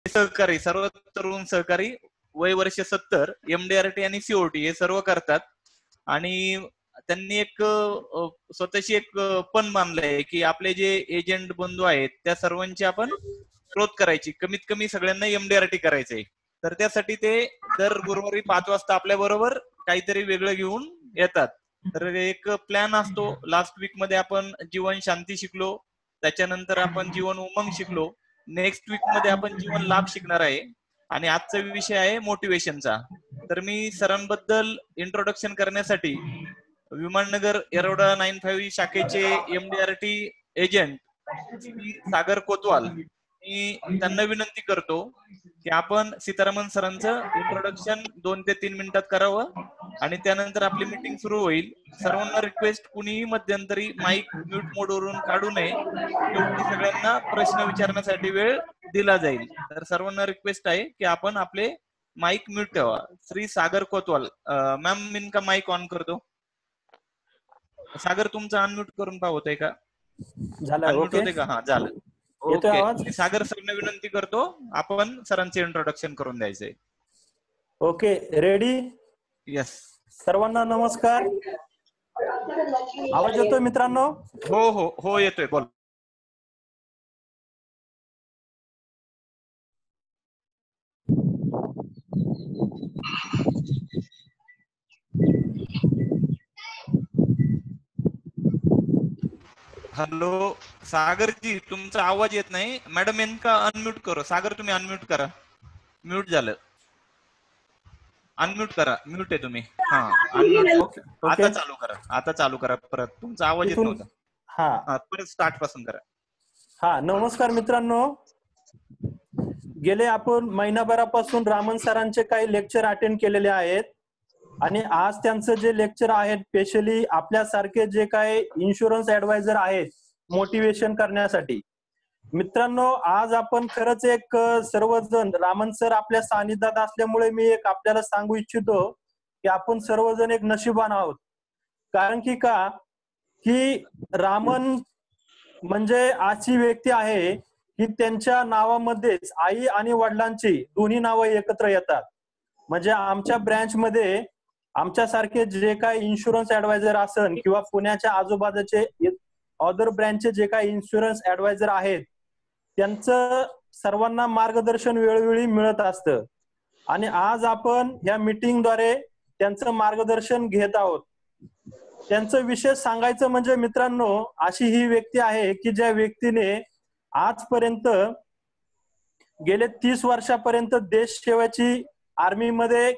सहकारी, सर्व तरुण सहकारी वय वर्ष 70 MDRT आणि COT हे सर्व करतात. आणि त्यांनी एक स्वतःची एक पण मानलंय की आपले जे एजंट बंधू आहेत त्या सर्वांची आपण ग्रोथ करायची, कमीत कमी सगळ्यांना MDRT करायचंय. तर त्यासाठी ते दर गुरुवारी 5 वाजता आपल्या बरोबर काहीतरी वेगळं घेऊन येतात. तर एक प्लॅन असतो. लास्ट वीक मध्ये आपण जीवन शांती शिकलो, त्याच्यानंतर आपण जीवन उमंग शिकलो, नेक्स्ट वीक मध्ये आपण जीवन लाभ शिकणार आहे. आणि आजचा विषय आहे मोटिवेशनचा. तर मी सरांबद्दल इंट्रोडक्शन करण्यासाठी विमाननगर येरवडा 95 शाखेचे MDRT एजंट श्री सागर कोतवाल, मी त्यांना विनंती करतो की आपण सीतारामन सरांचं इंट्रोडक्शन 2 ते 3 मिनिटात करावं आणि त्यानंतर आपली मीटिंग सुरू होईल. सर्वांना रिक्वेस्ट, कुणीही मध्यंतरी माईक म्यूट मोडवरून काढू नये. शेवटी सगळ्यांना प्रश्न विचारण्यासाठी वेळ दिला जाईल. तर सर्वांना रिक्वेस्ट आहे की आपण आपले माईक म्यूट ठेवा. श्री सागर कोतवाल मॅम, मी इनका माईक ऑन करतो. सागर तुमचं अनम्यूट करून पाहतोय का? झालं. अनम्यूट ओके, होते का? हा, झालं. येतोय ओके, आवाज? मी सागर सरना विनंती करतो, आपण सरांचे इंट्रोडक्शन करून द्यायचंय. Okay, ready? यस. सर्वांना नमस्कार. आवाज येतोय मित्रांनो? हो हो हो, येतोय, बोल. हॅलो सागरजी, तुमचा आवाज येत नाही. मॅडम इनका अनम्यूट करो. सागर तुम्ही अनम्यूट करा. म्यूट झालं. अनम्यूट करा. म्यूट आहे तुम्ही. हा, अनम्यूट. आता चालू करा. आता चालू करा परत. तुमचा आवाज येत नव्हता. हा, परत स्टार्ट पासून करा. हा, नमस्कार मित्रांनो. गेले आपण महिनाभरापासून रामन सरांचे काही लेक्चर अटेंड केलेले आहेत आणि आज त्यांचं जे लेक्चर आहे स्पेशली आपल्यासारखे जे काही इन्शुरन्स ऍडवायझर आहेत मोटिवेशन करण्यासाठी. मित्रांनो, आज आपण खरंच एक सर्वजण, रामन सर आपल्या सानिध्यात असल्यामुळे मी एक आपल्याला सांगू इच्छितो की आपण सर्वजण एक नशिबान आहोत. कारण की का की रामन म्हणजे अशी व्यक्ती आहे की त्यांच्या नावामध्येच आई आणि वडिलांची दोन्ही नावं एकत्र येतात. म्हणजे आमच्या ब्रँच मध्ये आमच्यासारखे जे काही इन्शुरन्स ऍडवायझर असन किंवा पुण्याच्या आजूबाजूचे अदर ब्रँचचे जे काही इन्शुरन्स ऍडवायझर आहेत त्यांचं सर्वांना मार्गदर्शन वेळोवेळी मिळत असतं. आणि आज आपण या मीटिंगद्वारे त्यांचं मार्गदर्शन घेत आहोत. त्यांचं विशेष सांगायचं म्हणजे मित्रांनो, अशी ही व्यक्ती आहे की ज्या व्यक्तीने आजपर्यंत गेले 30 वर्षापर्यंत देश सेवेची आर्मीमध्ये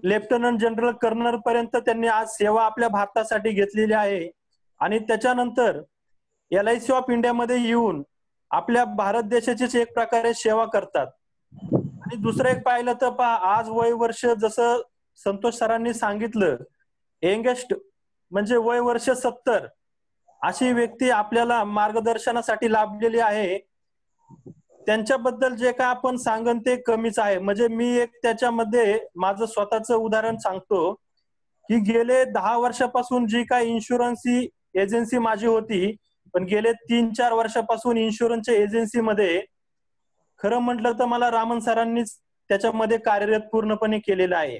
लेफ्टनंट जनरल कर्नल पर्यंत त्यांनी आज सेवा आपल्या भारतासाठी घेतलेली आहे. आणि त्याच्यानंतर LIC ऑफ इंडियामध्ये येऊन आपल्या भारत देशाचीच एक प्रकारे सेवा करतात. आणि दुसरं एक पाहिलं तर आज वय वर्ष जसं संतोष सरांनी सांगितलं, यंगेस्ट म्हणजे वय वर्ष 70 अशी व्यक्ती आपल्याला मार्गदर्शनासाठी लाभलेली आहे. त्यांच्याबद्दल जे काय आपण सांगन ते कमीच आहे. म्हणजे मी एक त्याच्यामध्ये माझं स्वतःचं उदाहरण सांगतो की गेले 10 वर्षापासून जी काय इन्शुरन्स एजन्सी माझी होती, पण गेले 3-4 वर्षापासून इन्शुरन्सच्या एजन्सीमध्ये खरं म्हटलं तर मला रामन सरांनीच त्याच्यामध्ये कार्यरत पूर्णपणे केलेलं आहे.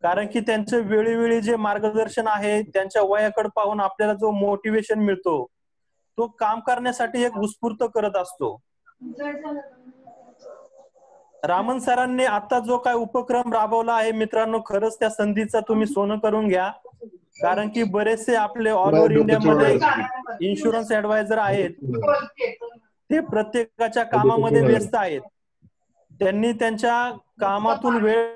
कारण की त्यांचं वेळोवेळी जे मार्गदर्शन आहे, त्यांच्या वयाकडे पाहून आपल्याला जो मोटिवेशन मिळतो तो काम करण्यासाठी एक उत्स्फूर्त करत असतो. रामन सरांनी आता जो काय उपक्रम राबवला आहे मित्रांनो, खरंच त्या संधीचा तुम्ही सोनं करून घ्या. कारण की बरेचसे आपले ऑल ओव्हर इंडियामध्ये इन्शुरन्स ऍडवायझर आहेत, ते प्रत्येकाच्या कामामध्ये व्यस्त आहेत. त्यांनी त्यांच्या कामातून वेळ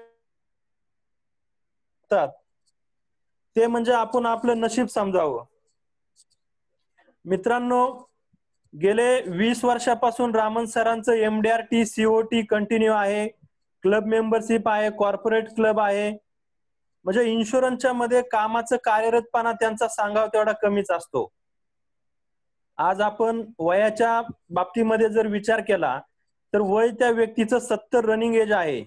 ते म्हणजे आपण आपलं नशीब समजावं. मित्रांनो, गेले 20 वर्षापासून रामन सरांचं MDRT COT कंटिन्यू आहे. क्लब मेंबरशिप आहे, कॉर्पोरेट क्लब आहे. म्हणजे इन्शुरन्सच्या मध्ये कामाचं कार्यरतपणा त्यांचा सांगावा तेवढा कमीच असतो. आज आपण वयाच्या बाबतीमध्ये जर विचार केला तर वय त्या व्यक्तीचं 70 रनिंग एज आहे.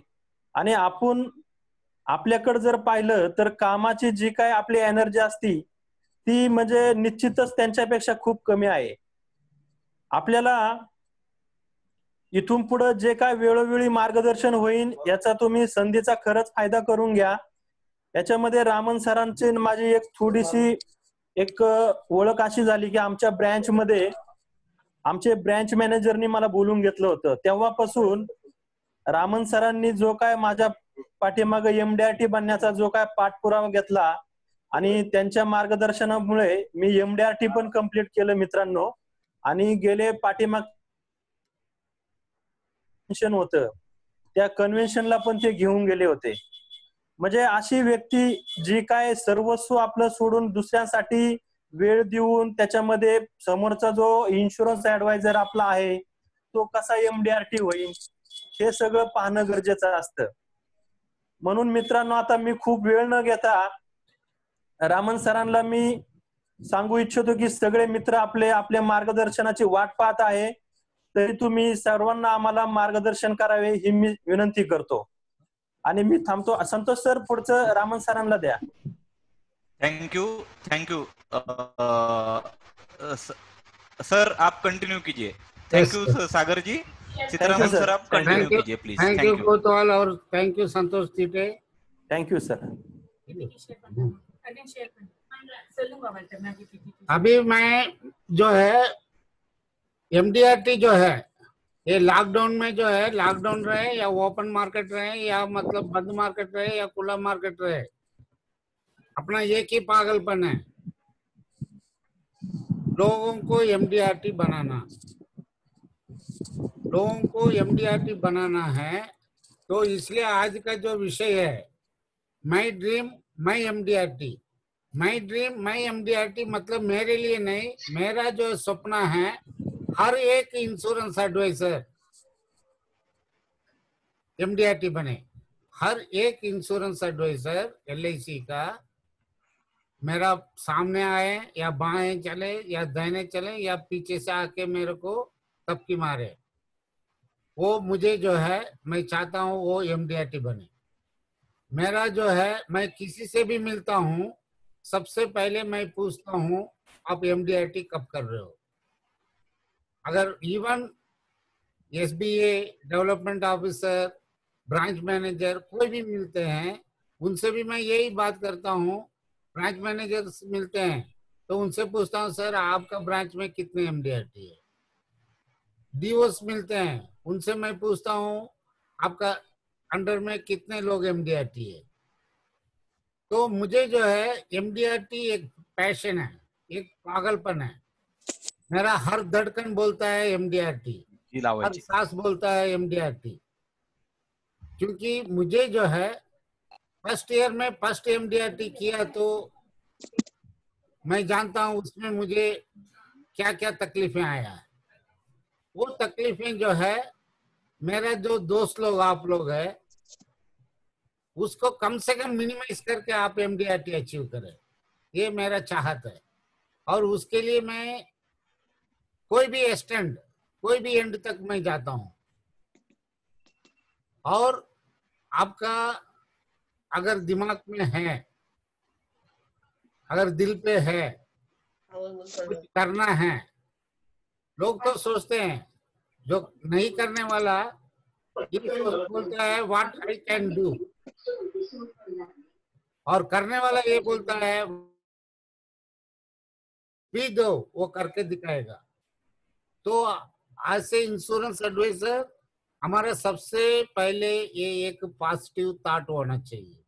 आणि आपण आपल्याकडे जर पाहिलं तर कामाची जी काय आपली एनर्जी असती ती म्हणजे निश्चितच त्यांच्यापेक्षा खूप कमी आहे. आपल्याला इथून पुढे जे काय वेळोवेळी मार्गदर्शन होईल याचा तुम्ही संधीचा खरंच फायदा करून घ्या. याच्यामध्ये रामन सरांची माझी एक थोडीशी एक ओळख अशी झाली की आमच्या ब्रँच मध्ये आमचे ब्रँच मॅनेजरनी मला बोलून घेतलं होतं. तेव्हापासून रामन सरांनी जो काय माझ्या पाठीमागे एमडीआरटी बनण्याचा जो काय पाठपुरावा घेतला आणि त्यांच्या मार्गदर्शनामुळे मी एमडीआरटी पण कम्प्लीट केलं मित्रांनो. आणि गेले पाठीमाग होतं त्या कन्व्हेन्शनला पण ते घेऊन गेले होते. म्हणजे अशी व्यक्ती जी काय सर्वस्व आपलं सोडून दुसऱ्यांसाठी वेळ देऊन त्याच्यामध्ये समोरचा जो इन्शुरन्स ऍडवायझर आपला आहे तो कसा एमडीआरटी होईल हे सगळं पाहणं गरजेचं असतं. म्हणून मित्रांनो आता मी खूप वेळ न घेता रामन सरांना मी सांगू इच्छितो की सगळे मित्र आपल्या मार्गदर्शनाची वाट पाहत आहे. तरी तुम्ही सर्वांना आम्हाला मार्गदर्शन करावे ही मी विनंती करतो. आणि मी थांबतो. संतोष सर पुढचं रामन सरांना द्या. थैंक यू सर, आप कंटिन्यू कीजिए. Thank you Sagar ji. Sitaraman sir, आप कंटिन्यू कीजिए please. Thank you both all और thank you Santosh Tite. Thank you sir. अभी मैं जो है एमडीआरटी जो है ये लॉकडाउन में जो है, लॉकडाउन रहे या ओपन मार्केट रहे या मतलब बंद मार्केट रहे या खुला मार्केट रहे, अपना एक ही पागलपन है, लोगों को एमडीआरटी बनाना. लोगों को एमडीआरटी बनाना है तो इसलिए आज का जो विषय है my dream my MDRT. My dream my MDRT मतलब मेरे लिए नहीं, मेरा जो सपना है हर एक इंश्योरेंस एडवाइजर एमडीआरटी बने. हर एक इंश्योरेंस एडवाइजर एलआईसी का मेरा सामने आए या बाएं चले या दाहिने चले या पीछे से आके मेरे को तबकी मारे, वो मुझे जो है मैं चाहता हूँ वो एमडीआरटी बने. मेरा जो है मैं किसी से भी मिलता हूँ सबसे पहले मैं पूछता हूँ आप एमडीआरटी कब कर रहे हो. अगर even SBA development officer branch manager कोई भी मिलते हैं उनसे भी मैं यही बात करता हूँ. ब्रांच मैनेजर मिलते हैं तो उनसे पूछता हूँ सर आपका ब्रांच में कितने एमडीआरटी है. डीओस मिलते हैं उनसे मैं पूछता हूँ आपका अंडर में कितने लोग एमडीआरटी है. तो मुझे जो है एमडीआरटी एक पैशन है, एक पागलपन है. मेरा हर धड़कन बोलता है एमडीआरटी, हर सांस बोलता है एमडीआरटी. क्योंकि मुझे जो है फर्स्ट ईयर में फर्स्ट एमडीआरटी किया तो मैं जानता हूँ उसमें मुझे क्या क्या तकलीफें आया है. वो तकलीफें जो है मेरा जो दोस्त लोग आप लोग है उसको कम से कम मिनिमाइज करके आप एमडीआरटी अचीव करें, ये मेरा चाहत है. और उसके लिए मैं कोई भी एक्सटेंड कोई भी एंड तक मैं जाता हूं. और आपका अगर दिमाग में है, अगर दिल पे है, कुछ करना है, लोग तो सोचते हैं जो नहीं करने वाला ये बोलता है व्हाट आई कैन डू, और करने वाला ये बोलता है भी दो, वो करके दिखाएगा. तो आज से इंश्योरेंस एडवाइजर हमारा सबसे पहले ये एक पॉजिटिव थॉट होना चाहिए.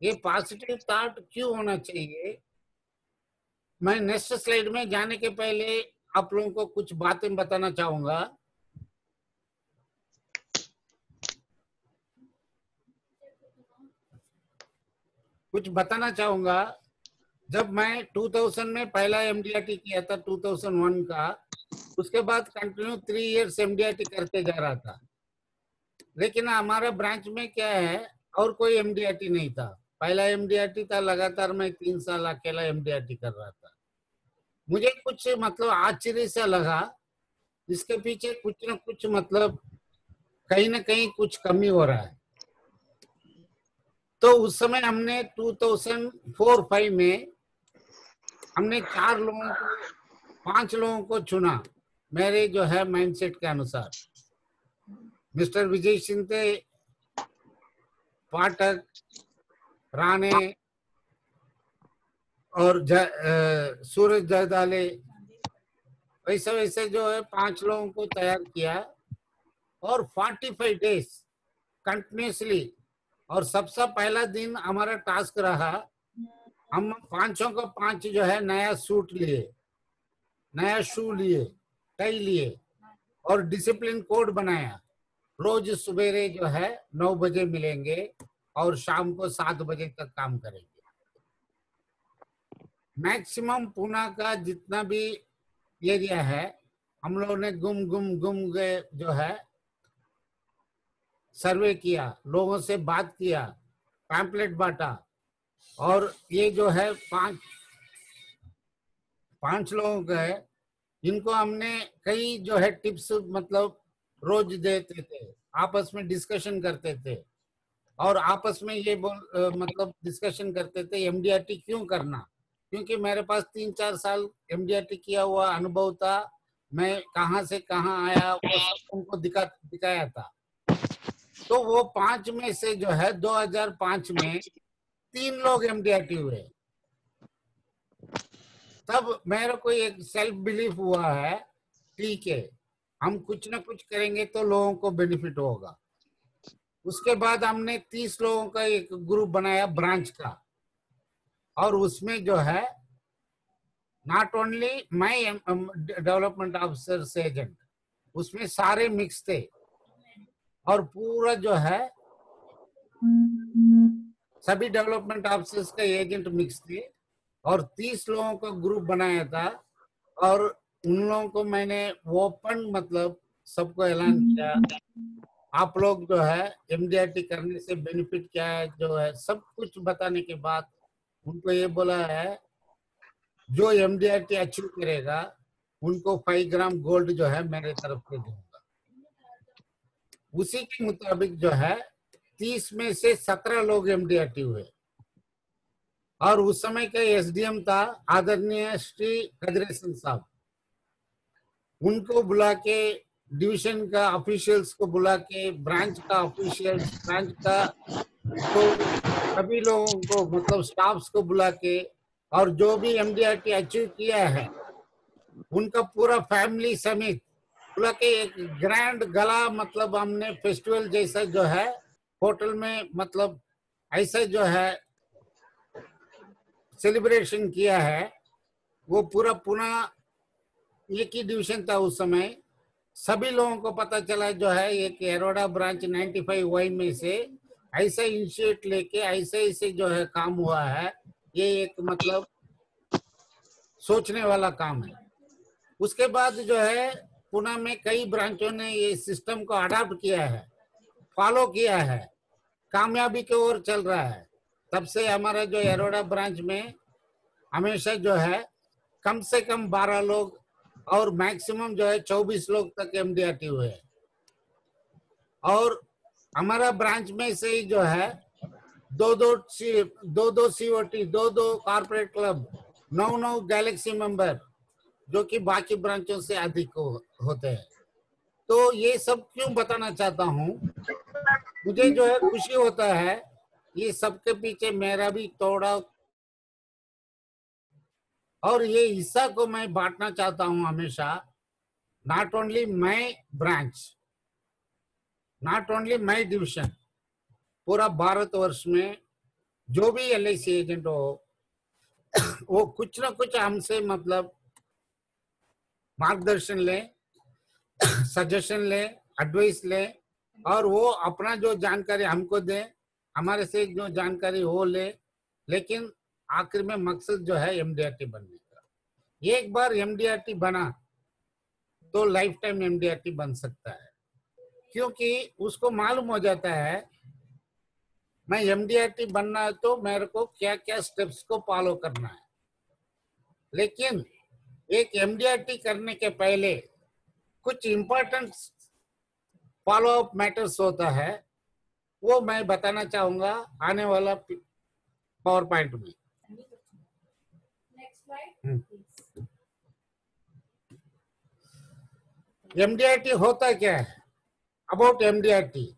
ये पॉजिटिव थॉट क्यों होना चाहिए, मैं नेक्स्ट स्लाइड में जाने के पहले आप लोगों को कुछ बातें बताना चाहूंगा. जब मैं 2000 में पहला एमडीआरटी किया था 2001 का, उसके बाद कंटिन्यू 3 इयर्स एमडीआरटी करते जा रहा था. लेकिन हमारा ब्रांच में क्या है और कोई एमडीआरटी नहीं था. पहला एमडीआरटी था, लगातार मैं 3 साल अकेला एमडीआरटी कर रहा था. मुझे कुछ मतलब आश्चर्य सा लगा, इसके पीछे कुछ न कुछ मतलब कहीं ना कहीं कुछ कमी हो रहा है. तो उस समय हमने 2004-5 में हमने 4 लोगों को 5 लोगों को चुना मेरे जो है माइंडसेट के अनुसार. मिस्टर विजय शिंदे, पाठक, राणे और सूरज जरदाले, वैसे वैसे जो है 5 लोगों को तैयार किया और 45 डेज कंटिन्यूसली। और सबसे पहला दिन हमारा टास्क रहा, हम 5 को 5 जो है नया सूट लिए, नया शू लिए, टाई लिए और डिसिप्लिन कोड बनाया। रोज सवेरे जो है 9 बजे मिलेंगे और शाम को 7 बजे तक काम करेंगे। मैक्सिमम पुणे का जितना भी एरिया है हम लोगों ने घूम गए जो है सर्वे किया, लोगों से बात किया, पैम्पलेट बांटा। और ये जो है 5 लोगों का है, इनको हमने कई जो है टिप्स मतलब रोज देते थे, आपस में डिस्कशन करते थे और आपस में ये मतलब डिस्कशन करते थे एमडीआरटी क्यों करना। क्योंकि मेरे पास 3-4 साल एमडीआरटी किया हुआ अनुभव था, मैं कहाँ से कहाँ आया वो सब उनको दिखाया था। तो वो 5 में से जो है 2005 में 3 लोग एमडीआरटी हुए। तब मेरे को एक सेल्फ बिलीफ हुआ है, ठीक है हम कुछ ना कुछ करेंगे तो लोगों को बेनिफिट होगा। उसके बाद हमने 30 लोगों का एक ग्रुप बनाया ब्रांच का, और उसमें जो है not only my development officer से एजेंट, उसमें सारे मिक्स थे और पूरा जो है सभी डेवलपमेंट ऑफिसर्स का एजेंट मिक्स थे और 30 लोगों का ग्रुप बनाया था। और उन लोगों को मैंने ओपन मतलब सबको ऐलान किया, आप लोग जो है एमडीआरटी करने से बेनिफिट क्या है जो है सब कुछ बताने के बाद उनको ये बोला है जो एमडीआरटी अचीव करेगा उनको 5 ग्राम गोल्ड जो है मेरे तरफ से दूंगा। उसी के मुताबिक जो है 30 में से 17 लोग एमडीआरटी हुए। और उस समय का एसडीएम था आदरणीय श्री कदरेसन साहब, उनको बुला के डिवीजन का ऑफिशियल्स को बुला के ब्रांच का ऑफिशियल्स, ब्रांच का तो सभी लोगों को मतलब स्टाफ्स को बुला के और जो भी एमडीआरटी अचीव किया है उनका पूरा फैमिली समेत बुला के एक ग्रैंड गला मतलब हमने फेस्टिवल जैसा जो है होटल में मतलब ऐसा जो है सेलिब्रेशन किया है। वो पूरा पुणे एक ही डिवीजन था उस समय, सभी लोगों को पता चला जो है एक एरोडा ब्रांच 95Y में से ऐसा इनिशिएट लेके ऐसे ऐसे जो है काम हुआ है, ये एक मतलब सोचने वाला काम है। उसके बाद जो है पुणे में कई ब्रांचों ने ये सिस्टम को अडॉप्ट किया है, फॉलो किया है, कामयाबी की ओर चल रहा है। तब से हमारा जो एरोडा ब्रांच में हमेशा जो है कम से कम 12 लोग और मैक्सिमम जो है 24 लोग तक एमडीआरटी हुए। और हमारा ब्रांच में से ही जो है 2-2 COT, 2-2 corporate club, 9-9 Galaxy member जो कि बाकी ब्रांचों से अधिक होते हैं। तो ये सब क्यों बताना चाहता हूँ, मुझे जो है खुशी होता है ये सबके पीछे मेरा भी थोड़ा, और ये हिस्सा को मैं बांटना चाहता हूं हमेशा। Not only my branch, not only my division, पूरा भारतवर्ष में जो भी एलआईसी एजेंट हो वो कुछ ना कुछ हमसे मतलब मार्गदर्शन ले, सजेशन ले, एडवाइस ले और वो अपना जो जानकारी हमको दे, हमारे से जो जानकारी वो ले, लेकिन आखिर में मकसद जो है एमडीआरटी बनने का। एक बार एमडीआरटी बना तो लाइफ टाइम एमडीआरटी बन सकता है, क्योंकि उसको मालूम हो जाता है मैं एमडीआरटी बनना है तो मेरे को क्या क्या स्टेप्स को फॉलो करना है। लेकिन एक एमडीआरटी करने के पहले कुछ इम्पोर्टेंट फॉलो अप मैटर्स होता है, वो मैं बताना चाहूंगा आने वाला पावर पॉइंट में। एमडीआरटी होता क्या है? about MDRT.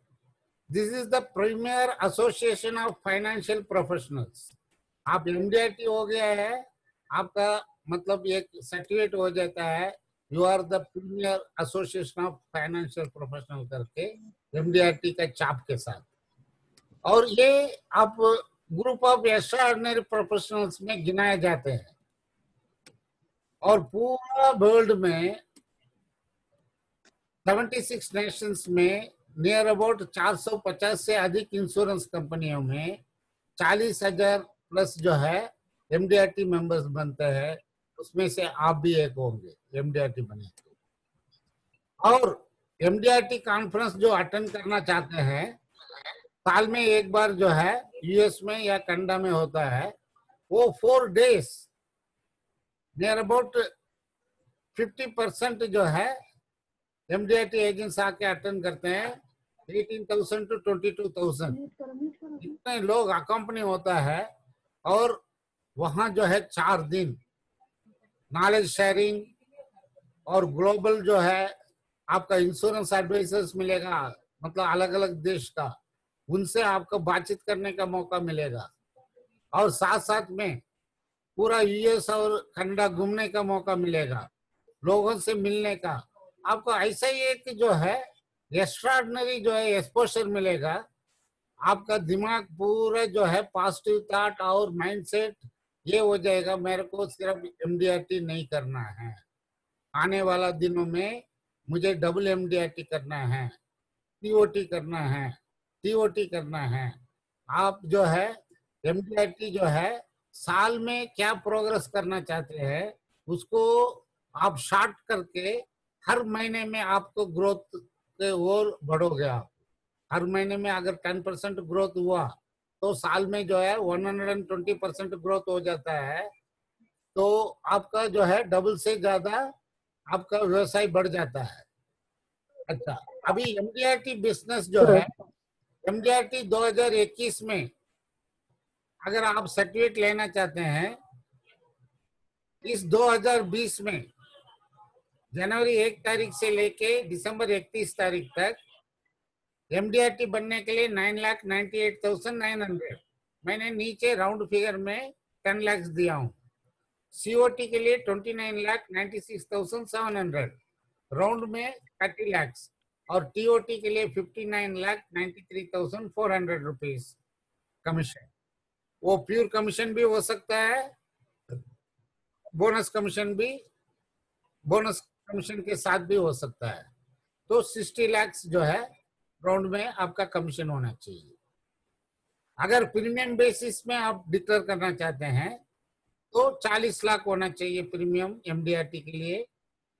This is the Premier Association of Financial Professionals. आप MDRT हो गया है, आपका मतलब एक सर्टिफिकेट हो जाता है, you are the premier association of financial professional करके MDRT का चाप के साथ। और ये आप ग्रुप ऑफ एक्स्ट्राऑर्डिनरी प्रोफेशनल्स में गिनाए जाते हैं। और पूरा वर्ल्ड में 76 नेशंस में नियर अबाउट 450 से अधिक इंश्योरेंस कंपनियों में 40,000 प्लस जो है MDRT मेंबर्स बनते हैं। उसमें से आप भी एक होंगे MDRT बने तो। और MDRT कॉन्फ्रेंस जो अटेंड करना चाहते हैं, साल में एक बार जो है US में या कनाडा में होता है, वो 4 days नियर अबाउट 50% जो है MDRT एजेंट्स आके अटेंड करते हैं। 18,000 to 22,000 इतने लोग अकम्पनी होता है। और वहां जो है 4 दिन नॉलेज शेयरिंग और ग्लोबल जो है आपका इंश्योरेंस एडवाइजर्स मिलेगा, मतलब अलग अलग देश का, उनसे आपको बातचीत करने का मौका मिलेगा। और साथ साथ में पूरा US और कनाडा घूमने का मौका मिलेगा, लोगों से मिलने का। आपको ऐसा ही एक जो है एक्स्ट्राऑर्डिनरी जो है एक्सपोजर मिलेगा। आपका दिमाग पूरा जो है पॉजिटिव थॉट और माइंडसेट ये हो जाएगा, मेरे को सिर्फ MDRT नहीं करना है, आने वाला दिनों में मुझे डबल MDRT करना है, TOT करना है, TOT करना है। आप जो है MDRT जो है साल में क्या प्रोग्रेस करना चाहते हैं उसको आप शार्ट करके हर महीने में आपको ग्रोथ के और बढ़ोगे। आप हर महीने में अगर 10% ग्रोथ हुआ तो साल में जो है 120% ग्रोथ हो जाता है। तो आपका जो है डबल से ज्यादा आपका व्यवसाय बढ़ जाता है। अच्छा, अभी MDRT बिजनेस जो है MDRT 2021 में अगर आप सर्टिफिकेट लेना चाहते हैं, इस 2020 में जनवरी 1 तारीख से लेके दिसंबर 31 तारीख तक MDRT बनने के लिए 9,98,900 मैंने नीचे राउंड फिगर में 10 लाख दिया हूँ। COT के लिए 29,96,700 राउंड में 30 लाख और TOT के लिए 59,93,400 रुपीज कमीशन। वो प्योर कमीशन भी हो सकता है, बोनस कमीशन के साथ भी हो सकता है। तो 60 लाख जो है राउंड में आपका कमीशन होना चाहिए। अगर प्रीमियम बेसिस में आप डिक्लेयर करना चाहते हैं तो 40 लाख होना चाहिए प्रीमियम MDRT के लिए।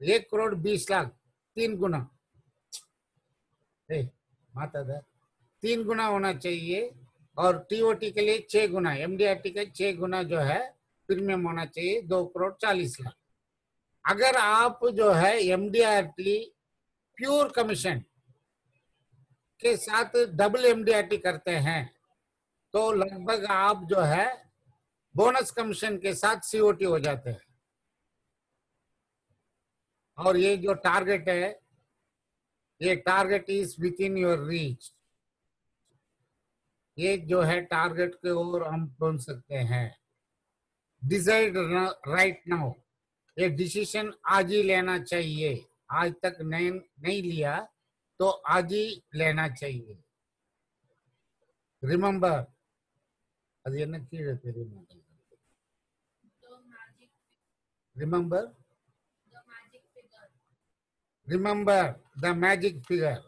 1,20,00,000 3 गुना, माता दा 3 गुना होना चाहिए। और TOT के लिए 6 गुना, MDRT का 6 गुना जो है प्रीमियम होना चाहिए, 2,40,00,000। अगर आप जो है MDRT प्योर कमीशन के साथ डबल MDRT करते हैं तो लगभग आप जो है बोनस कमीशन के साथ COT हो जाते हैं। और ये जो टारगेट है, ये target is with in your reach. ये जो है टारगेट के ओर हम पहुंच सकते हैं। डिसाइड राइट नाउ, ये डिसीजन आज ही लेना चाहिए। आज तक नहीं लिया तो आज ही लेना चाहिए। Remember, remember the magic figure.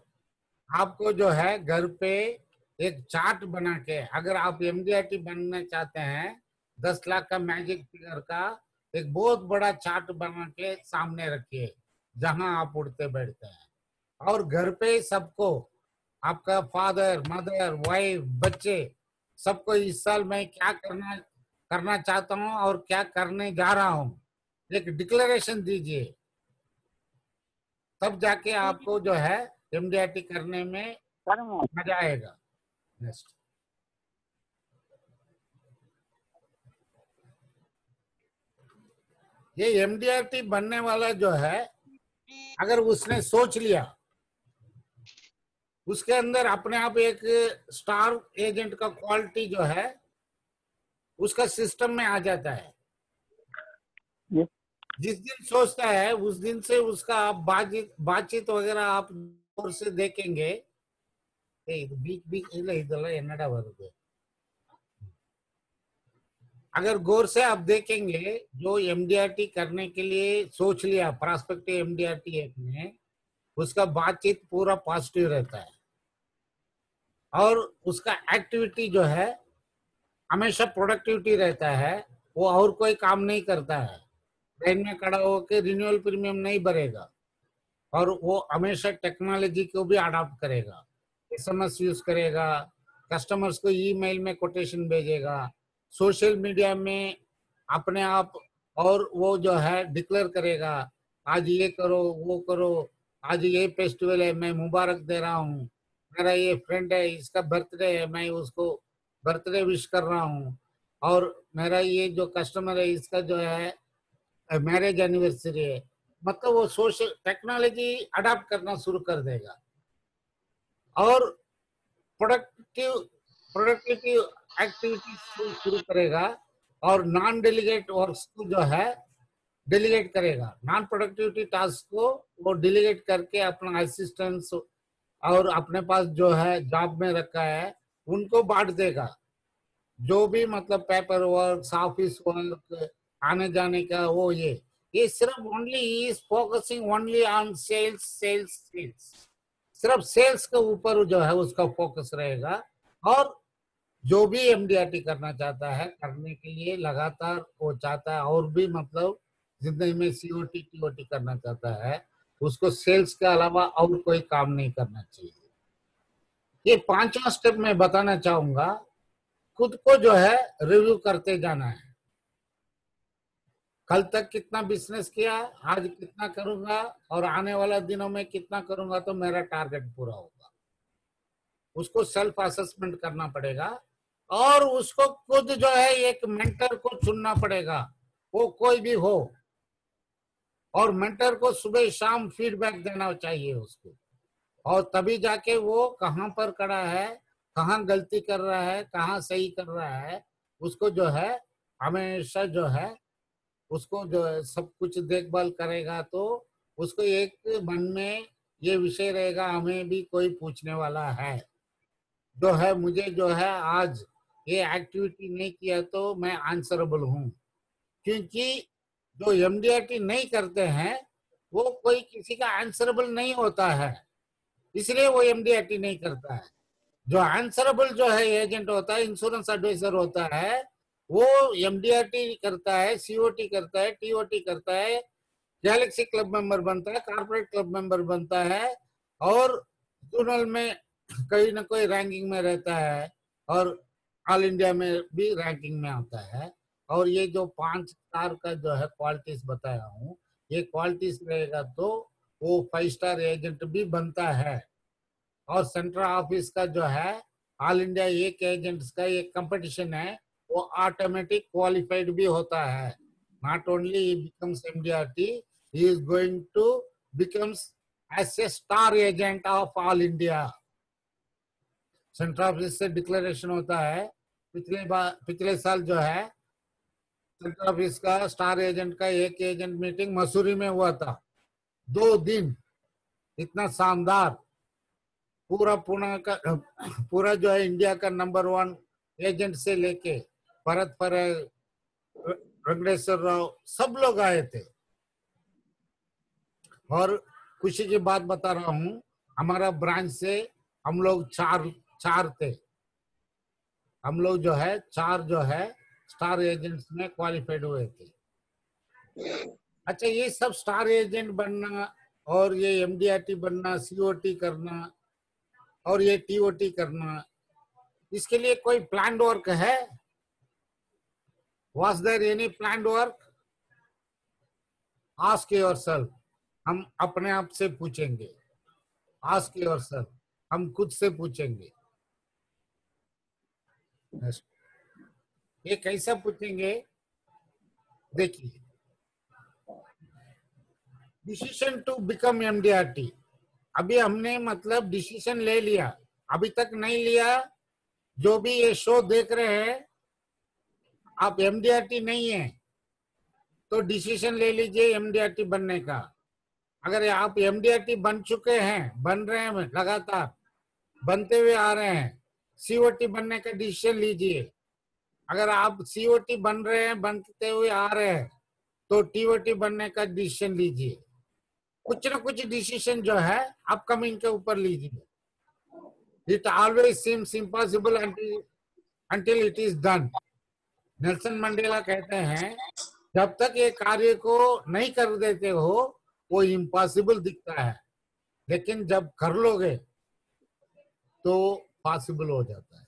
आपको जो है घर पे एक चार्ट बना के, अगर आप MDRT बनना चाहते हैं, 10 लाख का मैजिक फिगर का एक बहुत बड़ा चार्ट बना के सामने रखिए जहां आप उठते बैठते हैं। और घर पे सबको, आपका फादर, मदर, वाइफ, बच्चे, सबको इस साल मैं क्या करना चाहता हूं और क्या करने जा रहा हूं, एक डिक्लेरेशन दीजिए। तब जाके आपको जो है MDRT करने में मजा आएगा। नेक्स्ट, ये MDRT बनने वाला जो है, अगर उसने सोच लिया उसके अंदर अपने आप एक स्टार एजेंट का क्वालिटी जो है उसका सिस्टम में आ जाता है। जिस दिन सोचता है उस दिन से उसका आप बातचीत वगैरह आप और से देखेंगे। என்னடா வருது? अगर गौर से आप देखेंगे जो एमडीआरटी करने के लिए सोच लिया प्रॉस्पेक्टिव एमडीआरटी एक्ट में, उसका बातचीत पूरा पॉजिटिव रहता है और उसका एक्टिविटी जो है हमेशा प्रोडक्टिविटी रहता है। वो और कोई काम नहीं करता है, लाइन में खड़ा होकर रिन्यूअल प्रीमियम नहीं भरेगा और वो हमेशा टेक्नोलॉजी को भी अडॉप्ट करेगा, एसएमएस यूज करेगा, कस्टमर्स को ईमेल में कोटेशन भेजेगा, सोशल मीडिया में अपने आप और वो जो है डिक्लेयर करेगा आज ये करो वो करो, आज ये फेस्टिवल है मैं मुबारक दे रहा हूँ, मेरा ये फ्रेंड है इसका बर्थडे है मैं उसको बर्थडे विश कर रहा हूँ, और मेरा ये जो कस्टमर है इसका जो है मैरिज एनिवर्सरी है। मतलब वो सोशल टेक्नोलॉजी अडॉप्ट करना शुरू कर देगा और प्रोडक्टिविटी एक्टिविटी शुरू करेगा और नॉन डेलीगेट वर्क्स को जो है डेलीगेट करेगा। नॉन प्रोडक्टिविटी टास्क को वो डेलीगेट करके अपना असिस्टेंस और अपने पास जो है जॉब में रखा है उनको बांट देगा। जो भी मतलब पेपर वर्क ऑफिस वर्क आने जाने का वो ये सिर्फ only is focusing only on sales sales sales, सिर्फ सेल्स के ऊपर जो है उसका फोकस रहेगा। और जो भी एमडीआरटी करना चाहता है करने के लिए लगातार वो चाहता है और भी मतलब जिंदगी में सीओटी टीओटी करना चाहता है, उसको सेल्स के अलावा और कोई काम नहीं करना चाहिए। ये पांचवा स्टेप मैं बताना चाहूंगा, खुद को जो है रिव्यू करते जाना है। कल तक कितना बिजनेस किया, आज कितना करूंगा और आने वाला दिनों में कितना करूंगा तो मेरा टारगेट पूरा होगा। उसको सेल्फ असेसमेंट करना पड़ेगा और उसको खुद जो है एक मेंटर को चुनना पड़ेगा, वो कोई भी हो, और मेंटर को सुबह शाम फीडबैक देना चाहिए उसको, और तभी जाके वो कहाँ पर खड़ा है, कहाँ गलती कर रहा है, कहाँ सही कर रहा है, उसको जो है हमेशा जो है उसको जो है सब कुछ देखभाल करेगा। तो उसको एक मन में ये विषय रहेगा हमें भी कोई पूछने वाला है जो है, मुझे जो है आज ये एक्टिविटी नहीं किया तो मैं आंसरेबल हूँ। क्योंकि जो एमडीआरटी नहीं करते हैं वो कोई किसी का आंसरेबल नहीं होता है, इसलिए वो एमडीआरटी नहीं करता है। जो आंसरेबल जो है एजेंट होता है, इंश्योरेंस एडवाइजर होता है, वो एमडीआरटी करता है, सीओटी करता है, टीओटी करता है, गैलेक्सी क्लब मेंबर बनता है, कॉर्पोरेट क्लब मेंबर बनता है और जोनल में कहीं ना कोई रैंकिंग में रहता है और ऑल इंडिया में भी रैंकिंग में आता है। और ये जो 5 स्टार का जो है क्वालिटीज बताया हूँ, ये क्वालिटीज रहेगा तो वो 5 स्टार एजेंट भी बनता है। और सेंट्रल ऑफिस का जो है ऑल इंडिया एक एजेंट्स का एक कंपटीशन है, वो ऑटोमेटिक क्वालिफाइड भी होता है। Not only he becomes MDRT, he is going to becomes as a star agent of all India. Central office से डिक्लेरेशन होता है। पिछले साल जो है सेंट्रल ऑफिस का स्टार एजेंट का एक एजेंट मीटिंग मसूरी में हुआ था, 2 दिन, इतना शानदार। पूरा पुणे का पूरा जो है इंडिया का नंबर 1 एजेंट से लेके भरत परेल, वेंकटेश्वर राव, सब लोग आए थे। और खुशी की बात बता रहा हूँ, हमारा ब्रांच से हम लोग चार थे, हम लोग जो है 4 जो है स्टार एजेंट्स में क्वालिफाइड हुए थे। अच्छा, ये सब स्टार एजेंट बनना और ये एमडीआरटी बनना, सीओटी करना और ये टीओटी करना, इसके लिए कोई प्लान वर्क है? Was there any planned work? Ask yourself. हम अपने आप से पूछेंगे। Ask yourself. हम खुद से पूछेंगे। ये कैसा पूछेंगे? देखिए, डिसीजन टू बिकम एमडीआरटी, अभी हमने मतलब डिसीजन ले लिया, अभी तक नहीं लिया। जो भी ये शो देख रहे हैं, आप एमडीआरटी नहीं है तो डिसीजन ले लीजिए एमडीआरटी बनने का। अगर आप एमडीआरटी बन चुके हैं, बन रहे हैं, लगातार बनते हुए आ रहे हैं, सीओटी बनने का डिसीजन लीजिए। अगर आप सीओटी बन रहे हैं, बनते हुए आ रहे हैं, तो टीओटी बनने का डिसीजन लीजिए। कुछ ना कुछ डिसीजन जो है अपकमिंग के ऊपर लीजिए। It always seems impossible until it is done। Nelson Mandela कहते हैं, जब तक ये कार्य को नहीं कर देते हो वो इम्पॉसिबल दिखता है, लेकिन जब कर लोगे तो पॉसिबल हो जाता है।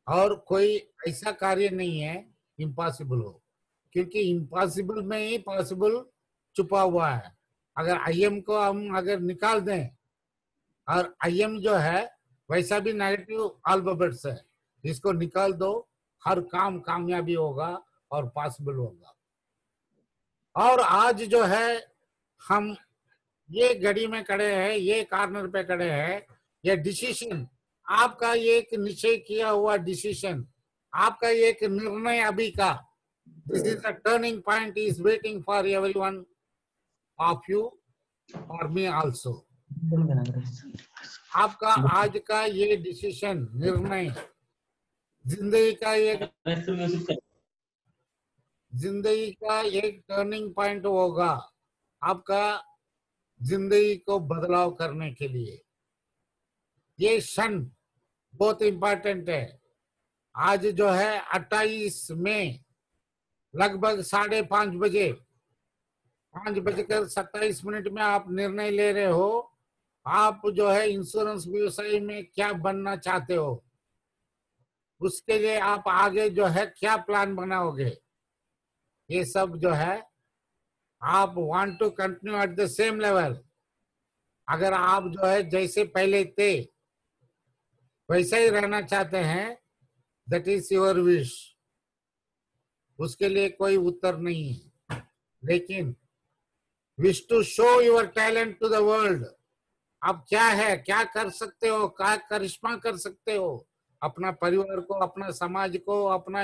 और कोई ऐसा कार्य नहीं है इम्पॉसिबल हो, क्योंकि इम्पॉसिबल में ही पॉसिबल छुपा हुआ है। अगर आईएम को हम अगर निकाल दें, और आईएम जो है वैसा भी नेगेटिव अल्फाबेट्स है, इसको निकाल दो, हर काम कामयाबी होगा और पॉसिबल होगा। और आज जो है हम ये घड़ी में खड़े हैं, ये कॉर्नर पे खड़े हैं, ये डिसीजन आपका, एक निश्चय किया हुआ डिसीजन आपका, एक निर्णय अभी का, this is the turning point is waiting for everyone of you और मी आल्सो। आपका आज का ये डिसीजन, निर्णय जिंदगी का एक टर्निंग पॉइंट होगा आपका, जिंदगी को बदलाव करने के लिए। ये क्षण बहुत इंपॉर्टेंट है। आज जो है 28 मई लगभग 5:30 बजे, 5:27 में आप निर्णय ले रहे हो, आप जो है इंश्योरेंस व्यवसाय में क्या बनना चाहते हो, उसके लिए आप आगे जो है क्या प्लान बनाओगे। ये सब जो है आप want to continue at the same level. अगर आप जो है जैसे पहले थे वैसा ही रहना चाहते हैं, दैट इज योर विश, उसके लिए कोई उत्तर नहीं है। लेकिन wish to show your talent to the world, आप क्या है, क्या कर सकते हो, क्या करिश्मा कर सकते हो, अपना परिवार को, अपना समाज को, अपना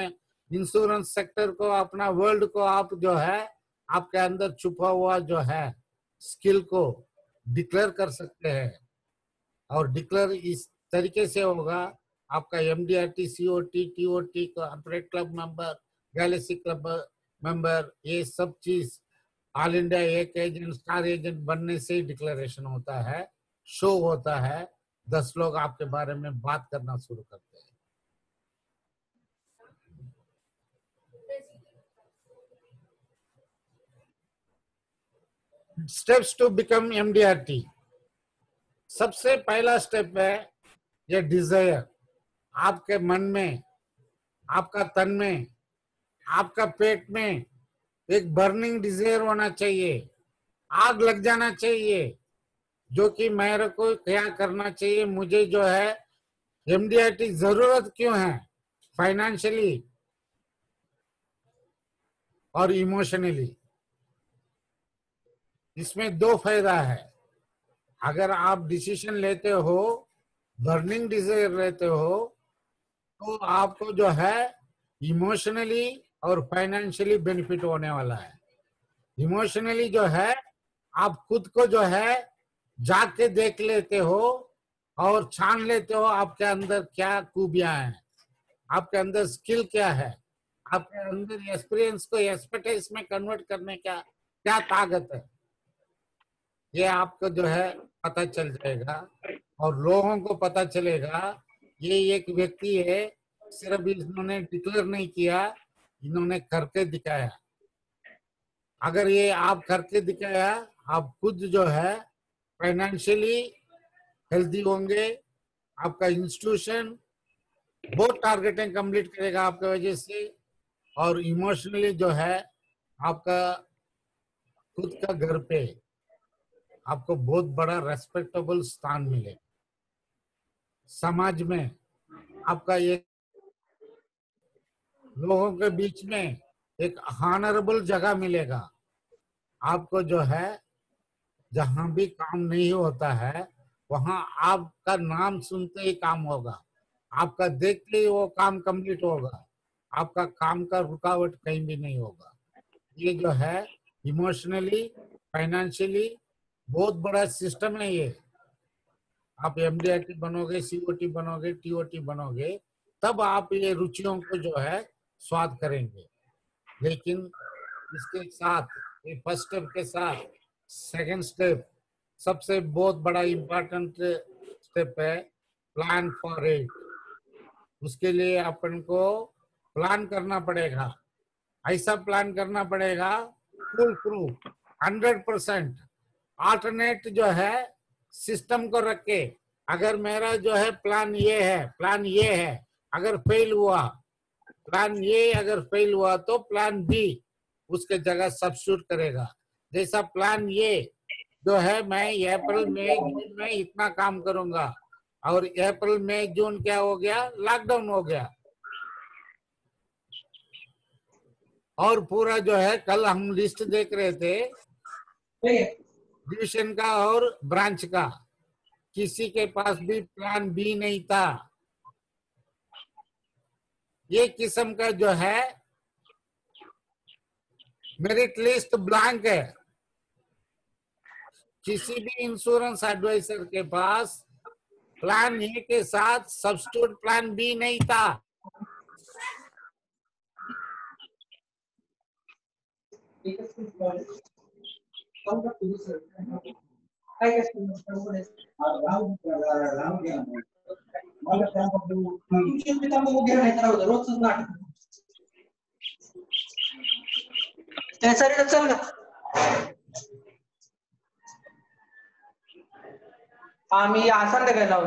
इंश्योरेंस सेक्टर को, अपना वर्ल्ड को, आप जो है आपके अंदर छुपा हुआ जो है स्किल को डिक्लेयर कर सकते हैं। और डिक्लेयर इस तरीके से होगा, आपका MDRT, COT, TOT, corporate club member, Galaxy club member, ये सब चीज ऑल इंडिया एक एजेंट, स्टार एजेंट बनने से ही डिक्लेरेशन होता है, शो होता है, 10 लोग आपके बारे में बात करना शुरू करते हैं। Steps to become MDRT. सबसे पहला स्टेप है ये डिजायर। आपके मन में, आपका तन में, आपका पेट में एक बर्निंग डिजायर होना चाहिए, आग लग जाना चाहिए, जो कि मेरे को क्या करना चाहिए, मुझे जो है एमडीआरटी जरूरत क्यों है, फाइनेंशियली और इमोशनली। इसमें 2 फायदा है। अगर आप डिसीजन लेते हो, बर्निंग डिजायर लेते हो, तो आपको जो है इमोशनली और फाइनेंशियली बेनिफिट होने वाला है। इमोशनली जो है आप खुद को जो है जाके देख लेते हो और छान लेते हो, आपके अंदर क्या खूबियां हैं, आपके अंदर स्किल क्या है, आपके अंदर एक्सपीरियंस को एक्सपर्टाइज में कन्वर्ट करने का क्या ताकत है, ये आपको जो है पता चल जाएगा। और लोगों को पता चलेगा ये एक व्यक्ति है, सिर्फ इन्होंने डिक्लेयर नहीं किया, इन्होंने करके दिखाया। अगर ये आप करके दिखाया, आप खुद जो है फाइनेंशियली हेल्दी होंगे, आपका इंस्टीट्यूशन बहुत टारगेटिंग कंप्लीट करेगा आपके वजह से, और इमोशनली जो है आपका खुद का घर पे आपको बहुत बड़ा रेस्पेक्टेबल स्थान मिले, समाज में आपका एक लोगों के बीच में एक ऑनरेबल जगह मिलेगा। आपको जो है जहां भी काम नहीं होता है वहां आपका नाम सुनते ही काम होगा, आपका देखते ही वो काम कंप्लीट होगा, आपका काम का रुकावट कहीं भी नहीं होगा। ये जो है इमोशनली, फाइनेंशियली बहुत बड़ा सिस्टम है ये। आप एमडीआरटी बनोगे, सीओटी बनोगे, टीओटी बनोगे, तब आप ये रुचियों को जो है स्वाद करेंगे। लेकिन इसके साथ, ये फर्स्ट स्टेप के साथ सेकंड स्टेप सबसे बहुत बड़ा इम्पोर्टेंट स्टेप है, प्लान फॉर इट। उसके लिए अपन को प्लान करना पड़ेगा, ऐसा प्लान करना पड़ेगा फुल प्रूफ 100%। अल्टरनेट जो है सिस्टम को रख के, अगर मेरा जो है प्लान ये है, प्लान ये है, अगर फेल हुआ, प्लान ये अगर फेल हुआ तो प्लान बी उसके जगह सब्स्टिट्यूट करेगा। जैसा प्लान ये जो है, मैं अप्रैल मई जून में इतना काम करूंगा, और अप्रैल मई जून क्या हो गया, लॉकडाउन हो गया। और पूरा जो है कल हम लिस्ट देख रहे थे डिवीजन का और ब्रांच का, किसी के पास भी प्लान बी नहीं था। ये किस्म का जो है मेरिट लिस्ट ब्लैंक है। किसी भी इंश्योरेंस एडवाइजर के पास प्लान ए के साथ सब्स्टिट्यूट प्लान बी नहीं था। चल का आम्ही आसन लगायला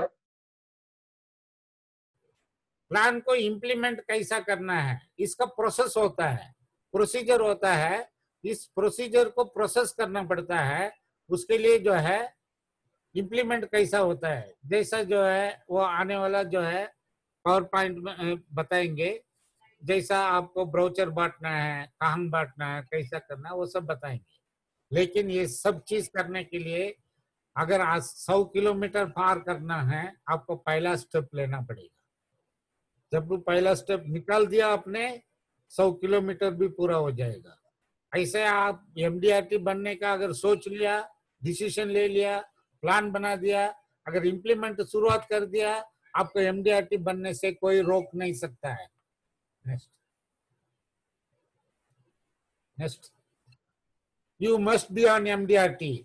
प्लान को इम्प्लीमेंट कैसा करना है, इसका प्रोसेस होता है, प्रोसीजर होता है। इस प्रोसीजर को प्रोसेस करना पड़ता है। उसके लिए जो है इम्प्लीमेंट कैसा होता है, जैसा जो है वो आने वाला जो है पावर पॉइंट में बताएंगे। जैसा आपको ब्राउचर बांटना है, कहाँ बांटना है, कैसा करना है, वो सब बताएंगे। लेकिन ये सब चीज करने के लिए अगर आज 100 किलोमीटर पार करना है, आपको पहला स्टेप लेना पड़ेगा। जब वो पहला स्टेप निकाल दिया आपने, 100 किलोमीटर भी पूरा हो जाएगा। ऐसे आप एमडीआरटी बनने का अगर सोच लिया, डिसीजन ले लिया, प्लान बना दिया, अगर इम्प्लीमेंट शुरुआत कर दिया, आपको एमडीआरटी बनने से कोई रोक नहीं सकता है। Next, you must be on MDRT.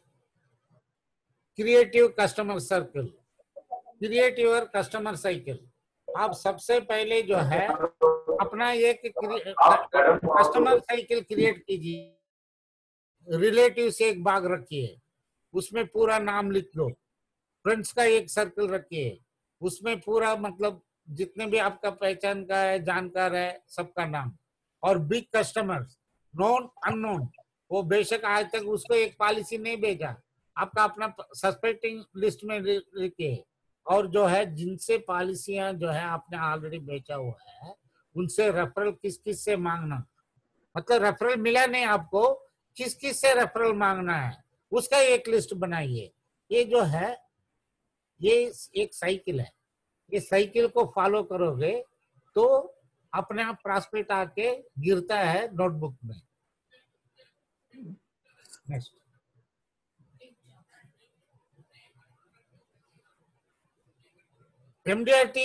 Creative customer circle, create your customer cycle. आप सबसे पहले जो है अपना एक कस्टमर साइकिल क्रिएट कीजिए। रिलेटिव से एक भाग रखिए, उसमें पूरा नाम लिख लो। फ्रेंड्स का एक सर्कल रखिए, उसमें पूरा मतलब जितने भी आपका पहचान का है, जानकार है, सबका नाम। और बिग कस्टमर्स, नोन अननोन, वो बेशक आज तक उसको एक पॉलिसी नहीं भेजा, आपका अपना सस्पेक्टिंग लिस्ट में लिखिए। और जो है जिनसे पॉलिसियां जो है आपने ऑलरेडी बेचा हुआ है, उनसे रेफरल किस किस से मांगना, मतलब रेफरल मिला नहीं आपको, किस किस से रेफरल मांगना है, उसका एक लिस्ट बनाइए। ये जो है ये एक साइकिल है। ये साइकिल को फॉलो करोगे तो अपने आप प्रॉस्पेक्ट आके गिरता है नोटबुक में। Next, MDRT.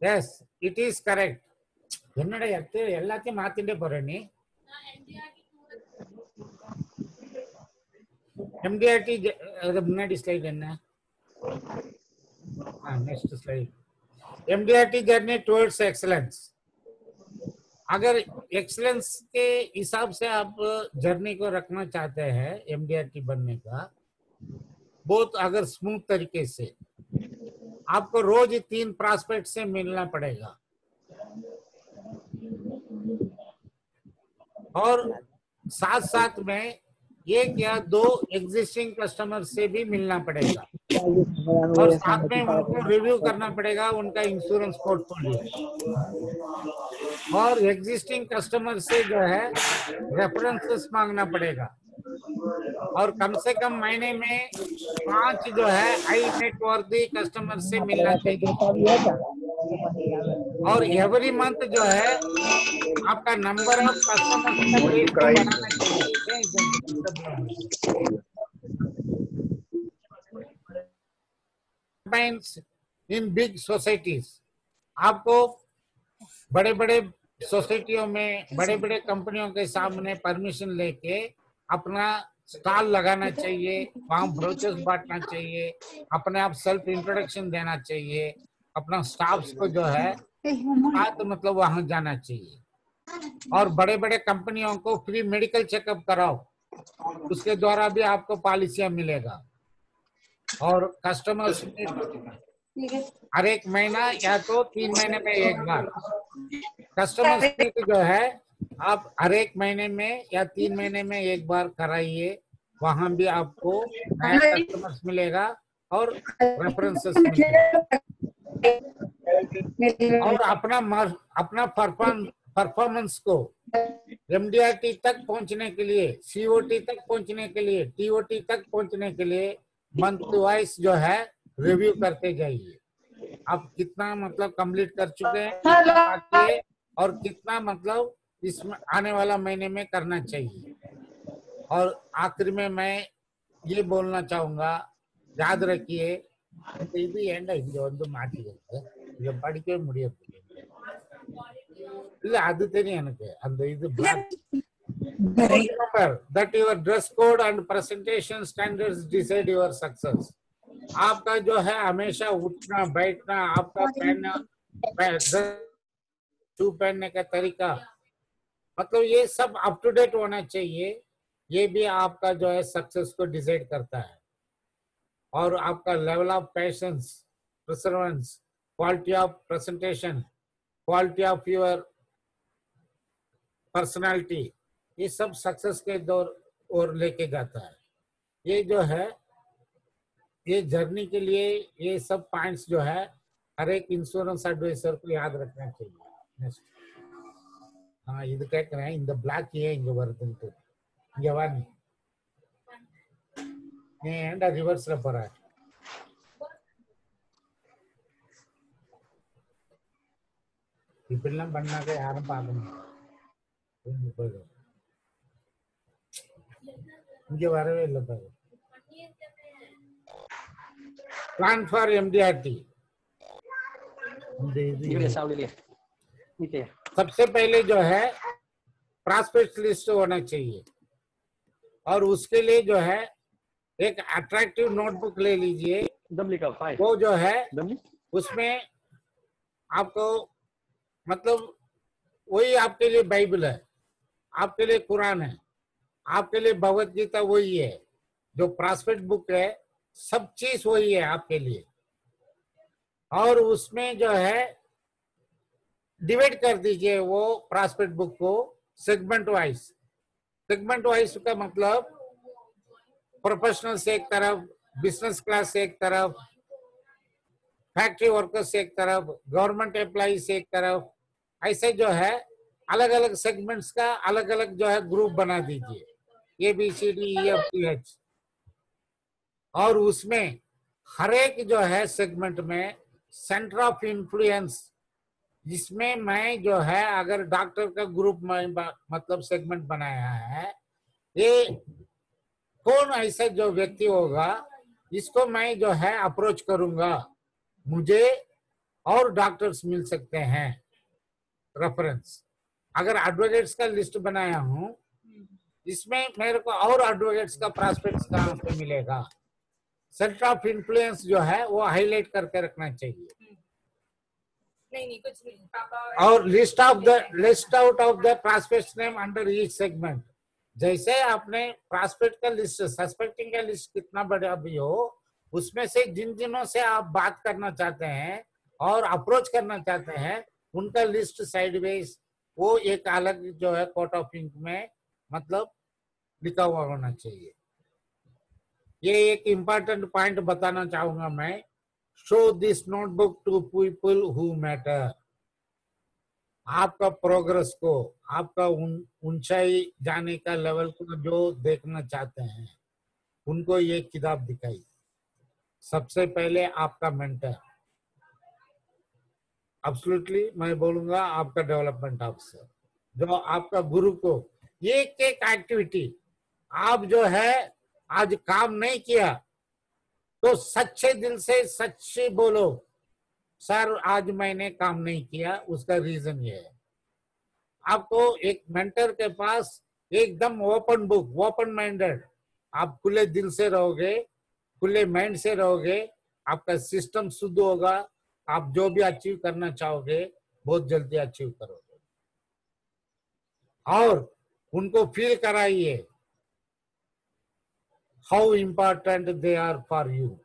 Yes, it is correct. என்னடா எல்லாத்தையும் மாத்திட்டே போற நீ? MDRT முன்னாடி ஸ்லைட் என்ன? Next slide. MDRT journey towards excellence. अगर एक्सीलेंस के हिसाब से आप जर्नी को रखना चाहते हैं MDRT बनने का, बहुत अगर स्मूथ तरीके से, आपको रोज 3 प्रॉस्पेक्ट से मिलना पड़ेगा। और साथ साथ में एक या दो एग्जिस्टिंग कस्टमर से भी मिलना पड़ेगा और साथ में उनको रिव्यू करना पड़ेगा उनका इंश्योरेंस पोर्टफोलियो और एग्जिस्टिंग कस्टमर से जो है रेफरेंसेस मांगना पड़ेगा और कम से कम महीने में 5 जो है हाई नेटवर्थी कस्टमर से मिलना चाहिए और एवरी मंथ जो है आपका नंबर ऑफ कस्टमर्स का बेस को बढ़ाना चाहिए। इन बिग सोसाइटीज आपको बड़े बड़े सोसाइटियों में बड़े बड़े कंपनियों के सामने परमिशन लेके अपना स्टॉल लगाना चाहिए, वहां ब्रोचर्स बांटना चाहिए, अपने आप सेल्फ इंट्रोडक्शन देना चाहिए, अपना स्टाफ्स को जो है साथ मतलब वहां जाना चाहिए और बड़े बड़े कंपनियों को फ्री मेडिकल चेकअप कराओ, उसके द्वारा भी आपको पॉलिसियां मिलेगा और कस्टमर्स हर एक महीना या तो 3 महीने में एक बार कस्टमर्स मीट जो है आप हर एक महीने में या 3 महीने में एक बार कराइए, वहां भी आपको नया कस्टमर्स मिलेगा और रेफरेंसेस मिलेगा और अपना परफॉर्मेंस को एमडीआरटी तक पहुंचने के लिए, सीओटी तक पहुंचने के लिए, टीओटी तक पहुंचने के लिए मंथ वाइज जो है रिव्यू करते जाइए। आप कितना मतलब कंप्लीट कर चुके हैं और कितना मतलब इसमें आने वाला महीने में करना चाहिए। और आखिर में मैं ये बोलना चाहूंगा, याद रखिए இது ஏண்டா இங்க வந்து மாட்டிக்கிறது, இத படிக்கவே முடியாது இல்ல, அது தெரியும் எனக்கு அந்த இது remember that your dress code and presentation standards decide your success। आपका जो है हमेशा उठना बैठना, आपका पहनना शू पहनने का तरीका मतलब ये सब अप टू डेट होना चाहिए। ये भी आपका जो है सक्सेस को डिसाइड करता है और आपका level of patience, Perseverance, quality of presentation, quality of your personality, ये सब सक्सेस के दौर और लेके जाता है। ये जो है ये जर्नी के लिए ये सब पॉइंट्स जो है हर एक इंश्योरेंस एडवाइजर को याद रखना चाहिए। हाँ இது கேட்கிறேன், இந்த பிளாக் ஏன் இங்க வருதுன்னு இங்க வா, நீ ஏன்டா ரிவர்ஸ்ல போற? இப்படிலாம் பண்ணாக்க யாரும் பார்க்கணும், இங்க வரவே இல்லை பாரு। प्लान फॉर एमडीआरटी सबसे पहले जो है प्रॉस्पेक्ट लिस्ट होना चाहिए और उसके लिए जो है एक अट्रैक्टिव नोटबुक ले लीजिए। वो जो है उसमें आपको मतलब वही आपके लिए बाइबल है, आपके लिए कुरान है, आपके लिए भगवत गीता वही है, जो प्रॉस्पेक्ट बुक है सब चीज वही है आपके लिए। और उसमें जो है डिवाइड कर दीजिए वो प्रॉस्पेक्ट बुक को सेगमेंट वाइज। सेगमेंट वाइज का मतलब प्रोफेशनल से एक तरफ, बिजनेस क्लास से एक तरफ, फैक्ट्री वर्कर्स से एक तरफ, गवर्नमेंट एम्प्लॉय से एक तरफ, ऐसे जो है अलग अलग सेगमेंट्स का अलग अलग जो है ग्रुप बना दीजिए, ABCDEFGH। और उसमें हर एक जो है सेगमेंट में सेंटर ऑफ इन्फ्लुएंस, जिसमें मैं जो है अगर डॉक्टर का ग्रुप में मतलब सेगमेंट बनाया है, ये कौन ऐसा जो व्यक्ति होगा इसको मैं जो है अप्रोच करूंगा, मुझे और डॉक्टर्स मिल सकते हैं रेफरेंस। अगर एडवोकेट्स का लिस्ट बनाया हूं, इसमें मेरे को और एडवोकेट्स का प्रॉस्पेक्ट्स कहां पे मिलेगा, सेंटर ऑफ इन्फ्लुएंस जो है वो हाईलाइट करके रखना चाहिए। नहीं कुछ नहीं पापा। और list out of the prospects name under each segment. जैसे आपने प्रॉस्पेक्ट का लिस्ट, सस्पेक्टिंग का लिस्ट कितना बड़ा भी हो, उसमें से जिन जिनों से आप बात करना चाहते हैं और अप्रोच करना चाहते हैं उनका लिस्ट साइडवेज वो एक अलग जो है कोट ऑफ इंक में मतलब लिखा हुआ होना चाहिए। ये एक इम्पोर्टेंट पॉइंट बताना चाहूंगा मैं। Show this notebook to people who matter. आपका प्रोग्रेस को, आपका ऊंचाई जाने का लेवल को जो देखना चाहते हैं उनको ये किताब दिखाई। सबसे पहले आपका मेंटर, एब्सोल्युटली मैं बोलूंगा आपका डेवलपमेंट ऑफिसर, जो आपका गुरु को एक एक एक्टिविटी आप जो है आज काम नहीं किया तो सच्चे दिल से सच्चे बोलो, सर आज मैंने काम नहीं किया, उसका रीजन ये है। आपको एक मेंटर के पास एकदम ओपन बुक, ओपन माइंडेड, आप खुले दिल से रहोगे, खुले माइंड से रहोगे, आपका सिस्टम शुद्ध होगा, आप जो भी अचीव करना चाहोगे बहुत जल्दी अचीव करोगे। और उनको फील कराइए how important they are for you.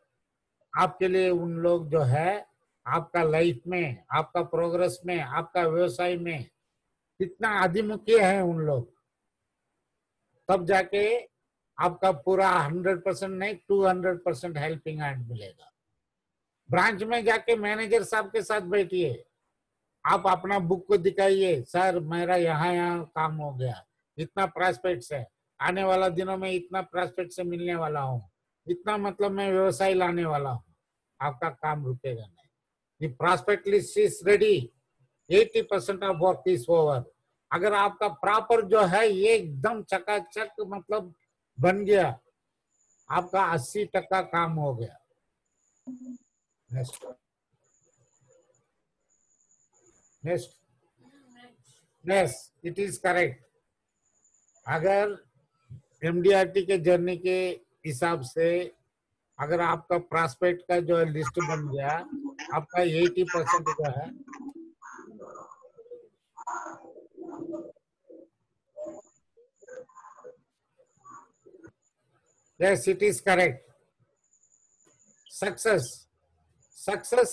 आपके लिए उन लोग जो है आपका लाइफ में, आपका प्रोग्रेस में, आपका व्यवसाय में कितना आधिमुख्य है उन लोग, तब जाके आपका पूरा 100% नहीं 200% हेल्पिंग हैंड मिलेगा। ब्रांच में जाके मैनेजर साहब के साथ बैठिए, आप अपना बुक को दिखाइए, सर मेरा यहाँ काम हो गया, इतना प्रॉस्पेक्ट्स है, आने वाला दिनों में इतना प्रॉस्पेक्ट से मिलने वाला हूँ, इतना मतलब मैं व्यवसाय लाने वाला हूँ, आपका काम रुकेगा नहीं। Prospect list is ready, 80% of work is over. अगर आपका प्रॉपर जो है ये एकदम चकाचक मतलब बन गया, आपका 80% काम हो गया। Next it is correct. अगर एमडीआरटी के जर्नी के हिसाब से अगर आपका प्रॉस्पेक्ट का जो लिस्ट बन गया, आपका 80% जो है yes it is correct. Success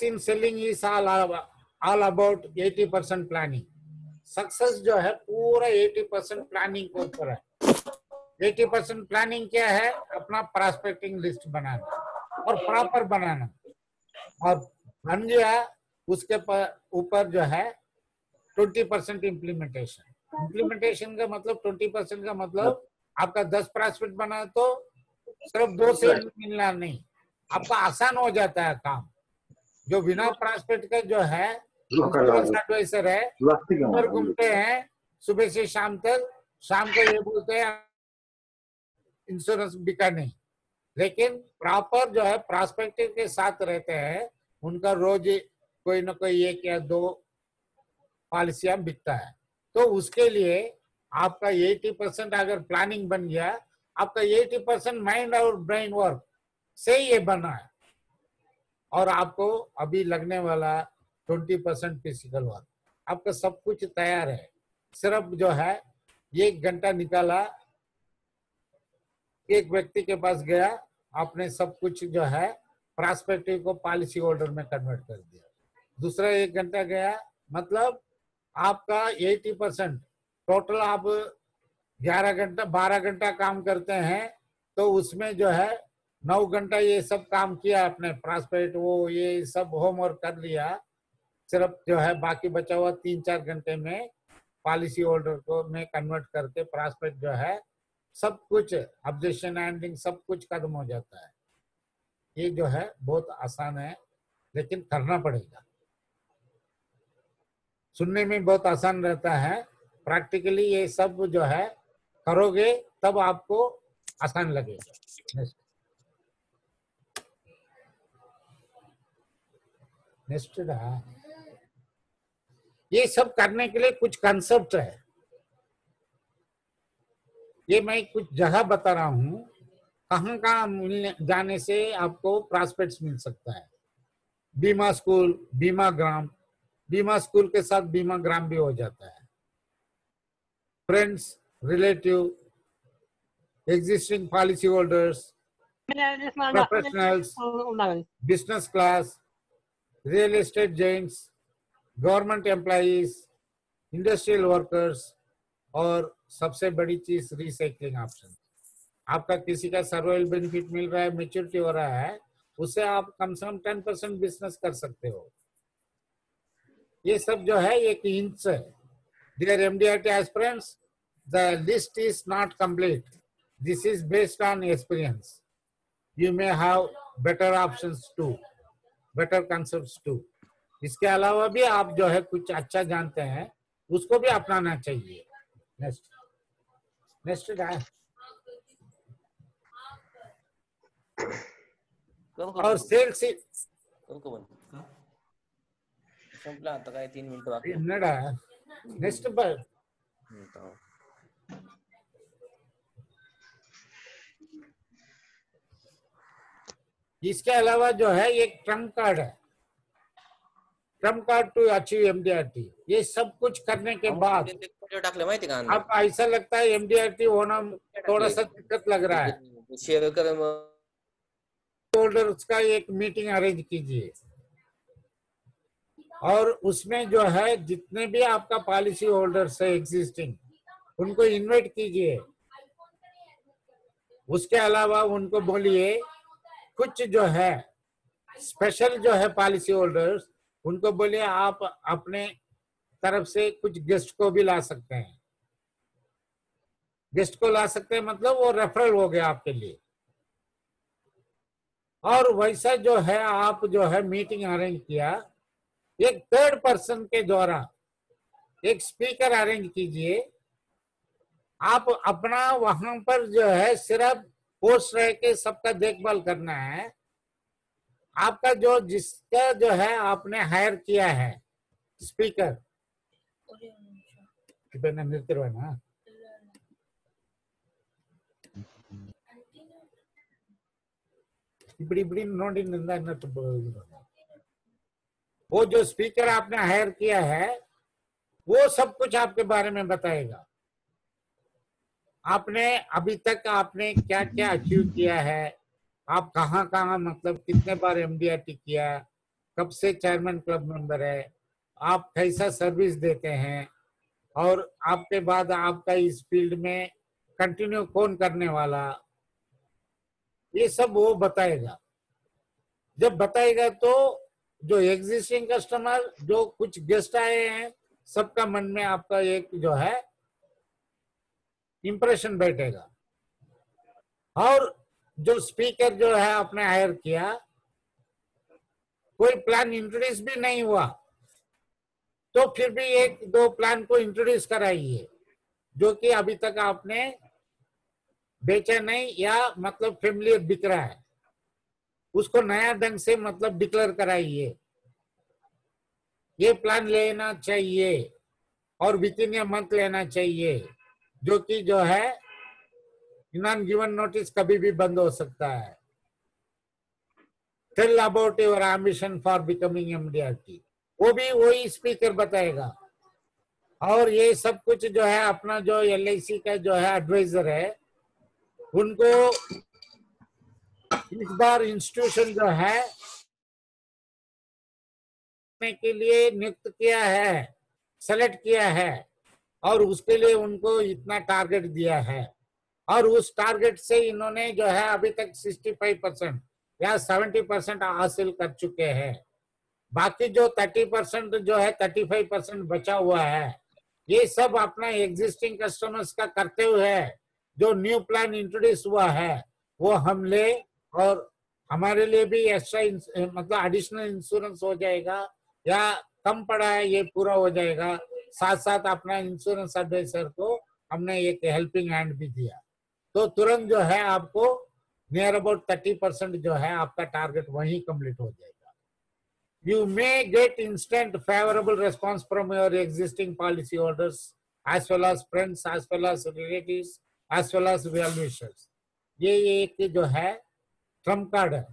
in selling is all about 80% planning. Success जो है पूरा 80% प्लानिंग के ऊपर है। 80% प्लानिंग क्या है? अपना प्रॉस्पेक्टिंग लिस्ट बनाना और प्रॉपर बनाना, और बन गया उसके ऊपर जो है 20% इम्प्लीमेंटेशन का मतलब 20% का मतलब आपका 10 प्रॉस्पेक्ट बना तो सिर्फ 2 से मिलना नहीं, आपका आसान हो जाता है काम। जो बिना प्रॉस्पेक्ट का जो है एडवाइजर है, ऊपर घूमते हैं सुबह से शाम तक, शाम को ये बोलते हैं इंश्योरेंस बिका नहीं, लेकिन प्रॉपर जो है प्रॉस्पेक्टिव के साथ रहते हैं, उनका रोज कोई ना कोई 1 या 2 पॉलिसियां बिकता है। तो उसके लिए आपका 80% अगर प्लानिंग बन गया, आपका 80% माइंड और ब्रेन वर्क से ये बना है, और आपको अभी लगने वाला 20% फिजिकल वर्क, आपका सब कुछ तैयार है। सिर्फ जो है 1 घंटा निकाला, एक व्यक्ति के पास गया, आपने सब कुछ जो है प्रॉस्पेक्टिव को पॉलिसी होल्डर में कन्वर्ट कर दिया। दूसरा 1 घंटा गया, मतलब आपका 80% टोटल। आप 11 घंटा 12 घंटा काम करते हैं, तो उसमें जो है 9 घंटा ये सब काम किया आपने, प्रॉस्पेक्ट वो ये सब होमवर्क कर लिया, सिर्फ जो है बाकी बचा हुआ 3-4 घंटे में पॉलिसी होल्डर को में कन्वर्ट करके प्रॉस्पेक्ट जो है सब कुछ ऑब्जेक्शन हैंडलिंग सब कुछ खत्म हो जाता है। ये जो है बहुत आसान है, लेकिन करना पड़ेगा। सुनने में बहुत आसान रहता है, प्रैक्टिकली ये सब जो है करोगे तब आपको आसान लगेगा। नेक्स्ट ये सब करने के लिए कुछ कंसेप्ट है, ये मैं कुछ जगह बता रहा हूँ, कहाँ कहाँ मिलने जाने से आपको प्रॉस्पेक्ट्स मिल सकता है। बीमा स्कूल, बीमा ग्राम, बीमा स्कूल के साथ बीमा ग्राम भी हो जाता है। Friends, relative, existing policy holders, professionals, business class, real estate gents, government employees, industrial workers, और सबसे बड़ी चीज रिसाइकलिंग ऑप्शन। आपका किसी का सर्वाइवल बेनिफिट मिल रहा है, मेच्योरिटी हो रहा है, उससे आप कम से कम 10% बिजनेस कर सकते हो। ये सब जो है एक हिंट्स है। Dear MDRT aspirants, the list is not complete, this is based on experience. You may have better options too, better concepts too. इसके अलावा भी आप जो है कुछ अच्छा जानते हैं उसको भी अपनाना चाहिए। नेक्स्ट नेक्स्ट है। और सेल्स संपला आता काय 3 मिनिटं बाकी नडा नेक्स्ट पर इसके अलावा जो है एक ट्रम्प कार्ड है, trump card to achieve MDRT. ये सब कुछ करने के बाद टाकले माहिती का आपको ऐसा लगता है एमडीआरटी होना थोड़ा सा दिक्कत लग रहा है, शेअर कर होल्डर्स का एक मीटिंग अरेंज कीजिए और उसमें जो है जितने भी आपका पॉलिसी होल्डर्स है एग्जिस्टिंग, उनको इनवाइट कीजिए। उसके अलावा उनको बोलिए कुछ जो है स्पेशल जो है पॉलिसी होल्डर्स, उनको बोलिए आप अपने तरफ से कुछ गेस्ट को भी ला सकते हैं। गेस्ट को ला सकते हैं मतलब वो रेफरल हो गया आपके लिए। और वैसा जो है आप जो है मीटिंग अरेंज किया, एक थर्ड पर्सन के द्वारा एक स्पीकर अरेंज कीजिए। आप अपना वहां पर जो है सिर्फ पोस्ट रह के सबका देखभाल करना है। आपका जो जिसका जो है आपने हायर किया है स्पीकर निर्तिरवाना वो जो स्पीकर आपने हायर किया है वो सब कुछ आपके बारे में बताएगा। आपने अभी तक आपने क्या क्या अचीव किया है, आप कहाँ कहाँ मतलब कितने बार एमडीआरटी किया, कब से चेयरमैन क्लब मेंबर है, आप कैसा सर्विस देते हैं और आपके बाद आपका इस फील्ड में कंटिन्यू कौन करने वाला, ये सब वो बताएगा। जब बताएगा तो जो एग्जिस्टिंग कस्टमर, जो कुछ गेस्ट आए हैं, सबका मन में आपका एक जो है इंप्रेशन बैठेगा। और जो स्पीकर जो है आपने हायर किया, कोई प्लान इंट्रोड्यूस भी नहीं हुआ तो फिर भी एक दो प्लान को इंट्रोड्यूस कराइए जो कि अभी तक आपने बेचा नहीं या मतलब फेमिलियर बिक रहा है, उसको नया ढंग से मतलब डिक्लेयर कराइए। ये प्लान लेना चाहिए और विद इन ए मंथ लेना चाहिए, जो कि जो है नॉन गिवन नोटिस कभी भी बंद हो सकता है। Tell about your ambition for becoming MDRT, वो भी वही स्पीकर बताएगा। और ये सब कुछ जो है अपना जो एलआईसी का जो है एडवाइजर है, उनको इस बार इंस्टीट्यूशन जो है के लिए नियुक्त किया है, सेलेक्ट किया है और उसके लिए उनको इतना टारगेट दिया है और उस टारगेट से इन्होंने जो है अभी तक 65% या 70% हासिल कर चुके हैं। बाकी जो 30% जो है 35% बचा हुआ है, ये सब अपना एग्जिस्टिंग कस्टमर्स का करते हुए जो न्यू प्लान इंट्रोड्यूस हुआ है वो हम ले, और हमारे लिए भी एक्स्ट्रा मतलब एडिशनल इंश्योरेंस हो जाएगा या कम पड़ा है ये पूरा हो जाएगा। साथ साथ अपना इंश्योरेंस एडवाइजर को हमने एक हेल्पिंग हैंड भी दिया, तो तुरंत जो है आपको नियर अबाउट 30% जो है आपका टारगेट वहीं कंप्लीट हो जाएगा। You may get instant favorable response from your existing policy holders as well as friends, as well as relatives, as well as well-wishers. ये एक जो है ट्रम्प कार्ड है।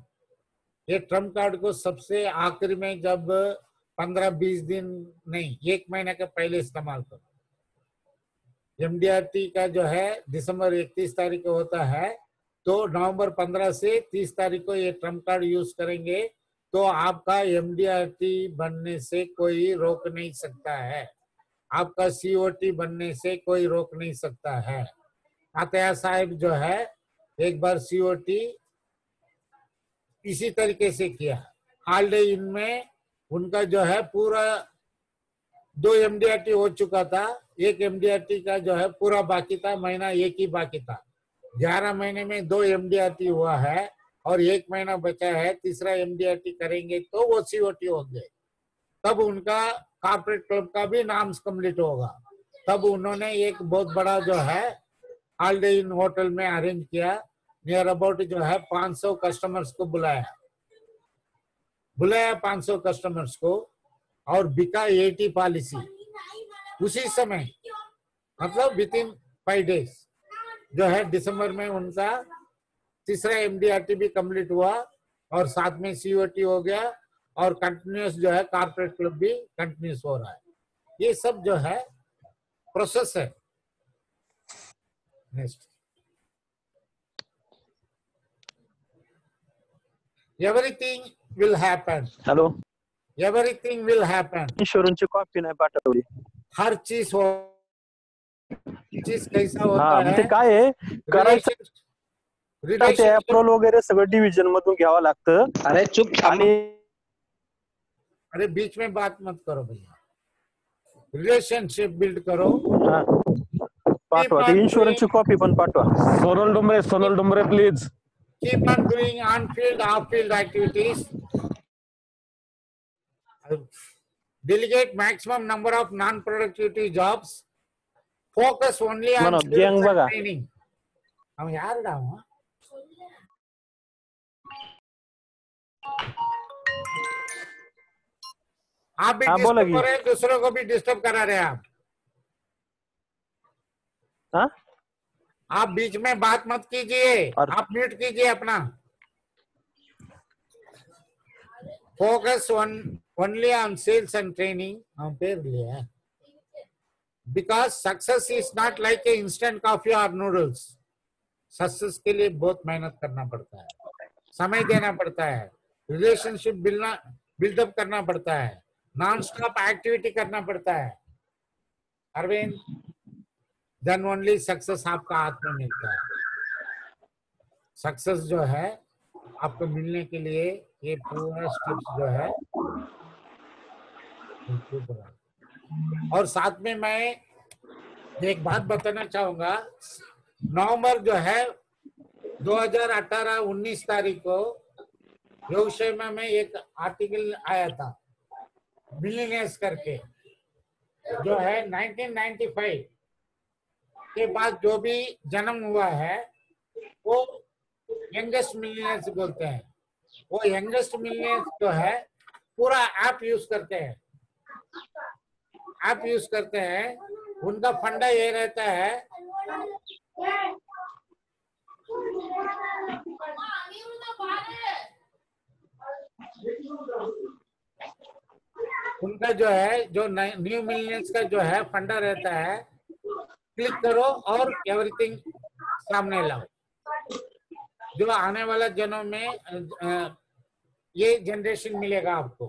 ये ट्रम्प कार्ड को सबसे आखिर में जब 15-20 दिन नहीं 1 महीने के पहले इस्तेमाल करो। एमडीआरटी का जो है दिसंबर 31 तारीख को होता है, तो नवंबर 15 से 30 तारीख को ये ट्रम्प कार्ड यूज करेंगे तो आपका एमडीआरटी बनने से कोई रोक नहीं सकता है, आपका सीओटी बनने से कोई रोक नहीं सकता है। आतया साहब जो है एक बार सीओटी इसी तरीके से किया। हाल इन में उनका जो है पूरा 2 एमडीआरटी हो चुका था, 1 एमडीआरटी का जो है पूरा बाकी था, महीना 1 ही बाकी था। 11 महीने में 2 एमडीआरटी हुआ है और 1 महीना बचा है, तीसरा एमडीआरटी करेंगे तो वो सीओटी होंगे, तब उनका कॉर्पोरेट क्लब का भी नाम कंप्लीट होगा। तब उन्होंने एक बहुत बड़ा जो है ऑल इन होटल में अरेंज किया, नियर अबाउट जो है 500 कस्टमर्स को बुलाया 500 कस्टमर्स को, और बिका 80 पॉलिसी उसी समय, मतलब विद इन 5 डेज जो है दिसंबर में उनका तीसरा एमडीआरटी भी कंप्लीट हुआ और साथ में सीओटी हो गया और कंटिन्यूस जो है कॉर्पोरेट क्लब भी कंटिन्यूस हो रहा है। ये सब जो है प्रोसेस है। Next, everything will happen. Hello, everything will happen. इन्शुरन्सची कॉपी नाही पाठवली। हर चीज कैसा होता हा, है, ते काय आहे करायचं, ते रिलेशन अप्रोल वगैरे सगळं डिव्हिजन मधून घ्यावं लागतं। अरे चुप आणि अरे बीच में बात मत करो भैया, रिलेशनशिप बिल्ड करो। हा, पाठवा ते इन्शुरन्सची कॉपी पण पाठवा। Sonal Dumre please. Keep on doing on-field, off-field activities. Delegate maximum number of non-productivity jobs. Focus only on Manoj, skills गँग and बघा। training. हम यार डाऊँ आप भी हाँ, बोला डिस्टर्ब कि हो रहे हैं, दूसरों को भी डिस्टर्ब करा रहे हैं आप। हाँ, आप बीच में बात मत कीजिए, और आप म्यूट कीजिए अपना। Focus only on sales and training. हम पेर लिया है। Because success is not like a instant coffee or noodles. Success के लिए बहुत मेहनत करना पड़ता है, समय देना पड़ता है, रिलेशनशिप बिल्डअप करना पड़ता है, नॉन स्टॉप एक्टिविटी करना पड़ता है। अरविंद, देन ओनली सक्सेस आपका हाथ में मिलता है। सक्सेस जो है आपको मिलने के लिए ये पूरा स्टेप्स जो है, और साथ में मैं एक बात बताना चाहूंगा। नवंबर जो है 2018-19 तारीख को योगक्षेमा में एक आर्टिकल आया था, मिलीनियर्स करके, जो है 1995 के बाद जो भी जन्म हुआ है वो यंगेस्ट मिलीनियर्स बोलते हैं। वो यंगेस्ट मिलीनियर्स जो है पूरा ऐप यूज करते हैं, उनका फंडा ये रहता है उनका जो है, जो न्यू मिलियंस का जो है फंडा रहता है, क्लिक करो और एवरीथिंग सामने लाओ। जो आने वाला जन्म में ये जनरेशन मिलेगा आपको,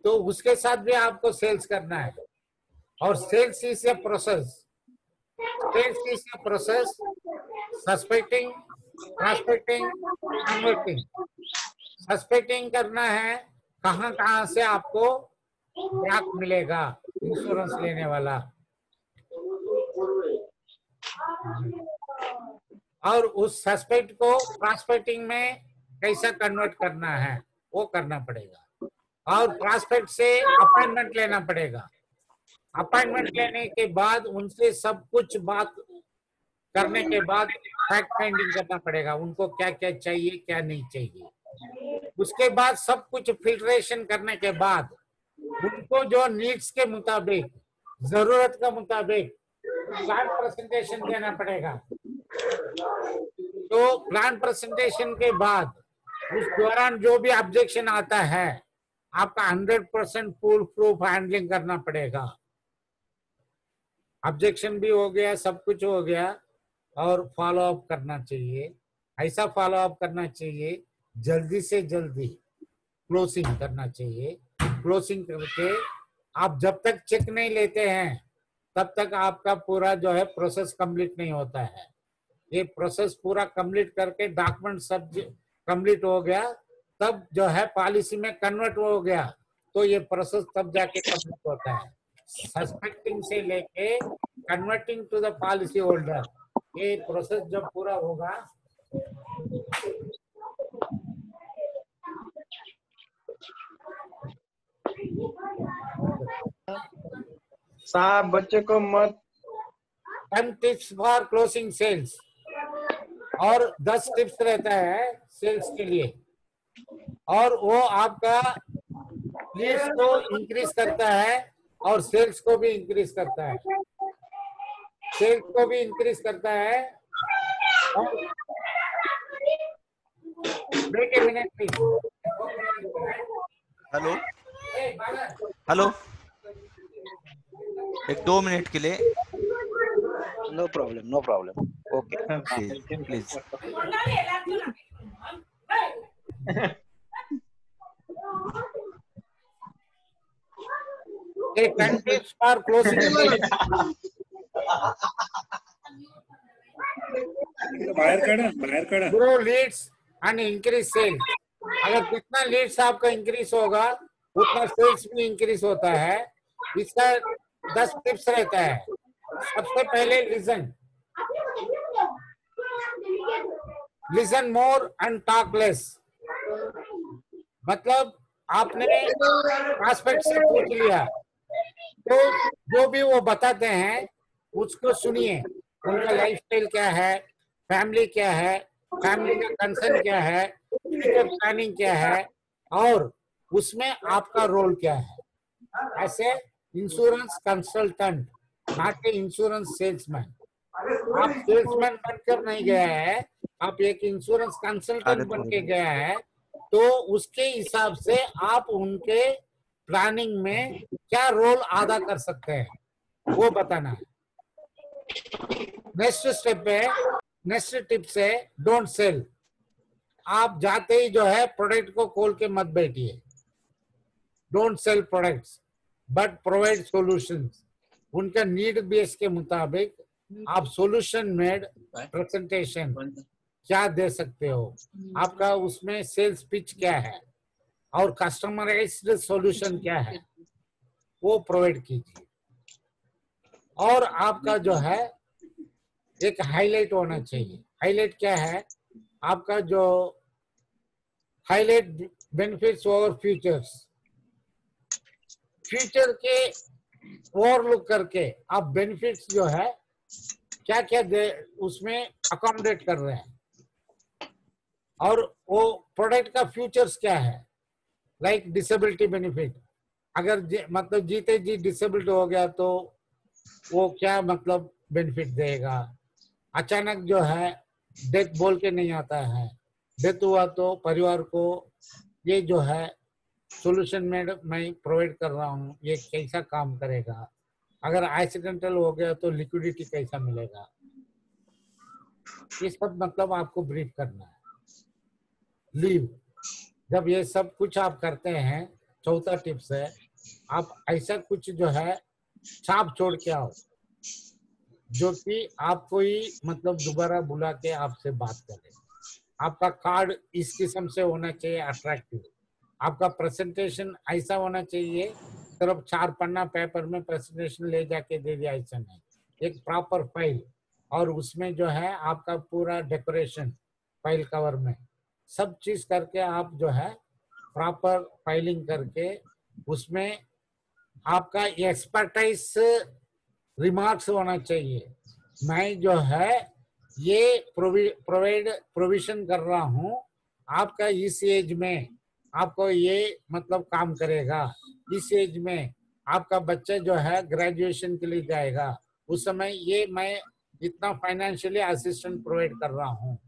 तो उसके साथ भी आपको सेल्स करना है। और sales is a process, suspecting, prospecting, converting. Suspecting करना है कहाँ से आपको ग्राहक मिलेगा, इंश्योरेंस लेने वाला, और उस सस्पेक्ट को प्रॉस्पेक्टिंग में कैसा कन्वर्ट करना है वो करना पड़ेगा। और प्रॉस्पेक्ट से अपॉइंटमेंट लेना पड़ेगा। अपॉइंटमेंट लेने के बाद उनसे सब कुछ बात करने के बाद फैक्ट फाइंडिंग करना पड़ेगा, उनको क्या क्या चाहिए क्या नहीं चाहिए। उसके बाद सब कुछ फिल्ट्रेशन करने के बाद उनको जो नीड्स के मुताबिक, जरूरत के मुताबिक प्लान प्रेजेंटेशन देना पड़ेगा। तो प्लान प्रेजेंटेशन के बाद उस दौरान जो भी ऑब्जेक्शन आता है आपका 100% फुल प्रूफ हैंडलिंग करना पड़ेगा। ऑब्जेक्शन भी हो गया, सब कुछ हो गया, और फॉलो अप करना चाहिए। ऐसा फॉलो अप करना चाहिए, जल्दी से जल्दी क्लोजिंग करना चाहिए। क्लोजिंग करके आप जब तक चेक नहीं लेते हैं तब तक आपका पूरा जो है प्रोसेस कंप्लीट नहीं होता है। ये प्रोसेस पूरा कंप्लीट करके डॉक्यूमेंट सब कंप्लीट हो गया, तब जो है पॉलिसी में कन्वर्ट हो गया, तो ये प्रोसेस तब जाके कंप्लीट होता है। सस्पेक्टिंग से लेके converting to the policy holder, ये प्रोसेस जब पूरा होगा साहब बच्चे को मत 10 टिप्स फॉर क्लोजिंग सेल्स और 10 टिप्स रहता है सेल्स के लिए, और वो आपका लीड्स को इंक्रीज करता है और सेल्स को भी इंक्रीज करता है, सेल्स को भी इंक्रीज करता है। और wait a minute please. Hello hello, एक 2 मिनट के लिए। No problem okay please. Tips for closing बाहर काढा grow leads and increase sales. अगर जितना लीड्स आपका इंक्रीज होगा उतना सेल्स भी इंक्रीज होता है। इसका 10 टिप्स रहता है। सबसे पहले listen more and talk less. मतलब आपने प्रोस्पेक्ट से पूछ लिया तो जो भी वो बताते हैं उसको सुनिए। उनका लाइफस्टाइल क्या है, फैमिली क्या है, फैमिली का कंसर्न क्या है, फ्यूचर प्लानिंग क्या है, और उसमें आपका रोल क्या है। ऐसे insurance consultant, not a insurance salesman. आप सेल्समैन बनकर नहीं गया है, आप एक इंश्योरेंस कंसल्टेंट बन के गया है, तो उसके हिसाब से आप उनके प्लानिंग में क्या रोल अदा कर सकते हैं वो बताना है। नेक्स्ट स्टेप है, नेक्स्ट टिप्स है डोंट सेल। आप जाते ही जो है प्रोडक्ट को खोल के मत बैठिए। Don't sell products but provide solutions. उनका नीड बेस के मुताबिक आप सॉल्यूशन मेड प्रेजेंटेशन क्या दे सकते हो, आपका उसमें सेल्स पिच क्या है और कस्टमराइज्ड सॉल्यूशन क्या है वो प्रोवाइड कीजिए। और आपका जो है एक हाईलाइट होना चाहिए। हाईलाइट क्या है आपका, जो highlight benefits over futures. Future के ओवरलुक करके आप बेनिफिट्स जो है क्या क्या उसमें अकोमोडेट कर रहे हैं, और वो प्रोडक्ट का फ्यूचर्स क्या है। लाइक डिसेबिलिटी बेनिफिट, अगर मतलब जीते जी डिसेबिलिटी हो गया तो वो क्या मतलब बेनिफिट देगा। अचानक जो है डेथ बोल के नहीं आता है, डेथ हुआ तो परिवार को ये जो है सॉल्यूशन में मैं प्रोवाइड कर रहा हूँ ये कैसा काम करेगा। अगर एक्सीडेंटल हो गया तो लिक्विडिटी कैसा मिलेगा, ये सब मतलब आपको ब्रीफ करना है। लीव, जब ये सब कुछ आप करते हैं, चौथा टिप्स है आप ऐसा कुछ जो है छाप छोड़ के आओ जो कि आपको ही मतलब दोबारा बुला के आपसे बात करे। आपका कार्ड इस किस्म से होना चाहिए अट्रैक्टिव। आपका प्रेजेंटेशन ऐसा होना चाहिए सिर्फ 4 पन्ना पेपर में प्रेजेंटेशन ले जाके दे दिया, ऐसा नहीं। एक प्रॉपर फाइल, और उसमें जो है आपका पूरा डेकोरेशन फाइल कवर में सब चीज करके आप जो है प्रॉपर फाइलिंग करके उसमें आपका एक्सपर्टाइज रिमार्क्स होना चाहिए। मैं जो है ये प्रोविजन कर रहा हूँ, आपका इस एज में आपको ये मतलब काम करेगा, इस एज में आपका बच्चा जो है ग्रेजुएशन के लिए जाएगा, उस समय ये मैं इतना फाइनेंशियली असिस्टेंट प्रोवाइड कर रहा हूँ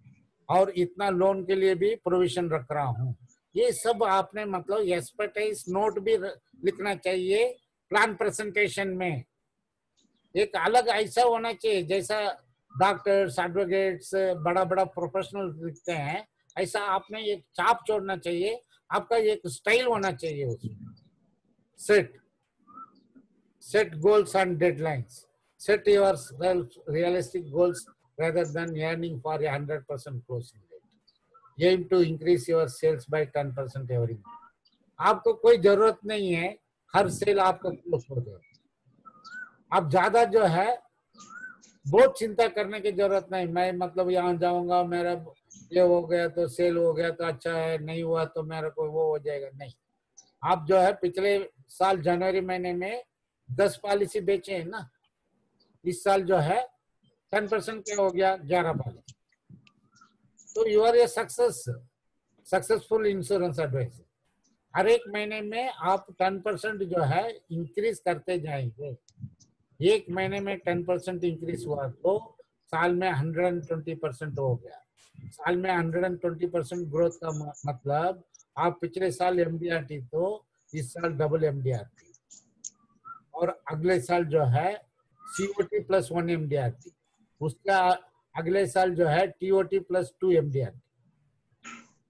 और इतना लोन के लिए भी प्रोविजन रख रहा हूँ। ये सब आपने मतलब एक्सपर्टाइज नोट भी लिखना चाहिए प्लान प्रेजेंटेशन में। एक अलग ऐसा होना चाहिए जैसा डॉक्टर्स, एडवोकेट्स, बड़ा बड़ा प्रोफेशनल लिखते हैं, ऐसा आपने एक छाप छोड़ना चाहिए। आपका एक स्टाइल होना चाहिए उसमें। Set goals and deadlines. Set your self realistic goals rather than yearning for a 100% closing rate. Aim to increase your sales by 10% every month. आपको कोई जरूरत नहीं है हर सेल आपको क्लोज हो जाए. आप ज्यादा जो है बहुत चिंता करने की जरूरत नहीं. मैं मतलब यहाँ जाऊंगा, मेरा ये हो गया तो सेल हो गया तो अच्छा है, नहीं हुआ तो मेरे को वो हो जाएगा. नहीं, आप जो है पिछले साल जनवरी महीने में 10 पॉलिसी बेचे हैं ना, इस साल जो है 10% क्या हो गया, 11 पॉलिसी. तो you are a successful insurance advisor. हर एक महीने में आप 10% जो है इंक्रीज करते जाएंगे. एक महीने में 10% इंक्रीज हुआ तो साल में 120% हो गया. साल में 120% ग्रोथ का मतलब आप पिछले साल एमडीआरटी तो इस साल डबल एमडीआरटी, और अगले साल जो है सीओटी प्लस 1 एमडीआरटी, उसका अगले साल जो है टीओटी प्लस 2 एमडीआरटी.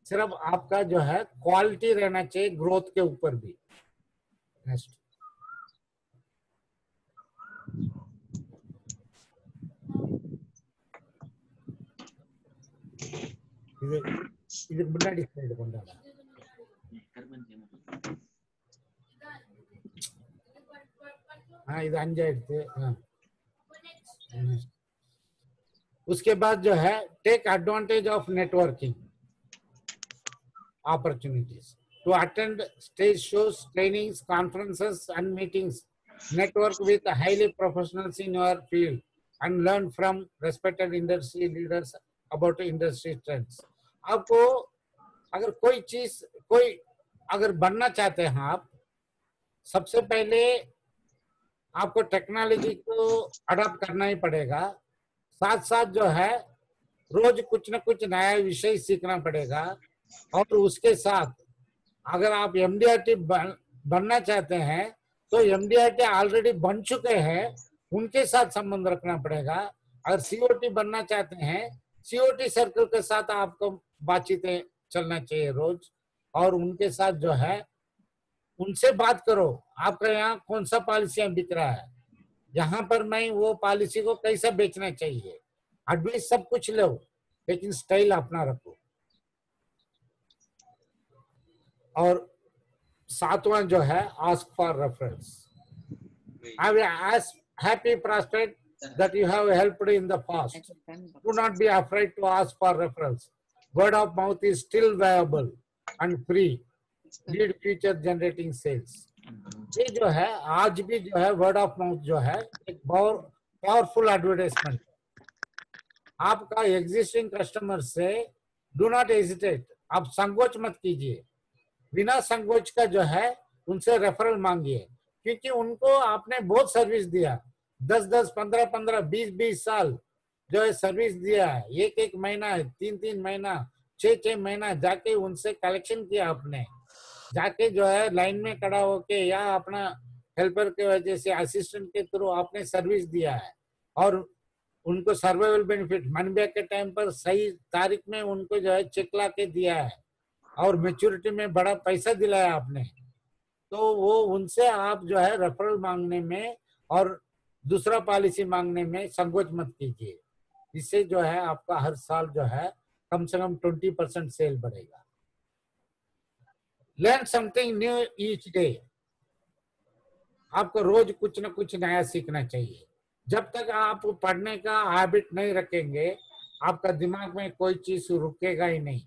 सिर्फ आपका जो है क्वालिटी रहना चाहिए ग्रोथ के ऊपर भी. नेक्स्ट. இது முன்னாடி ஸ்லைடு கொண்டாடா. இது 5 ஆயிடுச்சு. उसके बाद जो है take advantage of networking opportunities to attend stage shows, trainings, conferences and meetings. Network with highly professionals in your field and learn from respected industry leaders about industry trends. आपको अगर कोई चीज अगर बनना चाहते हैं आप, सबसे पहले आपको टेक्नोलॉजी को अडॉप्ट करना ही पड़ेगा. साथ साथ जो है रोज कुछ न कुछ नया विषय सीखना पड़ेगा. और उसके साथ अगर आप एमडीआरटी बनना चाहते हैं तो एमडीआरटी ऑलरेडी बन चुके हैं, उनके साथ संबंध रखना पड़ेगा. अगर सीओटी बनना चाहते हैं, सीओटी सर्कल के साथ आपको बातचीतें चलना चाहिए रोज, और उनके साथ जो है उनसे बात करो. आपका यहाँ कौन सा पॉलिसियां बिक रहा है, यहाँ पर मैं वो पॉलिसी को कैसा बेचना चाहिए. एडवाइस सब कुछ लो, लेकिन स्टाइल अपना रखो. और सातवां जो है ask for reference. Have as happy prospect that you have helped in the past. Do not be afraid to ask for reference. Word of mouth is still viable and free. Lead future generating sales. ये जो है आज भी जो है word of mouth जो है एक बहुत पावरफुल एडवर्टाइजमेंट. आपका एग्जिस्टिंग कस्टमर से डू नॉट हेजिटेट. आप संकोच मत कीजिए. बिना संकोच का जो है उनसे रेफरल मांगिए, क्योंकि उनको आपने बहुत सर्विस दिया. 10-10, 15-15, 20-20 साल जो है सर्विस दिया है. एक महीना, 3-3 महीना, 6-6 महीना जाके उनसे कलेक्शन किया आपने. जाके जो है लाइन में खड़ा होके या अपना हेल्पर के वजह से असिस्टेंट के थ्रू आपने सर्विस दिया है. और उनको सर्वाइवल बेनिफिट मनी बैक के टाइम पर सही तारीख में उनको जो है चेक ला के दिया है, और मैच्योरिटी में बड़ा पैसा दिलाया आपने. तो वो उनसे आप जो है रेफरल मांगने में और दूसरा पॉलिसी मांगने में संकोच मत कीजिए. इससे जो है आपका हर साल जो है कम से कम 20% सेल बढ़ेगा. Learn something knew each day. आपको रोज कुछ न कुछ नया सीखना चाहिए. जब तक आप पढ़ने का हैबिट नहीं रखेंगे, आपका दिमाग में कोई चीज रुकेगा ही नहीं.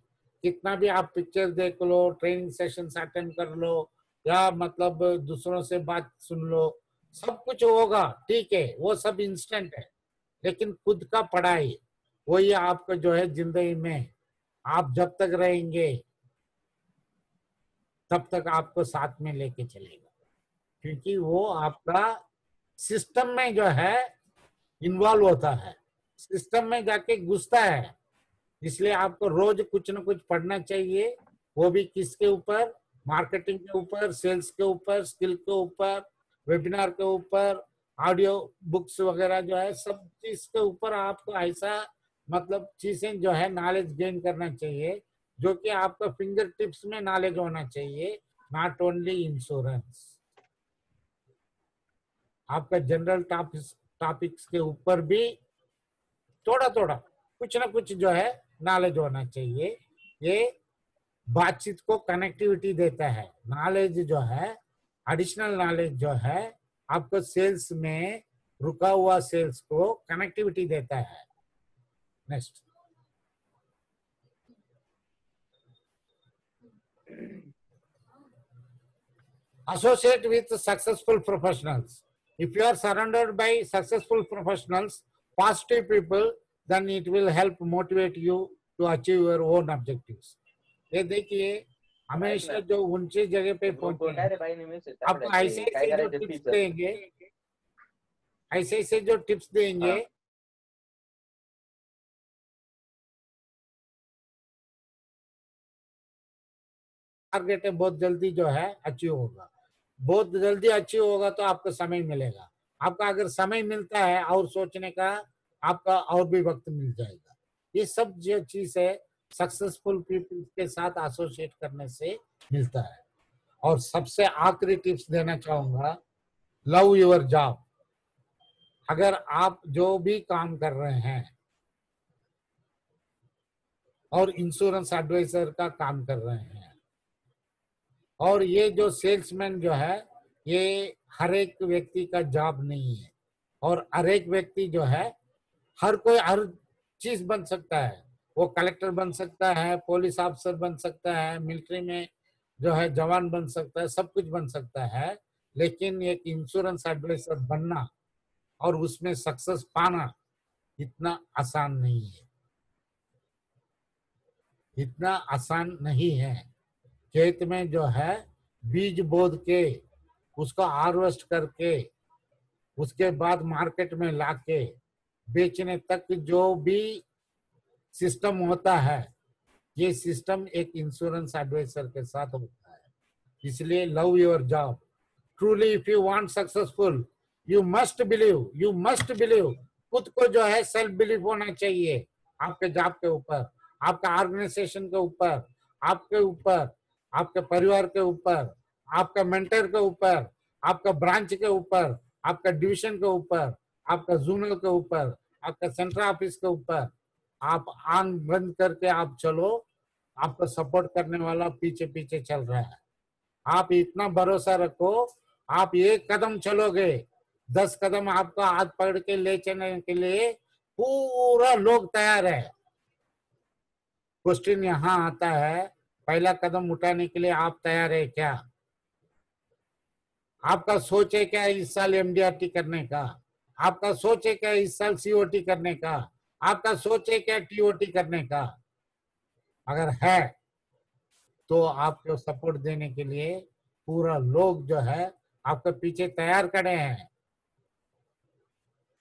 कितना भी आप पिक्चर देख लो, ट्रेनिंग सेशंस अटेंड कर लो, या मतलब दूसरों से बात सुन लो, सब कुछ होगा, ठीक है, वो सब इंस्टेंट है. लेकिन खुद का पढ़ाई वही आपको जो है जिंदगी में आप जब तक रहेंगे तब तक आपको साथ में लेके चलेगा. क्योंकि वो आपका सिस्टम में जो है इन्वॉल्व होता है, सिस्टम में जाके घुसता है. इसलिए आपको रोज कुछ न कुछ पढ़ना चाहिए. वो भी किसके ऊपर? मार्केटिंग के ऊपर, सेल्स के ऊपर, स्किल के ऊपर, वेबिनार के ऊपर, ऑडियो बुक्स वगैरह जो है सब चीज के ऊपर आपको ऐसा मतलब चीजें जो है नॉलेज गेन करना चाहिए, जो कि आपका फिंगर टिप्स में नॉलेज होना चाहिए. नॉट ओनली इंश्योरेंस, आपका जनरल टॉपिक्स के ऊपर भी थोड़ा थोड़ा कुछ ना कुछ जो है नॉलेज होना चाहिए। ये बातचीत को कनेक्टिविटी देता है। नॉलेज जो है, एडिशनल नॉलेज जो है, आपको सेल्स में रुका हुआ सेल्स को कनेक्टिविटी देता है। Next, associate with successful professionals. If you are surrounded by successful professionals, positive people, then it will help motivate you to achieve your own objectives. ये देखिए, हमेशा जो ऊंची जगह पे पहुंचे आपको ऐसे ऐसे जो टिप्स देंगे, ऐसे ऐसे जो टिप्स देंगे, टारगेट है बहुत जल्दी जो है अचीव होगा। बहुत जल्दी अचीव होगा तो आपको समय मिलेगा। आपका अगर समय मिलता है और सोचने का, आपका और भी वक्त मिल जाएगा। ये सब जो चीज है सक्सेसफुल पीपल के साथ एसोसिएट करने से मिलता है। और सबसे आखिरी टिप्स देना चाहूंगा, लव योर जॉब। अगर आप जो भी काम कर रहे हैं और इंश्योरेंस एडवाइजर का काम कर रहे हैं, और ये जो सेल्समैन जो है, ये हर एक व्यक्ति का जॉब नहीं है। और हर एक व्यक्ति जो है, हर कोई हर चीज बन सकता है। वो कलेक्टर बन सकता है, पुलिस ऑफिसर बन सकता है, मिलिट्री में जो है जवान बन सकता है, सब कुछ बन सकता है। लेकिन एक इंश्योरेंस एडवाइजर बनना और उसमें सक्सेस पाना इतना आसान नहीं है, इतना आसान नहीं है। खेत में जो है बीज बोद के उसको हार्वेस्ट करके उसके बाद मार्केट में लाके बेचने तक जो भी सिस्टम होता है, ये सिस्टम एक इंश्योरेंस एडवाइजर के साथ होता है। इसलिए love your job. Truly if you want successful, you must believe. खुद को जो है सेल्फ बिलीव होना चाहिए आपके जॉब के ऊपर, आपका ऑर्गेनाइजेशन के ऊपर, आपके ऊपर, आपके परिवार के ऊपर, आपका मेंटर के ऊपर, आपका ब्रांच के ऊपर, आपका डिवीजन के ऊपर, आपका जोनल के ऊपर, आपका सेंट्रल ऑफिस के ऊपर। आप आंख बंद करके आप चलो, आपको सपोर्ट करने वाला पीछे पीछे चल रहा है। आप इतना भरोसा रखो, आप एक कदम चलोगे, 10 कदम आपको हाथ पकड़ के ले चलने के लिए पूरा लोग तैयार है। क्वेश्चन यहाँ आता है, पहला कदम उठाने के लिए आप तैयार है क्या? आपका सोच है क्या इस साल एमडीआरटी करने का? आपका सोच है क्या इस साल सीओटी करने का? आपका सोच है क्या टीओटी करने का? अगर है तो आपको सपोर्ट देने के लिए पूरा लोग जो है आपके पीछे तैयार खड़े हैं।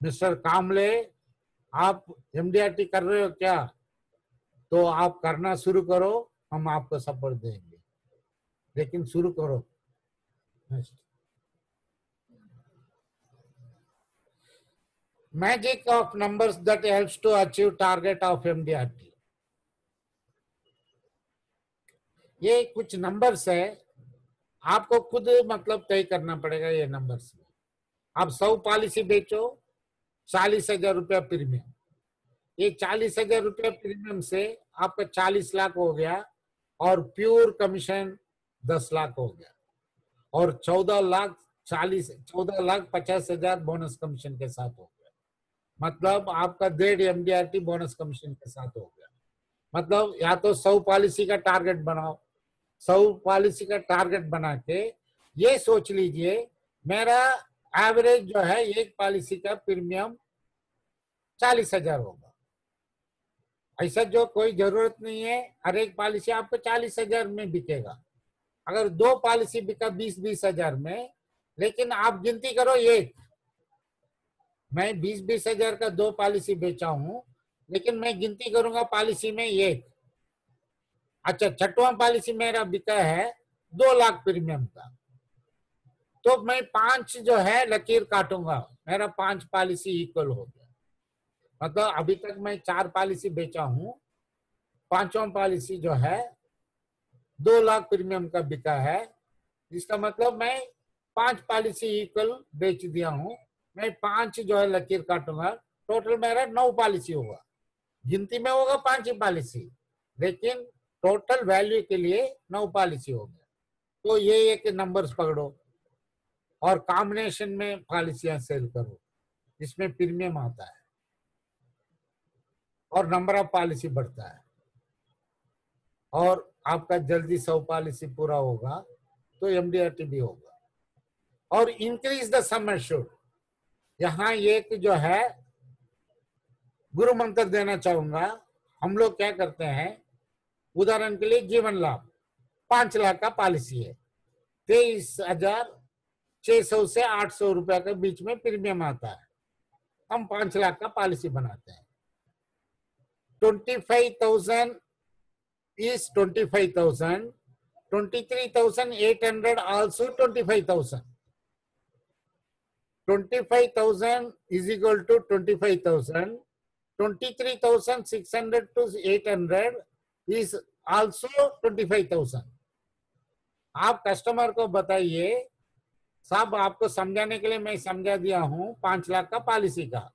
मिस्टर कामले, आप एमडीआरटी कर रहे हो क्या? तो आप करना शुरू करो, हम आपको सपोर्ट देंगे, लेकिन शुरू करो। Magic of numbers that helps to achieve target of MDRT. ये कुछ नंबर्स है, आपको खुद मतलब तय करना पड़ेगा। ये नंबर्स में आप 100 पॉलिसी बेचो, 40,000 रुपया प्रीमियम। ये 40,000 रुपया प्रीमियम से आपका 40 लाख हो गया, और प्योर कमीशन 10 लाख हो गया, और 14,50,000 बोनस कमीशन के साथ हो गया। मतलब आपका 1.5 एमडीआरटी बोनस कमीशन के साथ हो गया। मतलब या तो 100 पॉलिसी का टारगेट बनाओ, 100 पॉलिसी का टारगेट बना के ये सोच लीजिए मेरा एवरेज जो है एक पॉलिसी का प्रीमियम 40,000 होगा। ऐसा जो कोई जरूरत नहीं है हर एक पॉलिसी आपको 40,000 में बिकेगा। अगर 2 पॉलिसी बिका 20,000 में, लेकिन आप गिनती करो एक, मैं 20,000 का 2 पॉलिसी बेचा हूं, लेकिन मैं गिनती करूंगा पॉलिसी में एक। अच्छा, 6वां पॉलिसी मेरा बिका है 2 लाख प्रीमियम का, तो मैं 5 जो है लकीर काटूंगा, मेरा 5 पॉलिसी इक्वल हो गया। मतलब अभी तक मैं 4 पॉलिसी बेचा हूं, 5वां पॉलिसी जो है 2 लाख प्रीमियम का बिका है। इसका मतलब मैं 5 पॉलिसी इक्वल बेच दिया हूं, मैं 5 जो है लकीर काटूंगा, टोटल मेरा 9 पॉलिसी होगा। गिनती में होगा 5 ही पॉलिसी, लेकिन टोटल वैल्यू के लिए 9 पॉलिसी हो गया। तो ये एक नंबर्स पकड़ो और कॉम्बिनेशन में पॉलिसियां सेल करो, जिसमें प्रीमियम आता है और नंबर ऑफ पॉलिसी बढ़ता है, और आपका जल्दी 100 पॉलिसी पूरा होगा तो एमडीआरटी भी होगा। और इंक्रीज द सम एश्योर्ड, यहाँ एक जो है गुरु मंत्र देना चाहूंगा। हम लोग क्या करते हैं, उदाहरण के लिए जीवन लाभ 5 लाख का पॉलिसी है, 23,600 से 800 रुपए के बीच में प्रीमियम आता है। हम 5 लाख का पॉलिसी बनाते हैं। 25,000 is 25,000, 23,800 also 25,000. 25,000 is equal to 25,000. 23,600 to 800 is also 25,000. आप कस्टमर को बताइए, साहब आपको समझाने के लिए मैं समझा दिया हूं 5 लाख का पॉलिसी का।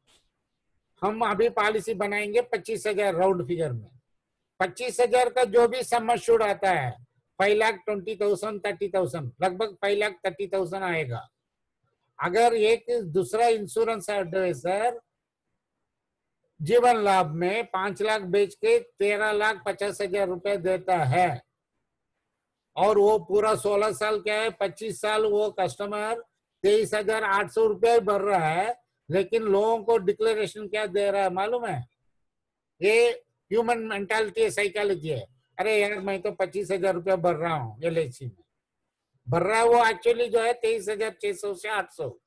हम अभी पॉलिसी बनाएंगे 25,000 राउंड फिगर में। 25,000 का जो भी सम एश्योर्ड आता है 5,20,000 30,000, लगभग 5,30,000 आएगा। अगर एक दूसरा इंश्योरेंस एडवाइजर जीवन लाभ में 5 लाख बेच के 13,50,000 रुपए देता है और वो पूरा 16 साल क्या है 25 साल वो कस्टमर 23,800 रुपए भर रहा है, लेकिन लोगों को डिक्लेरेशन क्या दे रहा है मालूम है? ये ह्यूमन मेंटालिटी है, साइकोलॉजी है। अरे यार मैं तो 25,000 रुपया भर रहा हूँ एलआईसी में, भर रहा है वो एक्चुअली जो है 23,600 से 800,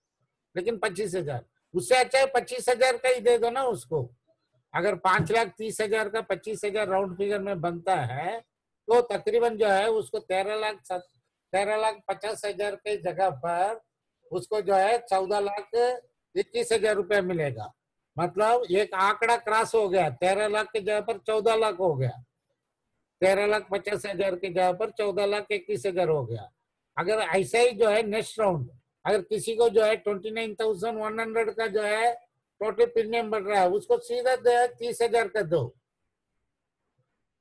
लेकिन 25,000। उससे अच्छा है 25,000 का ही दे दो ना उसको। अगर 5,30,000 का 25,000 राउंड फिगर में बनता है तो तकरीबन जो है उसको 13,50,000 के जगह पर उसको जो है 14,21,000 रुपया मिलेगा। मतलब एक आंकड़ा क्रॉस हो गया, 13 लाख की जगह पर 14 लाख हो गया, 13,50,000 की जगह पर 14,21,000 हो गया। अगर ऐसा ही जो है नेक्स्ट राउंड, अगर किसी को जो है 29,100 का जो है टोटल प्रीमियम बढ़ रहा है, उसको सीधा 30,000 का दो।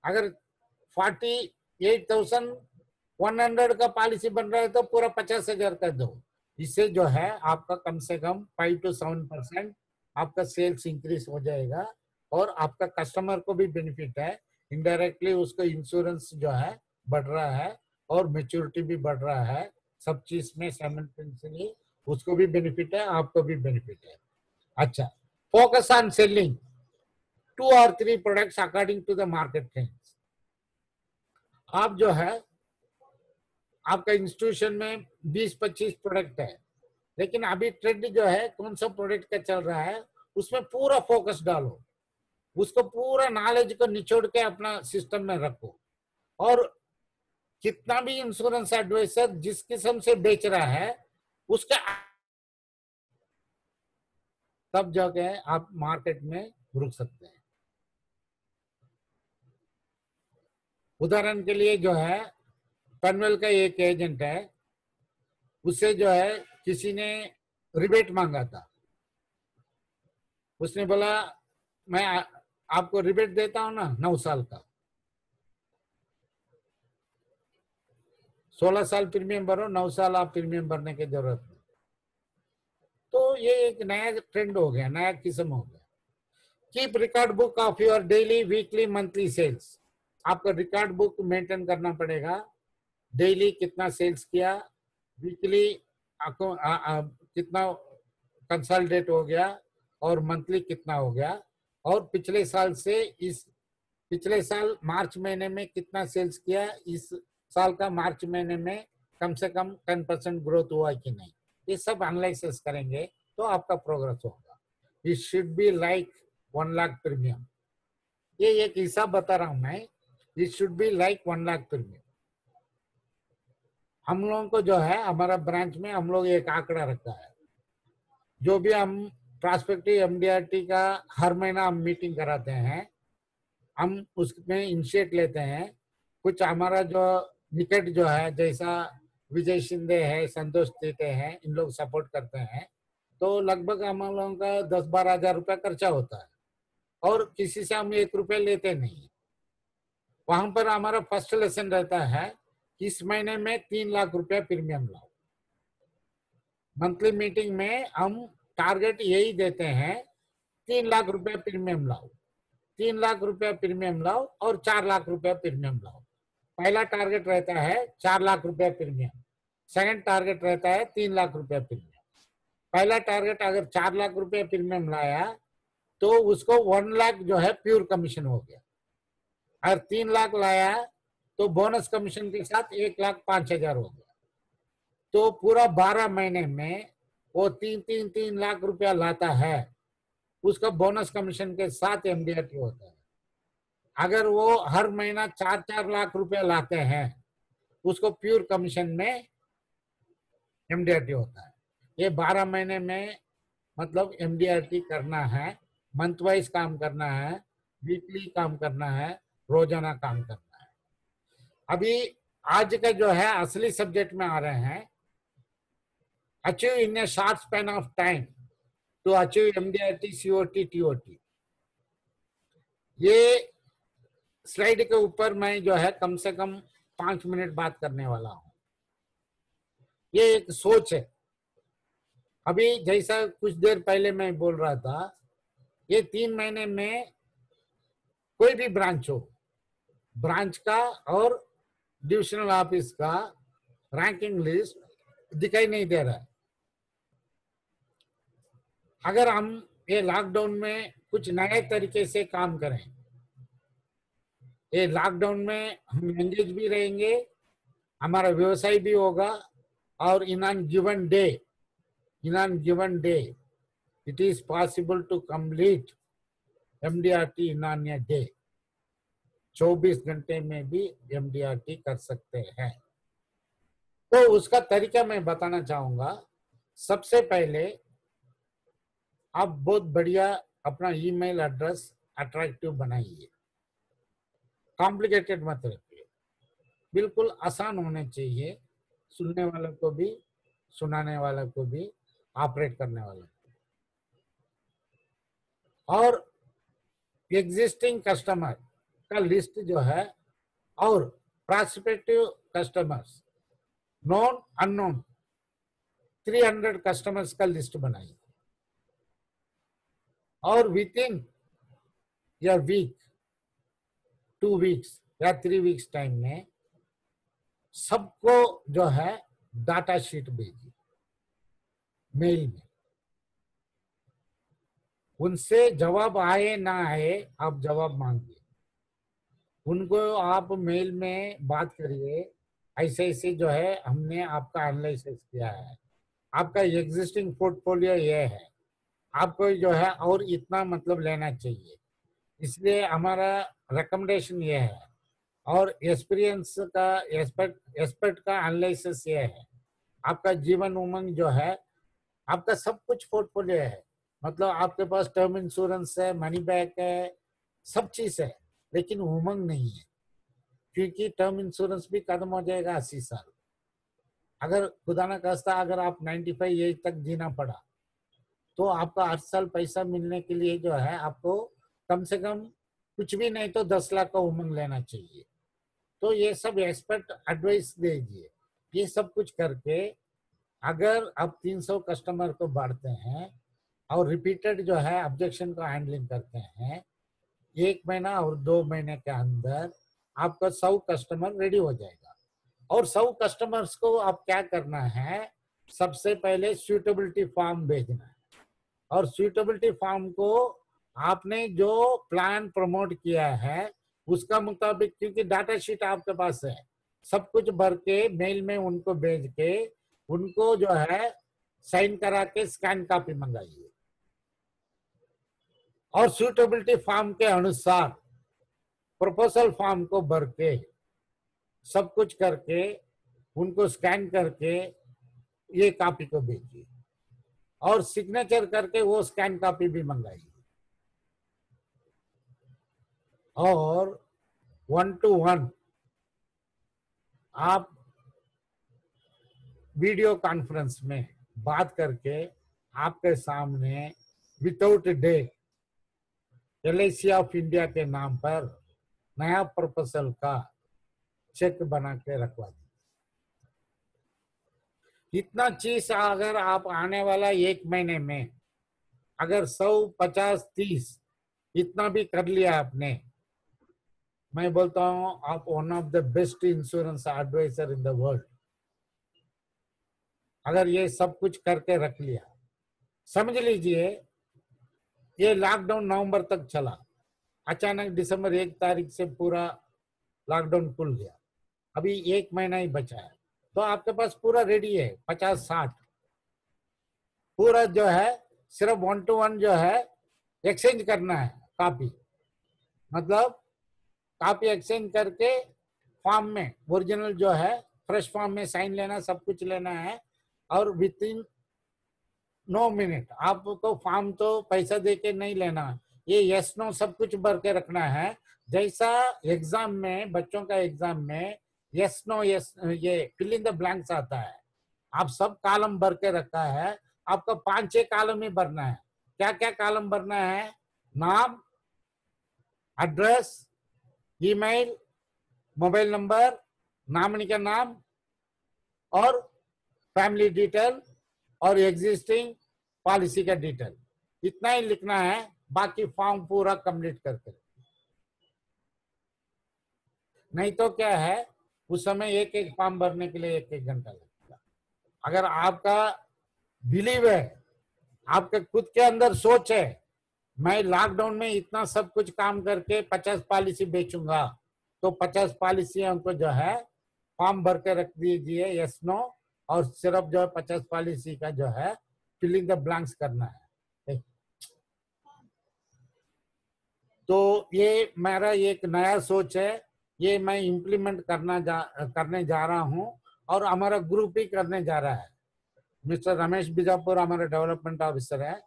अगर 48,100 का पॉलिसी बन रहा है तो पूरा 50,000 का दो। इससे जो है आपका कम से कम 5 to 7% आपका सेल्स इंक्रीज हो जाएगा और आपका कस्टमर को भी बेनिफिट है। इनडायरेक्टली उसको इंश्योरेंस जो है बढ़ रहा है और मैच्योरिटी भी बढ़ रहा है। सब चीज में साइमल्टेनियसली उसको भी बेनिफिट है, आपको भी बेनिफिट है। अच्छा, focus on selling 2 or 3 products according to the market trends. आप जो है आपका इंस्टीट्यूशन में 20-25 प्रोडक्ट है, लेकिन अभी ट्रेंड जो है कौन सा प्रोडक्ट का चल रहा है उसमें पूरा फोकस डालो, उसको पूरा नॉलेज को निचोड़ के अपना सिस्टम में रखो। और कितना भी इंश्योरेंस एडवाइजर जिस किस्म से बेच रहा है उसका तब जाके आप मार्केट में रुक सकते हैं। उदाहरण के लिए जो है पनवेल का एक एजेंट है, उससे जो है किसी ने रिबेट मांगा था। उसने बोला मैं आपको रिबेट देता हूं ना 9 साल का, 16 साल प्रीमियम भरो, 9 साल आप प्रीमियम भरने की जरूरत नहीं। तो ये एक नया ट्रेंड हो गया, नया किस्म हो गया। Keep record book of your daily weekly monthly sales. आपका रिकॉर्ड बुक मेंटेन करना पड़ेगा, डेली कितना सेल्स किया, वीकली कितना कंसल्टेट हो गया और मंथली कितना हो गया, और पिछले साल से पिछले साल मार्च महीने में कितना सेल्स किया, इस साल का मार्च महीने में कम से कम 10% ग्रोथ हुआ कि नहीं, ये सब एनालिसिस करेंगे तो आपका प्रोग्रेस होगा। It should be like 1 lakh premium. ये एक हिसाब बता रहा हूं मैं, it should be like 1 lakh premium. हम लोगों को जो है हमारा ब्रांच में हम लोग एक आंकड़ा रखा है, जो भी हम प्रॉस्पेक्टिव एमडीआरटी का हर महीना हम मीटिंग कराते हैं, हम उसमें इनिशिएट लेते हैं। कुछ हमारा जो निकट जो है जैसा विजय शिंदे है, संतोष तीते हैं, इन लोग सपोर्ट करते हैं। तो तो लगभग हम लोगों का 10-12 हजार रुपया खर्चा होता है और किसी से हम 1 रुपया लेते नहीं। वहां पर हमारा फर्स्ट लेसन रहता है इस महीने में 3 लाख रुपया प्रीमियम लाओ। मंथली मीटिंग में हम टारगेट यही देते हैं 3 लाख रुपया प्रीमियम लाओ, 3 लाख रुपया प्रीमियम लाओ और 4 लाख रुपया प्रीमियम लाओ। पहला टारगेट रहता है 4 लाख रुपया प्रीमियम, सेकंड टारगेट रहता है 3 लाख रुपया प्रीमियम। पहला टारगेट अगर 4 लाख रुपया प्रीमियम लाया तो उसको 1 लाख जो है प्योर कमीशन हो गया। अगर 3 लाख लाया तो बोनस कमीशन के साथ 1,05,000 हो गया। तो पूरा 12 महीने में वो 3 लाख रुपया लाता है, उसका बोनस कमीशन के साथ एमडीआरटी होता है। अगर वो हर महीना 4 लाख रुपया लाते हैं उसको प्योर कमीशन में एमडीआरटी होता है। ये 12 महीने में मतलब एमडीआरटी करना है, मंथ वाइज काम करना है, वीकली काम करना है, रोजाना काम करना है। अभी आज का जो है असली सब्जेक्ट में आ रहे हैं, achieve in a short span of time to achieve MDRT COT TOT. ये स्लाइड के ऊपर मैं जो है कम से कम 5 मिनट बात करने वाला हूं। ये एक सोच है। अभी जैसा कुछ देर पहले मैं बोल रहा था, ये 3 महीने में कोई भी ब्रांच हो, ब्रांच का और डिविजनल ऑफिस का रैंकिंग लिस्ट दिखाई नहीं दे रहा है। अगर हम ये लॉकडाउन में कुछ नए तरीके से काम करें, ये लॉकडाउन में हम एंगेज भी रहेंगे, हमारा व्यवसाय भी होगा और in on given day it is possible to complete MDRT in on a day। 24 घंटे में भी MDRT कर सकते हैं। तो उसका तरीका मैं बताना चाहूंगा। सबसे पहले आप बहुत बढ़िया अपना ईमेल एड्रेस अट्रैक्टिव बनाइए, कॉम्प्लिकेटेड मत रखिए, बिल्कुल आसान होने चाहिए, सुनने वाले को भी, सुनाने वाले को भी, ऑपरेट करने वाले को। और एग्जिस्टिंग कस्टमर का लिस्ट जो है और prospective customers, non unknown 300 customers का लिस्ट बनाइए और विद इन या वीक, 2 वीक्स या 3 वीक्स टाइम में सबको जो है डाटा शीट भेजिए मेल में। उनसे जवाब आए ना आए आप जवाब मांगिए, उनको आप मेल में बात करिए, ऐसे ऐसे जो है हमने आपका एनालिसिस किया है, आपका एग्जिस्टिंग पोर्टफोलियो ये है, आपको जो है और इतना मतलब लेना चाहिए, इसलिए हमारा रिकमेंडेशन ये है, और एक्सपीरियंस का एक्सपर्ट का एनालिसिस ये है। आपका जीवन उमंग जो है, आपका सब कुछ पोर्टफोलियो है, मतलब आपके पास टर्म इंश्योरेंस है, मनी बैक है, सब चीज है, लेकिन उमंग नहीं है, क्योंकि टर्म इंश्योरेंस भी खत्म हो जाएगा 80 साल। अगर खुदा ना खास्ता अगर आप 95 एज तक जीना पड़ा तो आपका 8 साल पैसा मिलने के लिए जो है आपको कम से कम कुछ भी नहीं तो 10 लाख का उमंग लेना चाहिए। तो ये सब एक्सपर्ट एडवाइस दीजिए। ये सब कुछ करके अगर आप 300 कस्टमर को बढ़ते हैं और रिपीटेड जो है ऑब्जेक्शन का हैंडलिंग करते हैं, 1 महीना और 2 महीने के अंदर आपका 100 कस्टमर रेडी हो जाएगा। और 100 कस्टमर्स को आप क्या करना है, सबसे पहले सूटेबिलिटी फॉर्म भेजना है, और सूटेबिलिटी फॉर्म को आपने जो प्लान प्रमोट किया है उसका मुताबिक, क्योंकि डाटा शीट आपके पास है, सब कुछ भर के मेल में उनको भेज के उनको जो है साइन करा के स्कैन कॉपी मंगाइए, और सूटेबिलिटी फॉर्म के अनुसार प्रपोजल फॉर्म को भर के सब कुछ करके उनको स्कैन करके ये कॉपी को भेजिए, और सिग्नेचर करके वो स्कैन कॉपी भी मंगाइए। और 1-to-1 आप वीडियो कॉन्फ्रेंस में बात करके आपके सामने without day LIC of India के नाम पर नया प्रपोजल का चेक बना के रखवा दी। इतना चीज अगर आप आने वाला 1 महीने में अगर 100, 50, 30 इतना भी कर लिया आपने, मैं बोलता हूं आप one of the best insurance advisor in the world. अगर ये सब कुछ करके रख लिया, समझ लीजिए ये लॉकडाउन नवंबर तक चला, अचानक दिसंबर 1 तारीख से पूरा लॉकडाउन खुल गया, अभी 1 महीना ही बचा है, तो आपके पास पूरा रेडी है 50-60 पूरा जो है, सिर्फ 1 to 1 जो है एक्सचेंज करना है कॉपी, मतलब कॉपी एक्सचेंज करके फॉर्म में ओरिजिनल जो है फ्रेश फॉर्म में साइन लेना, सब कुछ लेना है, और विद इन 9 मिनट आपको फॉर्म तो पैसा दे के नहीं लेना, ये यस नो सब कुछ भर के रखना है। जैसा एग्जाम में, बच्चों का एग्जाम में यस नो यस ये फिल इन द ब्लैंक्स आता है, आप सब कॉलम भर के रखा है, आपका 5-6 कॉलम ही भरना है। क्या क्या कॉलम भरना है? नाम, address, email, mobile number, nominee का नाम और फैमिली डिटेल और एग्जिस्टिंग पॉलिसी का डिटेल, इतना ही लिखना है। बाकी फॉर्म पूरा कंप्लीट करके, नहीं तो क्या है उस समय एक एक फॉर्म भरने के लिए 1-1 घंटा लगेगा। अगर आपका बिलीव है, आपके खुद के अंदर सोच है मैं लॉकडाउन में इतना सब कुछ काम करके 50 पॉलिसी बेचूंगा, तो 50 पॉलिसियां को जो है फॉर्म भर के रख दीजिए यस नो, और सिर्फ जो है 50 पॉलिसी का जो है फिलिंग द ब्लैंक्स करना है। तो ये मेरा एक नया सोच है, ये मैं इम्प्लीमेंट करने जा रहा हूँ, और हमारा ग्रुप ही करने जा रहा है। मिस्टर रमेश बीजापुर हमारे डेवलपमेंट ऑफिसर है,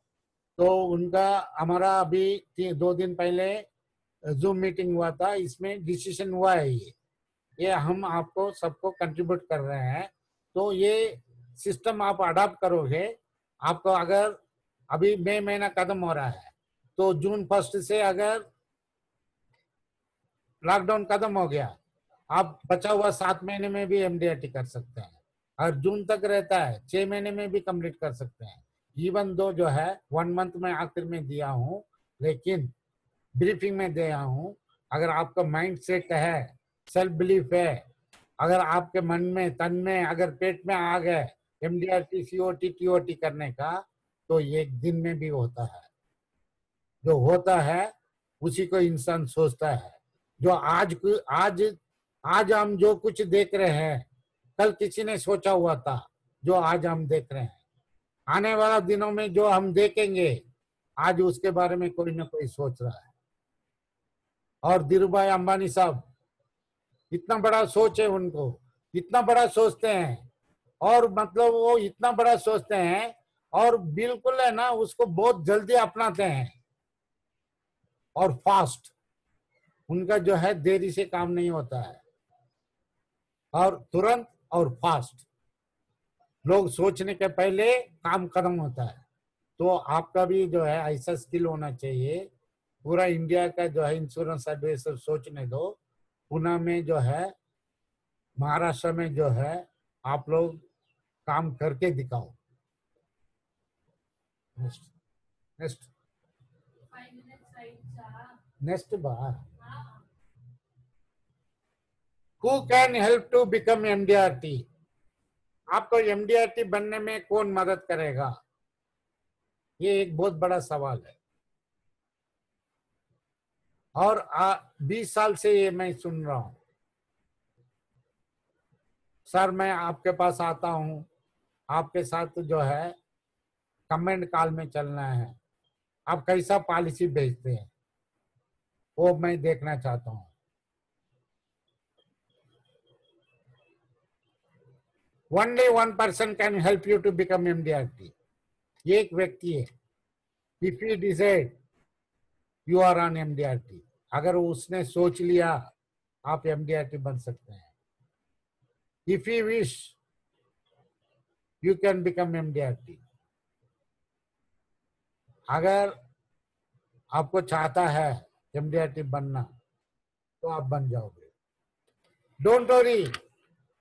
तो उनका हमारा अभी 2 दिन पहले जूम मीटिंग हुआ था, इसमें डिसीजन हुआ है ये हम आपको सबको कंट्रीब्यूट कर रहे हैं। तो ये सिस्टम आप अडॉप्ट करोगे, आपको अगर अभी मई महीना खत्म हो रहा है, तो जून 1 से अगर लॉकडाउन खत्म हो गया, आप बचा हुआ 7 महीने में भी MDRT कर सकते हैं, और जून तक रहता है 6 महीने में भी कंप्लीट कर सकते हैं। इवन दो जो है 1 मंथ में आखिर में दिया हूँ, लेकिन ब्रीफिंग में दिया हूँ। अगर आपका माइंड सेट है, सेल्फ बिलीफ है, अगर आपके मन में, तन में, अगर पेट में आ गए MDRT COT TOT करने का, तो 1 दिन में भी होता है। जो होता है उसी को इंसान सोचता है। जो आज हम जो कुछ देख रहे हैं, कल किसी ने सोचा हुआ था जो आज हम देख रहे हैं। आने वाला दिनों में जो हम देखेंगे, आज उसके बारे में कोई ना कोई सोच रहा है। और धीरूभाई अंबानी साहब, इतना बड़ा सोच है उनको, इतना बड़ा सोचते हैं, और मतलब वो इतना बड़ा सोचते हैं और बिल्कुल है ना उसको बहुत जल्दी अपनाते हैं, और फास्ट, उनका जो है देरी से काम नहीं होता है, और तुरंत और फास्ट। लोग सोचने के पहले काम खत्म होता है। तो आपका भी जो है ऐसा स्किल होना चाहिए। पूरा इंडिया का जो है इंश्योरेंस एडवाइजर सोचने दो। पुणे में जो है, महाराष्ट्र में जो है, आप लोग काम करके दिखाओ। Next bar Who can help to become MDRT? आपको MDRT बनने में कौन मदद करेगा? ये एक बहुत बड़ा सवाल है, और 20 साल से ये मैं सुन रहा हूं। सर मैं आपके पास आता हूं, आपके साथ जो है कमेंट कॉल में चलना है, आप कैसा पॉलिसी भेजते हैं वो मैं देखना चाहता हूं। Only one person can help you to become MDRT. एक व्यक्ति है। If he decide, you are on MDRT. अगर उसने सोच लिया, आप MDRT बन सकते हैं। If he wish, you can become MDRT. अगर आपको चाहता है एमडीआरटी बनना तो आप बन जाओगे। Don't worry,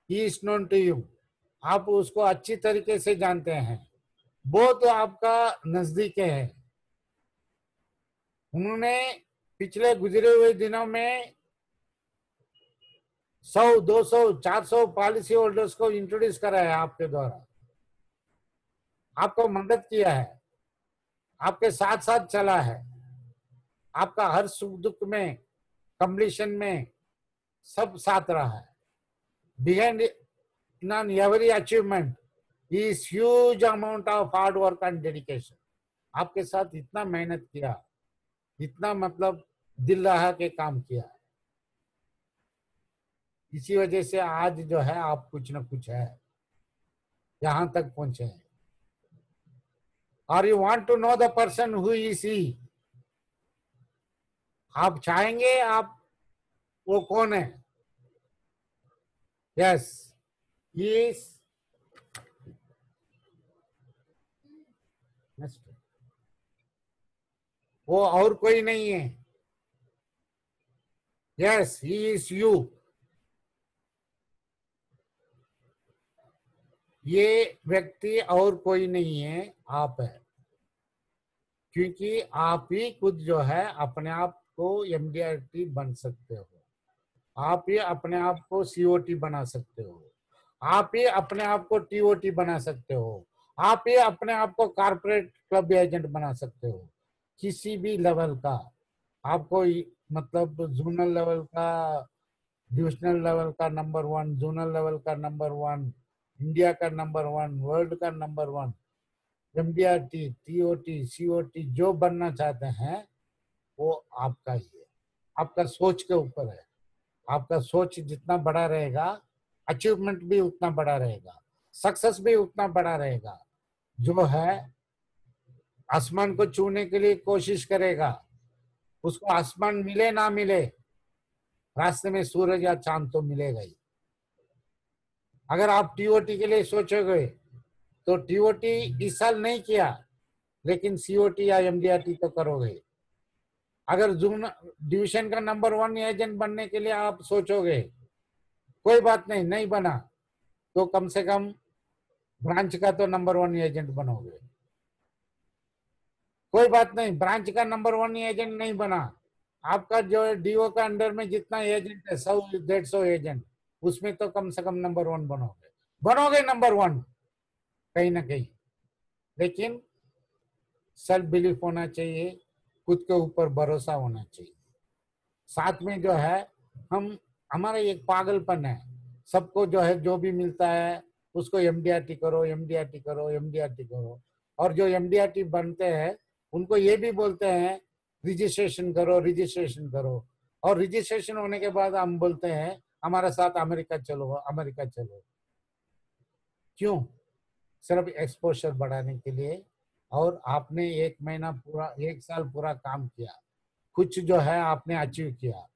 he is known to you, आप उसको अच्छी तरीके से जानते हैं, वो तो आपका नजदीक है। उन्होंने पिछले गुजरे हुए दिनों में 100, 200, 400 पॉलिसी होल्डर्स को इंट्रोड्यूस करा है आपके द्वारा, आपको मदद किया है, आपके साथ साथ चला है, आपका हर सुख दुख में, कंप्लीशन में सब साथ रहा है। Behind in every achievement is huge amount of hard work and dedication. आपके साथ इतना मेहनत किया, इतना मतलब दिल लगा के काम किया, इसी वजह से आज जो है आप कुछ न कुछ है, यहां तक पहुंचे हैं। और you want to know the person who is he, आप चाहेंगे आप वो कौन है? यस, ही इज वो और कोई नहीं है। Yes, he is you. ये व्यक्ति और कोई नहीं है, आप है, क्योंकि आप ही खुद जो है अपने आप को एमडीआरटी बन सकते हो, आप ही अपने आप को सीओटी बना सकते हो, आप ही अपने आप को टीओटी बना सकते हो, आप ही अपने आप को कॉर्पोरेट क्लब एजेंट बना सकते हो, किसी भी लेवल का। आपको मतलब जोनल लेवल का, डिविजनल लेवल का नंबर 1, जोनल लेवल का नंबर 1, इंडिया का नंबर 1, वर्ल्ड का नंबर 1, एमडीआरटी, टीओटी, सीओटी जो बनना चाहते हैं वो आपका ही है। आपका सोच के ऊपर है। आपका सोच जितना बड़ा रहेगा, अचीवमेंट भी उतना बड़ा रहेगा, सक्सेस भी उतना बड़ा रहेगा। जो है आसमान को छूने के लिए कोशिश करेगा, उसको आसमान मिले ना मिले, रास्ते में सूरज या चांद तो मिलेगा ही। अगर आप टीओटी के लिए सोचोगे तो टीओटी इस साल नहीं किया, लेकिन सीओटी या एमडीआरटी तो करोगे। अगर जोन डिवीजन का नंबर 1 एजेंट बनने के लिए आप सोचोगे, कोई बात नहीं, नहीं बना तो कम से कम ब्रांच का तो नंबर 1 एजेंट बनोगे। कोई बात नहीं, ब्रांच का नंबर 1 एजेंट नहीं बना, आपका जो है डीओ का अंडर में जितना एजेंट है 100-150 एजेंट, उसमें तो कम से कम नंबर 1 बनोगे नंबर 1 कहीं ना कहीं। लेकिन सेल्फ बिलीफ होना चाहिए, खुद के ऊपर भरोसा होना चाहिए। साथ में जो है हमारा एक पागलपन है, सबको जो है जो भी मिलता है उसको एमडीआरटी करो, एमडीआरटी करो, एमडीआरटी करो। और जो एमडीआरटी बनते हैं उनको ये भी बोलते हैं रजिस्ट्रेशन करो, रजिस्ट्रेशन करो। और रजिस्ट्रेशन होने के बाद हम बोलते हैं हमारे साथ अमेरिका चलो, अमेरिका चलो। क्यों? सिर्फ एक्सपोजर बढ़ाने के लिए। और आपने 1 महीना पूरा, 1 साल पूरा काम किया, कुछ जो है आपने अचीव किया,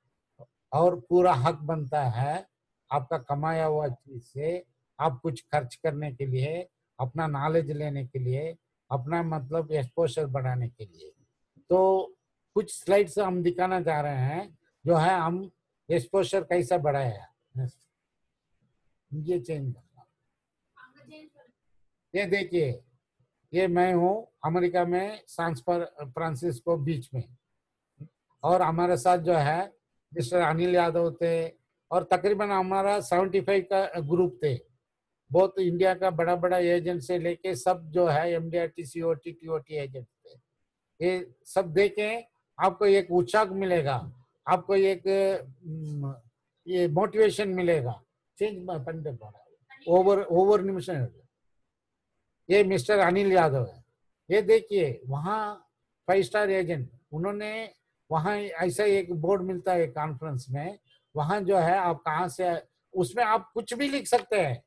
और पूरा हक बनता है आपका कमाया हुआ चीज से आप कुछ खर्च करने के लिए, अपना नॉलेज लेने के लिए, अपना मतलब एक्सपोजर बढ़ाने के लिए। तो कुछ स्लाइड्स हम दिखाना चाह रहे हैं, जो है हम एक्सपोजर कैसा बढ़ाया। ये चेंज करना, ये देखिए, ये मैं हूँ अमेरिका में सैन फ्रांसिस्को बीच में, और हमारे साथ जो है मिस्टर अनिल यादव थे, और तकरीबन हमारा 75 का ग्रुप थे। बहुत इंडिया का बड़ा बड़ा एजेंट से लेके सब जो है एमडीआरटी, सीओटी, टीओटी एजेंट थे। ये सब देखे आपको एक उत्साह मिलेगा, आपको एक ये मोटिवेशन मिलेगा। चेंज पंडे ओवर निमिष। ये मिस्टर अनिल यादव है। ये देखिए वहाँ 5 स्टार एजेंट, उन्होंने वहाँ ऐसा एक बोर्ड मिलता है कॉन्फ्रेंस में, वहाँ जो है आप कहाँ से, उसमें आप कुछ भी लिख सकते हैं,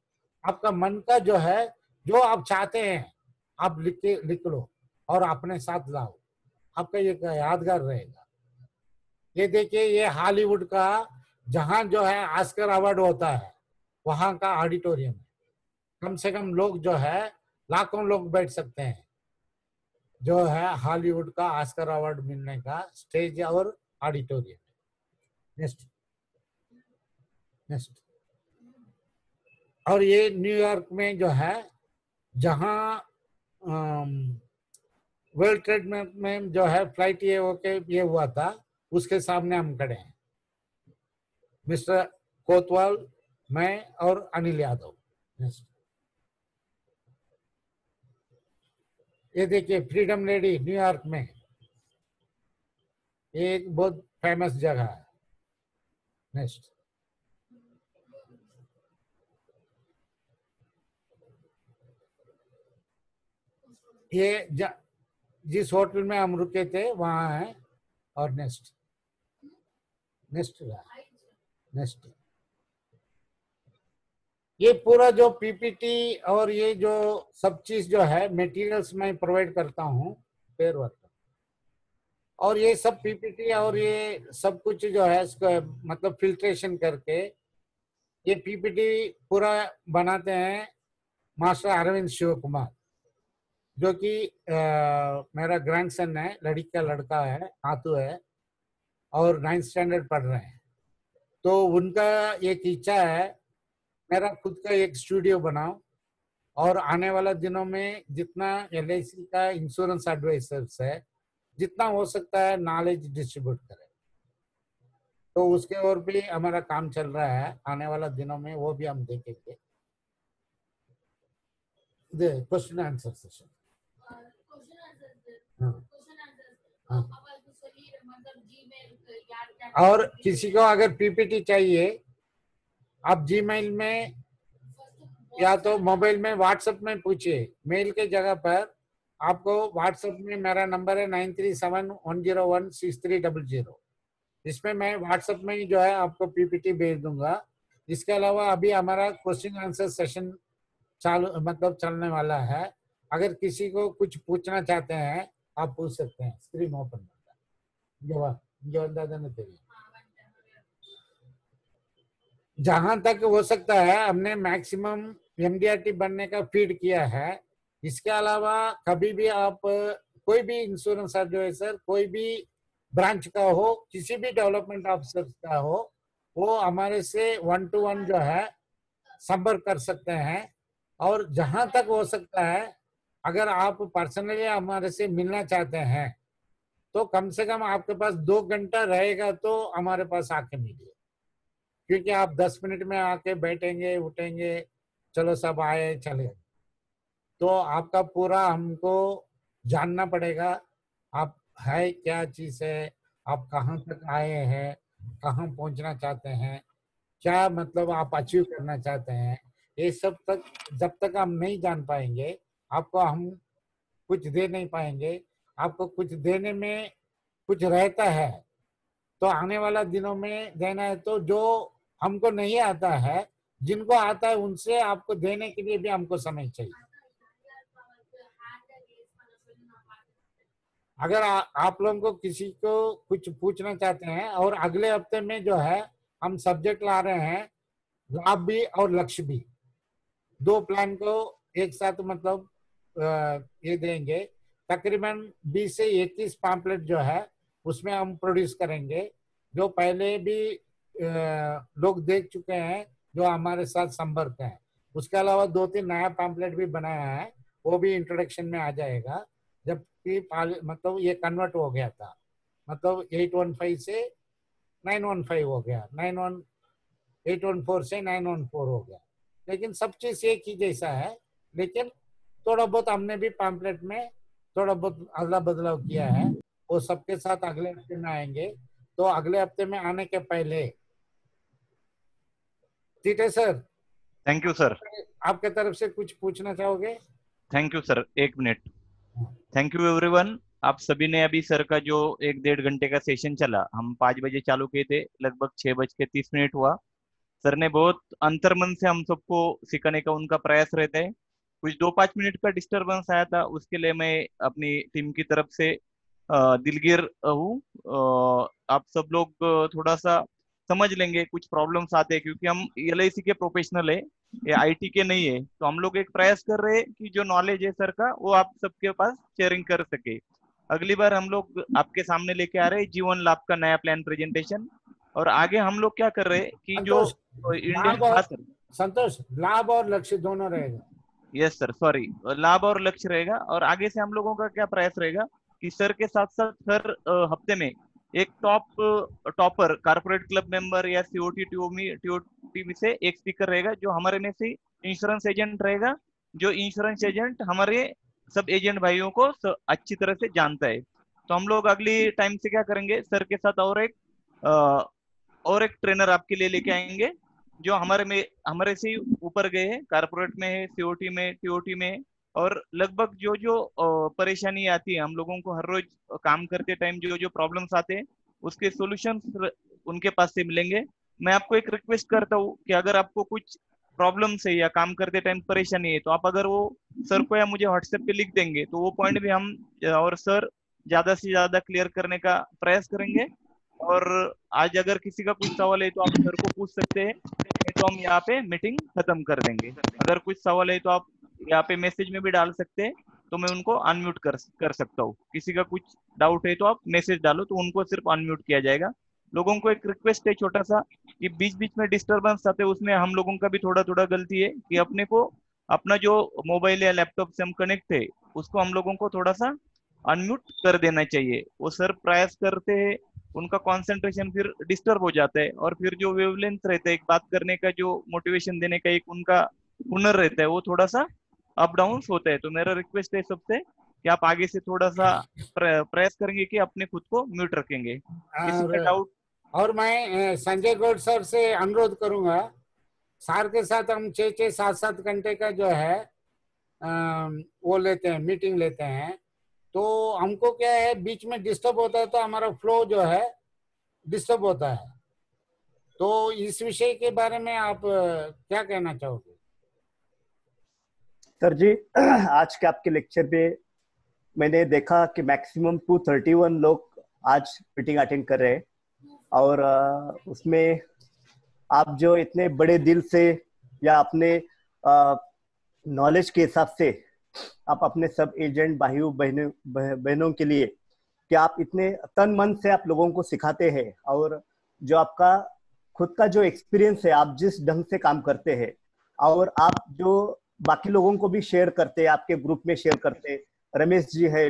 आपका मन का जो है, जो आप चाहते हैं आप लिख लो और अपने साथ लाओ, आपका ये यादगार रहेगा। ये देखिए, ये हॉलीवुड का जहाँ जो है ऑस्कर अवार्ड होता है वहाँ का ऑडिटोरियम है। कम से कम लोग जो है लाखों लोग बैठ सकते हैं। जो है हॉलीवुड का ऑस्कर अवार्ड मिलने का स्टेज और ऑडिटोरियम। Next next. और ये न्यूयॉर्क में जो है जहां वर्ल्ड ट्रेड में जो है फ्लाइट ये हुआ था, उसके सामने हम खड़े हैं, मिस्टर कोतवाल, मैं और अनिल यादव। नेक्स्ट। ये देखिए फ्रीडम लेडी न्यूयॉर्क में, एक बहुत फेमस जगह है। नेक्स्ट। ये जिस होटल में हम रुके थे वहां है। और नेक्स्ट नेक्स्ट नेक्स्ट। ये पूरा जो पीपीटी और ये जो सब चीज जो है मटेरियल्स मैं प्रोवाइड करता हूँ पेयर वर्क, और ये सब पीपीटी और ये सब कुछ जो है इसको मतलब फिल्ट्रेशन करके ये पीपीटी पूरा बनाते हैं मास्टर अरविंद शिव कुमार, जो कि मेरा ग्रैंडसन है, लड़की का लड़का है, नातू है और 9th स्टैंडर्ड पढ़ रहे हैं। तो उनका एक इच्छा है मेरा खुद का एक स्टूडियो बनाओ और आने वाला दिनों में जितना LIC का इंश्योरेंस एडवाइजर्स है जितना हो सकता है नॉलेज डिस्ट्रीब्यूट करें। तो उसके और भी हमारा काम चल रहा है, आने वाला दिनों में वो भी हम देखेंगे। Question answer session. और किसी को अगर पीपीटी चाहिए आप जीमेल में या तो मोबाइल में व्हाट्सएप में पूछिए, मेल के जगह पर आपको व्हाट्सएप में मेरा नंबर है 9371016300। इसमें मैं व्हाट्सएप में ही जो है आपको पीपीटी भेज दूंगा। इसके अलावा अभी हमारा क्वेश्चन आंसर सेशन चालू मतलब चलने वाला है। अगर किसी को कुछ पूछना चाहते हैं आप पूछ सकते हैं। स्क्रीन ओपन जवाब दादा ने तेरी जहां तक हो सकता है हमने मैक्सिमम MDRT बनने का फीड किया है। इसके अलावा कभी भी आप कोई भी इंश्योरेंस एडवाइजर कोई भी ब्रांच का हो, किसी भी डेवलपमेंट ऑफिसर का हो, वो हमारे से 1 to 1 जो है संपर्क कर सकते हैं। और जहां तक हो सकता है अगर आप पर्सनली हमारे से मिलना चाहते हैं तो कम से कम आपके पास 2 घंटा रहेगा तो हमारे पास आके मिलिए, क्योंकि आप 10 मिनट में आके बैठेंगे उठेंगे चलो सब आए चले, तो आपका पूरा हमको जानना पड़ेगा आप है क्या चीज है, आप कहाँ तक आए हैं, कहाँ पहुंचना चाहते हैं, क्या मतलब आप अचीव करना चाहते हैं। ये सब तक जब तक हम नहीं जान पाएंगे आपको हम कुछ दे नहीं पाएंगे। आपको कुछ देने में कुछ रहता है तो आने वाला दिनों में देना है। तो जो हमको नहीं आता है, जिनको आता है उनसे आपको देने के लिए भी हमको समय चाहिए। अगर आप लोगों को किसी को कुछ पूछना चाहते हैं और अगले हफ्ते में जो है हम सब्जेक्ट ला रहे हैं लाभ भी और लक्ष्य भी, 2 प्लान को एक साथ मतलब ये देंगे। तकरीबन 20 से 21 पैम्पलेट जो है उसमें हम प्रोड्यूस करेंगे, जो पहले भी लोग देख चुके हैं जो हमारे साथ संपर्क हैं। उसके अलावा 2-3 नया पैम्पलेट भी बनाया है, वो भी इंट्रोडक्शन में आ जाएगा। जबकि मतलब ये कन्वर्ट हो गया था, मतलब 815 से 915 हो गया, 814 से 914 हो गया, लेकिन सब चीज एक ही जैसा है। लेकिन थोड़ा बहुत हमने भी पैम्पलेट में थोड़ा बहुत अदला बदलाव किया है, वो सबके साथ अगले हफ्ते में आएंगे। तो अगले हफ्ते में आने के पहले ठीक है सर। Thank you sir. आपके तरफ से कुछ पूछना चाहोगे? Thank you sir, 1 minute. Thank you everyone. आप सभी ने अभी सर का जो 1-1.5 घंटे का सेशन चला, हम 5 बजे चालू किए थे, लगभग 6:30 हुआ। सर ने बहुत अंतर्मन से हम सबको सिखाने का उनका प्रयास रहता है। कुछ 2-5 मिनट का डिस्टरबेंस आया था, उसके लिए मैं अपनी टीम की तरफ से दिलगीर हूँ। आप सब लोग थोड़ा सा समझ लेंगे, कुछ प्रॉब्लम्स आते हैं क्योंकि हम LIC के प्रोफेशनल है, ये आईटी के नहीं है, तो हम लोग एक प्रयास कर रहे हैं कि जो नॉलेज है सर का वो आप सबके पास शेयरिंग कर सके। अगली बार हम लोग आपके सामने लेके आ रहे हैं जीवन लाभ का नया प्लान प्रेजेंटेशन। और आगे हम लोग क्या कर रहे हैं कि जो संतोष, इंडियन, लाभ हाँ और सर, संतोष, लाभ और लक्ष्य दोनों रहेगा। यस सर, सॉरी, लाभ और लक्ष्य रहेगा। और आगे से हम लोगों का क्या प्रयास रहेगा कि सर के साथ साथ हर हफ्ते में एक टॉपर कारपोरेट क्लब मेंबर या सीओटी टीओटी में से एक स्पीकर रहेगा, जो हमारे में से इंश्योरेंस एजेंट रहेगा, जो इंश्योरेंस एजेंट हमारे सब एजेंट भाइयों को अच्छी तरह से जानता है। तो हम लोग अगली टाइम से क्या करेंगे, सर के साथ और एक ट्रेनर आपके लिए लेके आएंगे, जो हमारे से ऊपर गए हैं, कारपोरेट में है, सीओटी में, टीओटी में। और लगभग जो जो परेशानी आती है हम लोगों को हर रोज काम करते टाइम, जो जो प्रॉब्लम्स आते हैं उसके सॉल्यूशंस उनके पास से मिलेंगे। मैं आपको एक रिक्वेस्ट करता हूँ कि अगर आपको कुछ प्रॉब्लम्स है या काम करते टाइम परेशानी है, तो आप अगर वो सर को या मुझे व्हाट्सएप पे लिख देंगे तो वो पॉइंट भी हम और सर ज्यादा से ज्यादा क्लियर करने का प्रयास करेंगे। और आज अगर किसी का कुछ सवाल है तो आप सर को पूछ सकते हैं, नहीं तो हम यहाँ पे मीटिंग खत्म कर देंगे। अगर कुछ सवाल है तो आप यहाँ पे मैसेज में भी डाल सकते हैं, तो मैं उनको अनम्यूट कर सकता हूँ। किसी का कुछ डाउट है तो आप मैसेज डालो, तो उनको सिर्फ अनम्यूट किया जाएगा। लोगों को एक रिक्वेस्ट है छोटा सा, कि बीच बीच में डिस्टरबेंस आते हैं, उसमें हम लोगों का भी थोड़ा थोड़ा गलती है कि अपने को अपना जो मोबाइल या लैपटॉप से हम कनेक्ट है उसको हम लोगों को थोड़ा सा अनम्यूट कर देना चाहिए। वो सर प्रयास करते हैं, उनका कंसंट्रेशन फिर डिस्टर्ब हो जाता है, और फिर जो वेवलेंथ रहता है एक बात करने का, जो मोटिवेशन देने का एक उनका हुनर रहता है, वो थोड़ा सा अप डाउन होता है। तो मेरा रिक्वेस्ट है सबसे कि आप आगे से थोड़ा सा प्रयास करेंगे कि अपने खुद को म्यूट रखेंगे। किसी का डाउट? और मैं संजय गौड़ सर से अनुरोध करूंगा, सर के साथ हम 6-6, 7-7 घंटे का जो है वो लेते हैं, मीटिंग लेते हैं, तो हमको क्या है बीच में डिस्टर्ब होता है तो हमारा फ्लो जो है डिस्टर्ब होता है। तो इस विषय के बारे में आप क्या कहना चाहोगे? सर जी, आज के आपके लेक्चर पे मैंने देखा कि मैक्सिमम 231 लोग आज मीटिंग अटेंड कर रहे हैं, और उसमें आप जो इतने बड़े दिल से या अपने नॉलेज के हिसाब से आप अपने सब एजेंट भाइयों बहनों के लिए कि आप इतने तन मन से आप लोगों को सिखाते हैं, और जो आपका खुद का जो एक्सपीरियंस है, आप जिस ढंग से काम करते हैं और आप जो बाकी लोगों को भी शेयर करते हैं, आपके ग्रुप में शेयर करते हैं। रमेश जी है,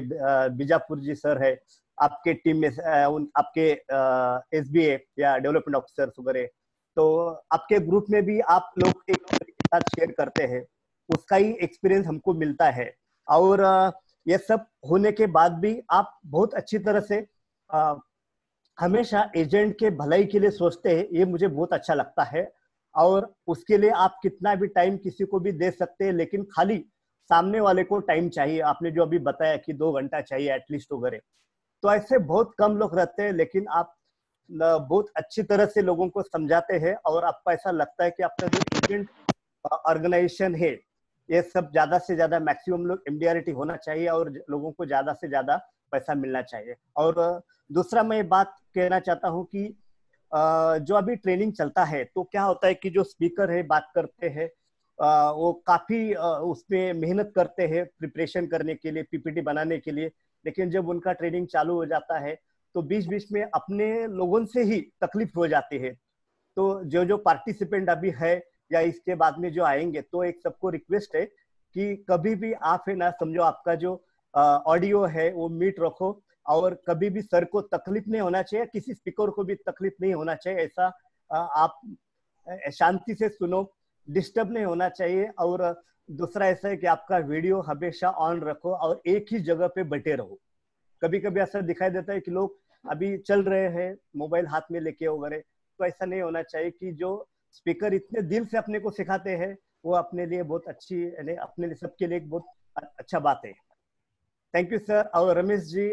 बीजापुर जी सर है आपके टीम में, आपके एसबीए या डेवलपमेंट ऑफिसर वगैरह, तो आपके ग्रुप में भी आप लोग एक दूसरे के साथ शेयर करते हैं, उसका ही एक्सपीरियंस हमको मिलता है। और ये सब होने के बाद भी आप बहुत अच्छी तरह से हमेशा एजेंट के भलाई के लिए सोचते हैं, ये मुझे बहुत अच्छा लगता है। और उसके लिए आप कितना भी टाइम किसी को भी दे सकते हैं, लेकिन खाली सामने वाले को टाइम चाहिए। आपने जो अभी बताया कि 2 घंटा चाहिए एटलीस्ट वगैरह, तो ऐसे बहुत कम लोग रहते हैं, लेकिन आप बहुत अच्छी तरह से लोगों को समझाते हैं, और आपको ऐसा लगता है कि आपका जो एजेंट ऑर्गेनाइजेशन है, ये सब ज्यादा से ज्यादा मैक्सिमम लोग एमडीआरटी होना चाहिए, और लोगों को ज्यादा से ज्यादा पैसा मिलना चाहिए। और दूसरा मैं ये बात कहना चाहता हूँ कि जो अभी ट्रेनिंग चलता है, तो क्या होता है कि जो स्पीकर है बात करते हैं, वो काफी उसमें मेहनत करते हैं प्रिपरेशन करने के लिए, पीपीटी बनाने के लिए, लेकिन जब उनका ट्रेनिंग चालू हो जाता है तो बीच बीच में अपने लोगों से ही तकलीफ हो जाती है। तो जो जो पार्टिसिपेंट अभी है या इसके बाद में जो आएंगे, तो एक सबको रिक्वेस्ट है कि कभी भी आप है ना, समझो आपका जो ऑडियो है वो म्यूट रखो, और कभी भी सर को तकलीफ नहीं होना चाहिए, किसी स्पीकर को भी तकलीफ नहीं होना चाहिए, ऐसा आप शांति से सुनो, डिस्टर्ब नहीं होना चाहिए। और दूसरा ऐसा है कि आपका वीडियो हमेशा ऑन रखो और एक ही जगह पे बैठे रहो। कभी कभी ऐसा दिखाई देता है कि लोग अभी चल रहे हैं मोबाइल हाथ में लेके वगैरह, तो ऐसा नहीं होना चाहिए। कि जो स्पीकर इतने दिल से अपने को सिखाते हैं, वो अपने लिए बहुत अच्छी, यानी अपने लिए सबके लिए एक बहुत अच्छा बात है। Thank you sir. और रमेश जी,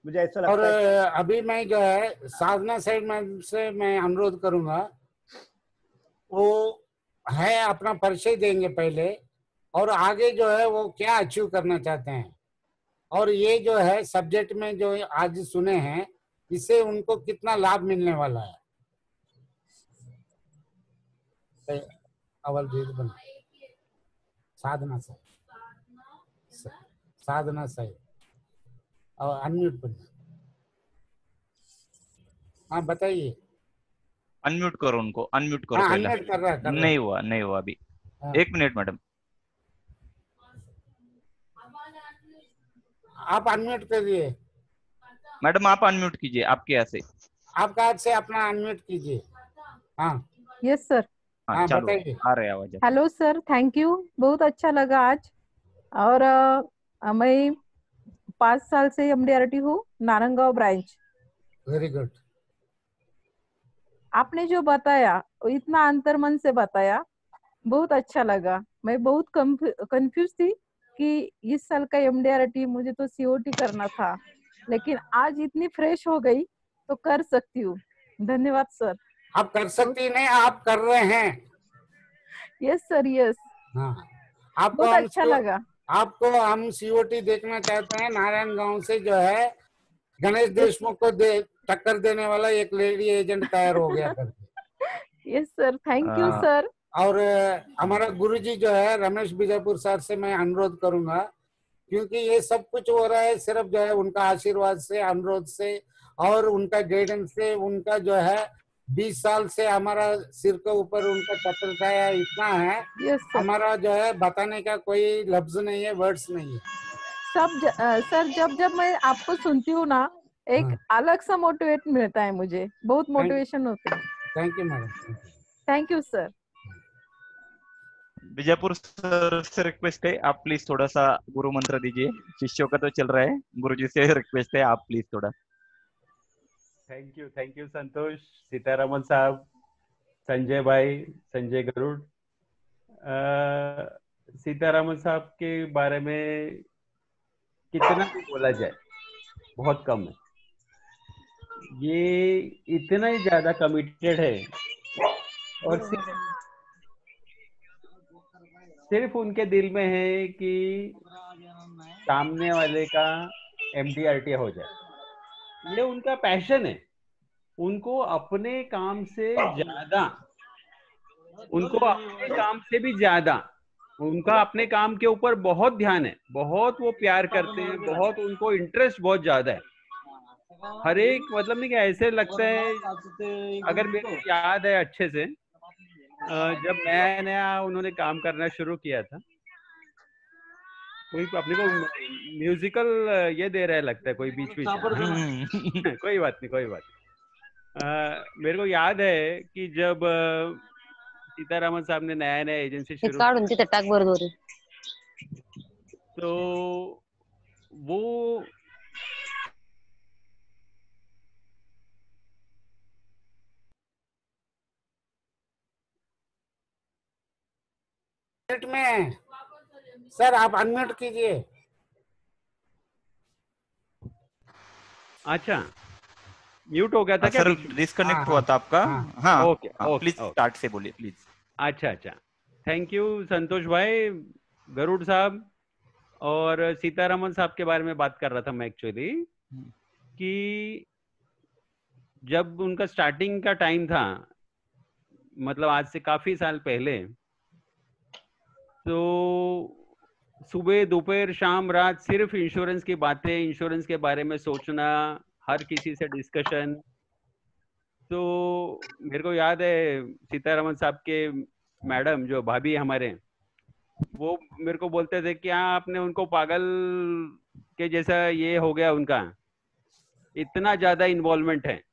मुझे ऐसा लगता और है अभी मैं जो है साधना साइड में से मैं अनुरोध करूंगा, वो है अपना परिचय देंगे पहले, और आगे जो है वो क्या अचीव करना चाहते हैं, और ये जो है सब्जेक्ट में जो आज सुने हैं, इससे उनको कितना लाभ मिलने वाला है। अवलजीत बने, साधना साहिब, साधना साहिब और अनम्यूट बने। हाँ बताइए। अनम्यूट करो उनको, अनम्यूट करो हाँ पहले। अनम्यूट कर रहा है। नहीं हुआ, नहीं हुआ अभी। हाँ। 1 मिनट मैडम। आप अनम्यूट करिए। मैडम आप अनम्यूट कीजिए आपके यहाँ से। आपका हाथ से अपना अनम्यूट कीजिए। हाँ यस सर। हाँ हाँ चालू है, बताइए। आ रहे आवाज। हेलो सर, थैंक यू, बहुत अच्छा लगा आज। और मैं 5 साल से एमडीआरटी हूँ, नारंगांव ब्रांच। Very good. आपने जो बताया वो इतना अंतर्मन से बताया, बहुत अच्छा लगा। मैं बहुत कंफ्यूज थी कि इस साल का एमडीआरटी मुझे तो सीओटी करना था, लेकिन आज इतनी फ्रेश हो गई तो कर सकती हूँ। धन्यवाद सर। आप कर सकती नहीं, आप कर रहे हैं। Yes sir, yes. हाँ आपको बहुत हम अच्छा लगा। आपको हम सीओटी देखना चाहते हैं। नारायण गांव से जो है गणेश देशमुख को टक्कर देने वाला एक लेडी एजेंट तैयार हो गया करके। Yes sir, thank you sir. और हमारा गुरुजी जो है रमेश बीजापुर सर से मैं अनुरोध करूंगा, क्योंकि ये सब कुछ हो रहा है सिर्फ जो है उनका आशीर्वाद से, अनुरोध से और उनका गाइडेंस से। उनका जो है 20 साल से हमारा सिर के ऊपर उनका चक्र छाया इतना है। Yes sir. हमारा जो है बताने का कोई लफ्ज नहीं है, वर्ड्स नहीं है। सर जब जब मैं आपको सुनती हूँ ना, एक अलग सा मोटिवेट मिलता है मुझे, बहुत मोटिवेशन होती है। Thank you madam. Thank you sir. Bijapur sir से रिक्वेस्ट है, आप प्लीज थोड़ा सा गुरु मंत्र दीजिए। शिष्यों का तो चल रहा है, गुरुजी से रिक्वेस्ट है, आप प्लीज थोड़ा। थैंक यू संतोष, सीतारामन साहब, संजय भाई, संजय गरुड़। सीतारामन साहब के बारे में कितना भी बोला जाए बहुत कम है। ये इतना ही ज्यादा कमिटेड है और सिर्फ उनके दिल में है कि सामने वाले का एमडीआरटी हो जाए। ये उनका पैशन है। उनको अपने काम से ज्यादा, उनका अपने काम के ऊपर बहुत ध्यान है, बहुत वो प्यार करते हैं, बहुत उनको इंटरेस्ट बहुत ज्यादा है हर एक। मतलब नहीं कि ऐसे लगता है, अगर मेरे को याद है अच्छे से, जब नया नया उन्होंने काम करना शुरू किया था, कोई अपने को म्यूजिकल ये दे रहा है लगता है कोई बीच बीच कोई बात नहीं। मेरे को याद है कि जब सीतारामन साहब ने नया नया एजेंसी शुरू तो वो में सर आप अनम्यूट कीजिए। अच्छा, म्यूट हो गया था क्या? सर डिस्कनेक्ट हुआ था आपका। हाँ ओके, प्लीज स्टार्ट से बोलिए प्लीज। अच्छा, थैंक यू संतोष भाई, गरुड़ साहब और सीतारामन साहब के बारे में बात कर रहा था मैं एक्चुअली, कि जब उनका स्टार्टिंग का टाइम था, मतलब आज से काफी साल पहले, तो सुबह दोपहर शाम रात सिर्फ इंश्योरेंस की बातें, इंश्योरेंस के बारे में सोचना, हर किसी से डिस्कशन। तो मेरे को याद है सीतारामन साहब के मैडम जो भाभी हमारे, वो मेरे को बोलते थे क्या आपने उनको पागल के जैसा ये हो गया, उनका इतना ज्यादा इन्वॉल्वमेंट है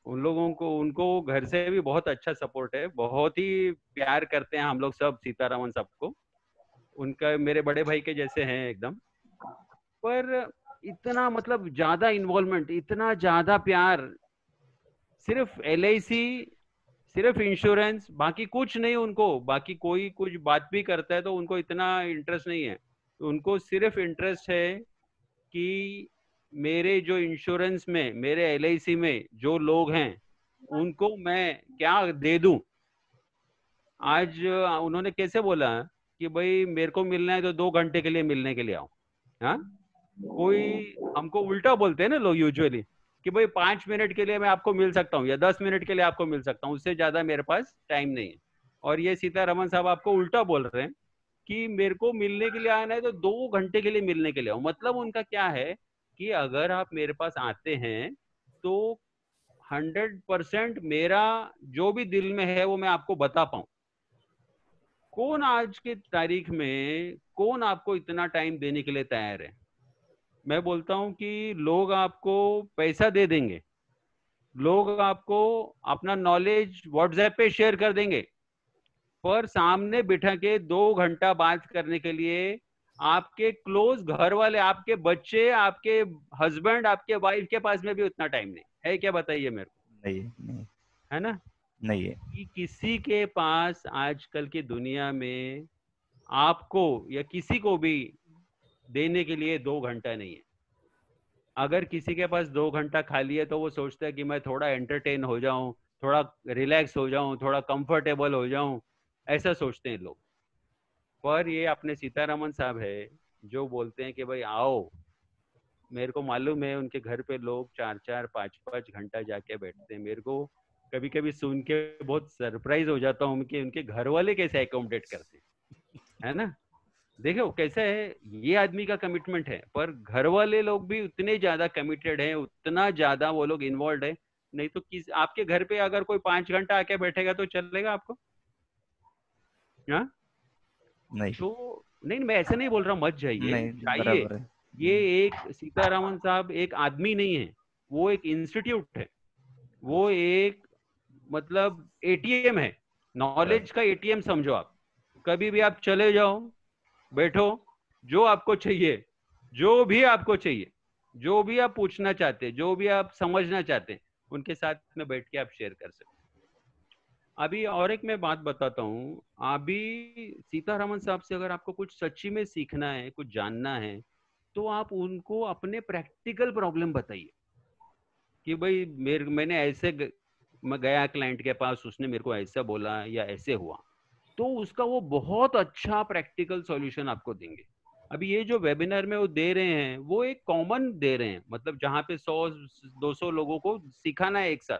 उन लोगों को। उनको घर से भी बहुत अच्छा सपोर्ट है, बहुत ही प्यार करते हैं हम लोग सब सीतारामन साहब को। उनका मेरे बड़े भाई के जैसे हैं एकदम। पर इतना मतलब ज्यादा इन्वॉल्वमेंट, इतना ज्यादा प्यार, सिर्फ एलआईसी, सिर्फ इंश्योरेंस, बाकी कुछ नहीं उनको। बाकी कोई कुछ बात भी करता है तो उनको इतना इंटरेस्ट नहीं है। उनको सिर्फ इंटरेस्ट है कि मेरे जो इंश्योरेंस में, मेरे एलआईसी में जो लोग हैं उनको मैं क्या दे दूं। आज उन्होंने कैसे बोला कि भाई मेरे को मिलना है तो 2 घंटे के लिए मिलने के लिए आओ। हाँ, कोई हमको उल्टा बोलते हैं ना लोग यूजुअली कि भाई 5 मिनट के लिए मैं आपको मिल सकता हूँ या 10 मिनट के लिए आपको मिल सकता हूँ, उससे ज्यादा मेरे पास टाइम नहीं है। और ये सीतारमन साहब आपको उल्टा बोल रहे हैं कि मेरे को मिलने के लिए आना है तो 2 घंटे के लिए मिलने के लिए आओ। मतलब उनका क्या है कि अगर आप मेरे पास आते हैं तो 100% मेरा जो भी दिल में है वो मैं आपको बता पाऊं। कौन आज के तारीख में कौन आपको इतना टाइम देने के लिए तैयार है? मैं बोलता हूं कि लोग आपको पैसा दे देंगे, लोग आपको अपना नॉलेज व्हाट्सएप पे शेयर कर देंगे, पर सामने बिठा के 2 घंटा बात करने के लिए आपके क्लोज घर वाले, आपके बच्चे, आपके हस्बैंड, आपके वाइफ के पास में भी उतना टाइम नहीं है। क्या बताइए मेरे को? नहीं है ना? नहीं है कि किसी के पास आजकल की दुनिया में आपको या किसी को भी देने के लिए 2 घंटा नहीं है। अगर किसी के पास 2 घंटा खाली है तो वो सोचता है कि मैं थोड़ा एंटरटेन हो जाऊं, थोड़ा रिलैक्स हो जाऊं, थोड़ा कंफर्टेबल हो जाऊं, ऐसा सोचते हैं लोग। पर ये अपने सीतारमन साहब है जो बोलते हैं कि भाई आओ। मेरे को मालूम है उनके घर पे लोग 4-4, 5-5 घंटा जाके बैठते हैं। मेरे को कभी कभी सुन के बहुत सरप्राइज हो जाता हूँ कि उनके घर वाले कैसे एकोमोडेट करते हैं, है ना? देखो कैसा है, ये आदमी का कमिटमेंट है, पर घर वाले लोग भी उतने ज्यादा कमिटेड हैं, उतना ज्यादा वो लोग इन्वॉल्व है। नहीं तो किस आपके घर पे अगर कोई 5 घंटा आके बैठेगा तो चलेगा आपको? हाँ नहीं तो नहीं, मैं ऐसे नहीं बोल रहा मत जाइए, नहीं, जाइए। बराबर है। ये एक सीतारमन साहब एक आदमी नहीं है, वो एक इंस्टीट्यूट है, वो एक मतलब एटीएम है, नॉलेज का एटीएम समझो आप। कभी भी आप चले जाओ, बैठो, जो आपको चाहिए, जो भी आपको चाहिए, जो भी आप पूछना चाहते हैं, जो भी आप समझना चाहते हैं, उनके साथ में बैठ के आप शेयर कर सकते हैं। अभी और एक मैं बात बताता हूँ। अभी सीतारमन साहब से अगर आपको कुछ सच्ची में सीखना है, कुछ जानना है, तो आप उनको अपने प्रैक्टिकल प्रॉब्लम बताइए कि भाई मैंने ऐसे मैं गया क्लाइंट के पास, उसने मेरे को ऐसा बोला या ऐसे हुआ, तो उसका वो बहुत अच्छा प्रैक्टिकल सॉल्यूशन आपको देंगे। अभी ये जो वेबिनार में वो दे रहे हैं वो एक कॉमन दे रहे हैं, मतलब जहाँ पे 100-200 लोगों को सिखाना है एक साथ,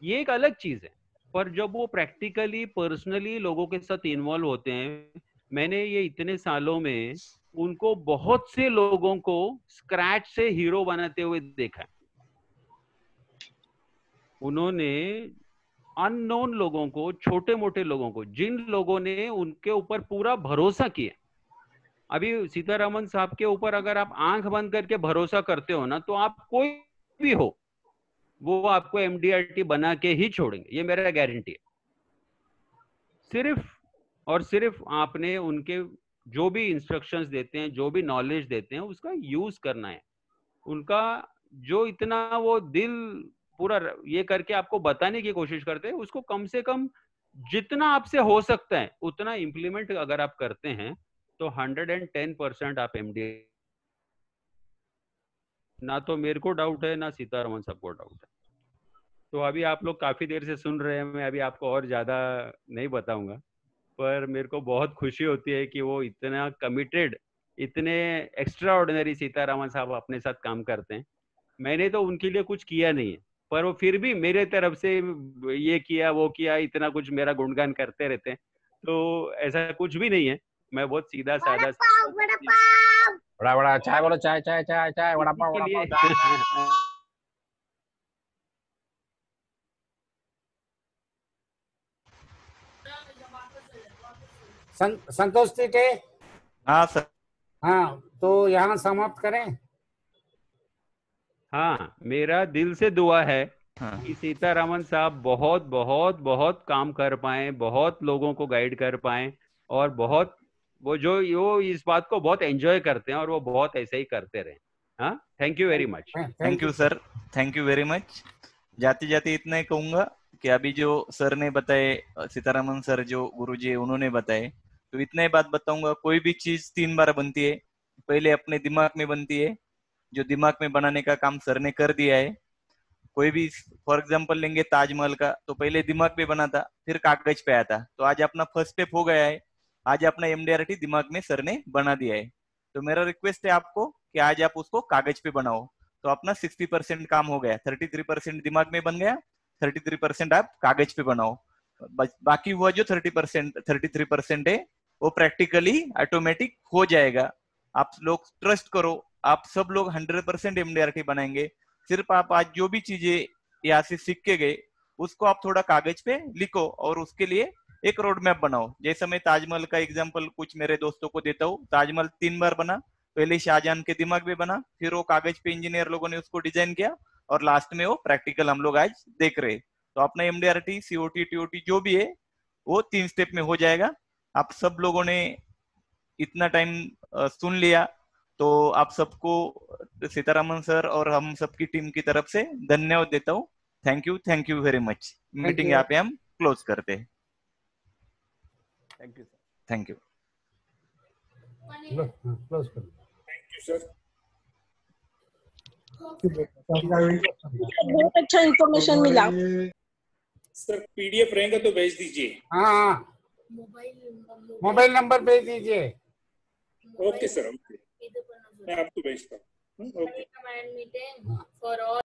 ये एक अलग चीज है। पर जब वो प्रैक्टिकली पर्सनली लोगों के साथ इन्वॉल्व होते हैं, मैंने ये इतने सालों में उनको बहुत से लोगों को स्क्रैच से हीरो बनाते हुए देखा है। उन्होंने अननोन लोगों को, छोटे मोटे लोगों को, जिन लोगों ने उनके ऊपर पूरा भरोसा किया। अभी सीतारमन साहब के ऊपर अगर आप आंख बंद करके भरोसा करते हो ना, तो आप कोई भी हो, वो आपको एमडीआरटी बना के ही छोड़ेंगे, ये मेरा गारंटी है। सिर्फ और सिर्फ आपने उनके जो भी इंस्ट्रक्शंस देते हैं, जो भी नॉलेज देते हैं, उसका यूज करना है। उनका जो इतना वो दिल पूरा ये करके आपको बताने की कोशिश करते हैं, उसको कम से कम जितना आपसे हो सकता है उतना इम्प्लीमेंट अगर आप करते हैं तो 110% आप एमडी। ना तो मेरे को डाउट है, ना सीतारमन साहब को डाउट है। तो अभी आप लोग काफी देर से सुन रहे हैं, मैं अभी आपको और ज्यादा नहीं बताऊंगा, पर मेरे को बहुत खुशी होती है कि वो इतना कमिटेड, इतने एक्स्ट्रा ऑर्डिनरी सीतारमन साहब अपने साथ काम करते हैं। मैंने तो उनके लिए कुछ किया नहीं है, पर वो फिर भी मेरे तरफ से ये किया वो किया इतना कुछ मेरा गुणगान करते रहते हैं। तो ऐसा कुछ भी नहीं है, मैं बहुत सीधा साधा बड़ा बड़ा चाय बोलो, चाय चाय चाय चाय, वड़ा पाव वड़ा पाव चाय। संतोष ठीक है? हाँ सर। हाँ, तो यहाँ समाप्त करें। हाँ, मेरा दिल से दुआ है कि सीतारमन साहब बहुत बहुत बहुत काम कर पाए, बहुत लोगों को गाइड कर पाए, और बहुत वो इस बात को बहुत एंजॉय करते हैं, और वो बहुत ऐसे ही करते रहे। हाँ, thank you very much. Thank you sir, thank you very much. जाते जाते इतना ही कहूंगा कि अभी जो सर ने बताए, सीतारमन सर जो गुरुजी उन्होंने बताए, तो इतना ही बात बताऊंगा। कोई भी चीज 3 बार बनती है, पहले अपने दिमाग में बनती है, जो दिमाग में बनाने का काम सर ने कर दिया है। कोई भी फॉर एग्जांपल लेंगे ताजमहल का, तो पहले दिमाग में बना था, फिर कागज पे आया था, तो आज अपना फर्स्ट स्टेप हो गया है। आज अपना एमडीआरटी दिमाग में सर ने बना दिया है। तो मेरा रिक्वेस्ट है आपको कि आज आप उसको कागज पे बनाओ, तो अपना 60% काम हो गया। 33% दिमाग में बन गया, 33% आप कागज पे बनाओ। बाकी हुआ जो 30%, 33% है वो प्रैक्टिकली ऑटोमेटिक हो जाएगा। आप लोग ट्रस्ट करो, आप सब लोग 100% MDRT बनाएंगे। सिर्फ आप आज जो भी चीजें यहाँ से सीख के गए उसको आप थोड़ा कागज पे लिखो और उसके लिए एक रोड मैप बनाओ। जैसे मैं ताजमहल का एग्जांपल कुछ मेरे दोस्तों को देता हूँ। ताजमहल 3 बार बना, पहले शाहजहां के दिमाग में बना, फिर वो कागज पे इंजीनियर लोगों ने उसको डिजाइन किया और लास्ट में वो प्रैक्टिकल हम लोग आज देख रहे हैं। तो अपना MDRT, COT, TOT जो भी है वो 3 स्टेप में हो जाएगा। आप सब लोगों ने इतना टाइम सुन लिया तो आप सबको सीतारामन सर और हम सबकी टीम की तरफ से धन्यवाद देता हूँ। Thank you very much. Meeting यहाँ पे हम क्लोज करते हैं। Thank you sir. Thank you. Close करो। Thank you sir. बहुत अच्छा इंफॉर्मेशन मिला सर। PDF रहेगा तो भेज दीजिए। हाँ, मोबाइल नंबर भेज दीजिए। ओके सर, ओके, मैं आपको भेजता हूँ। ओके।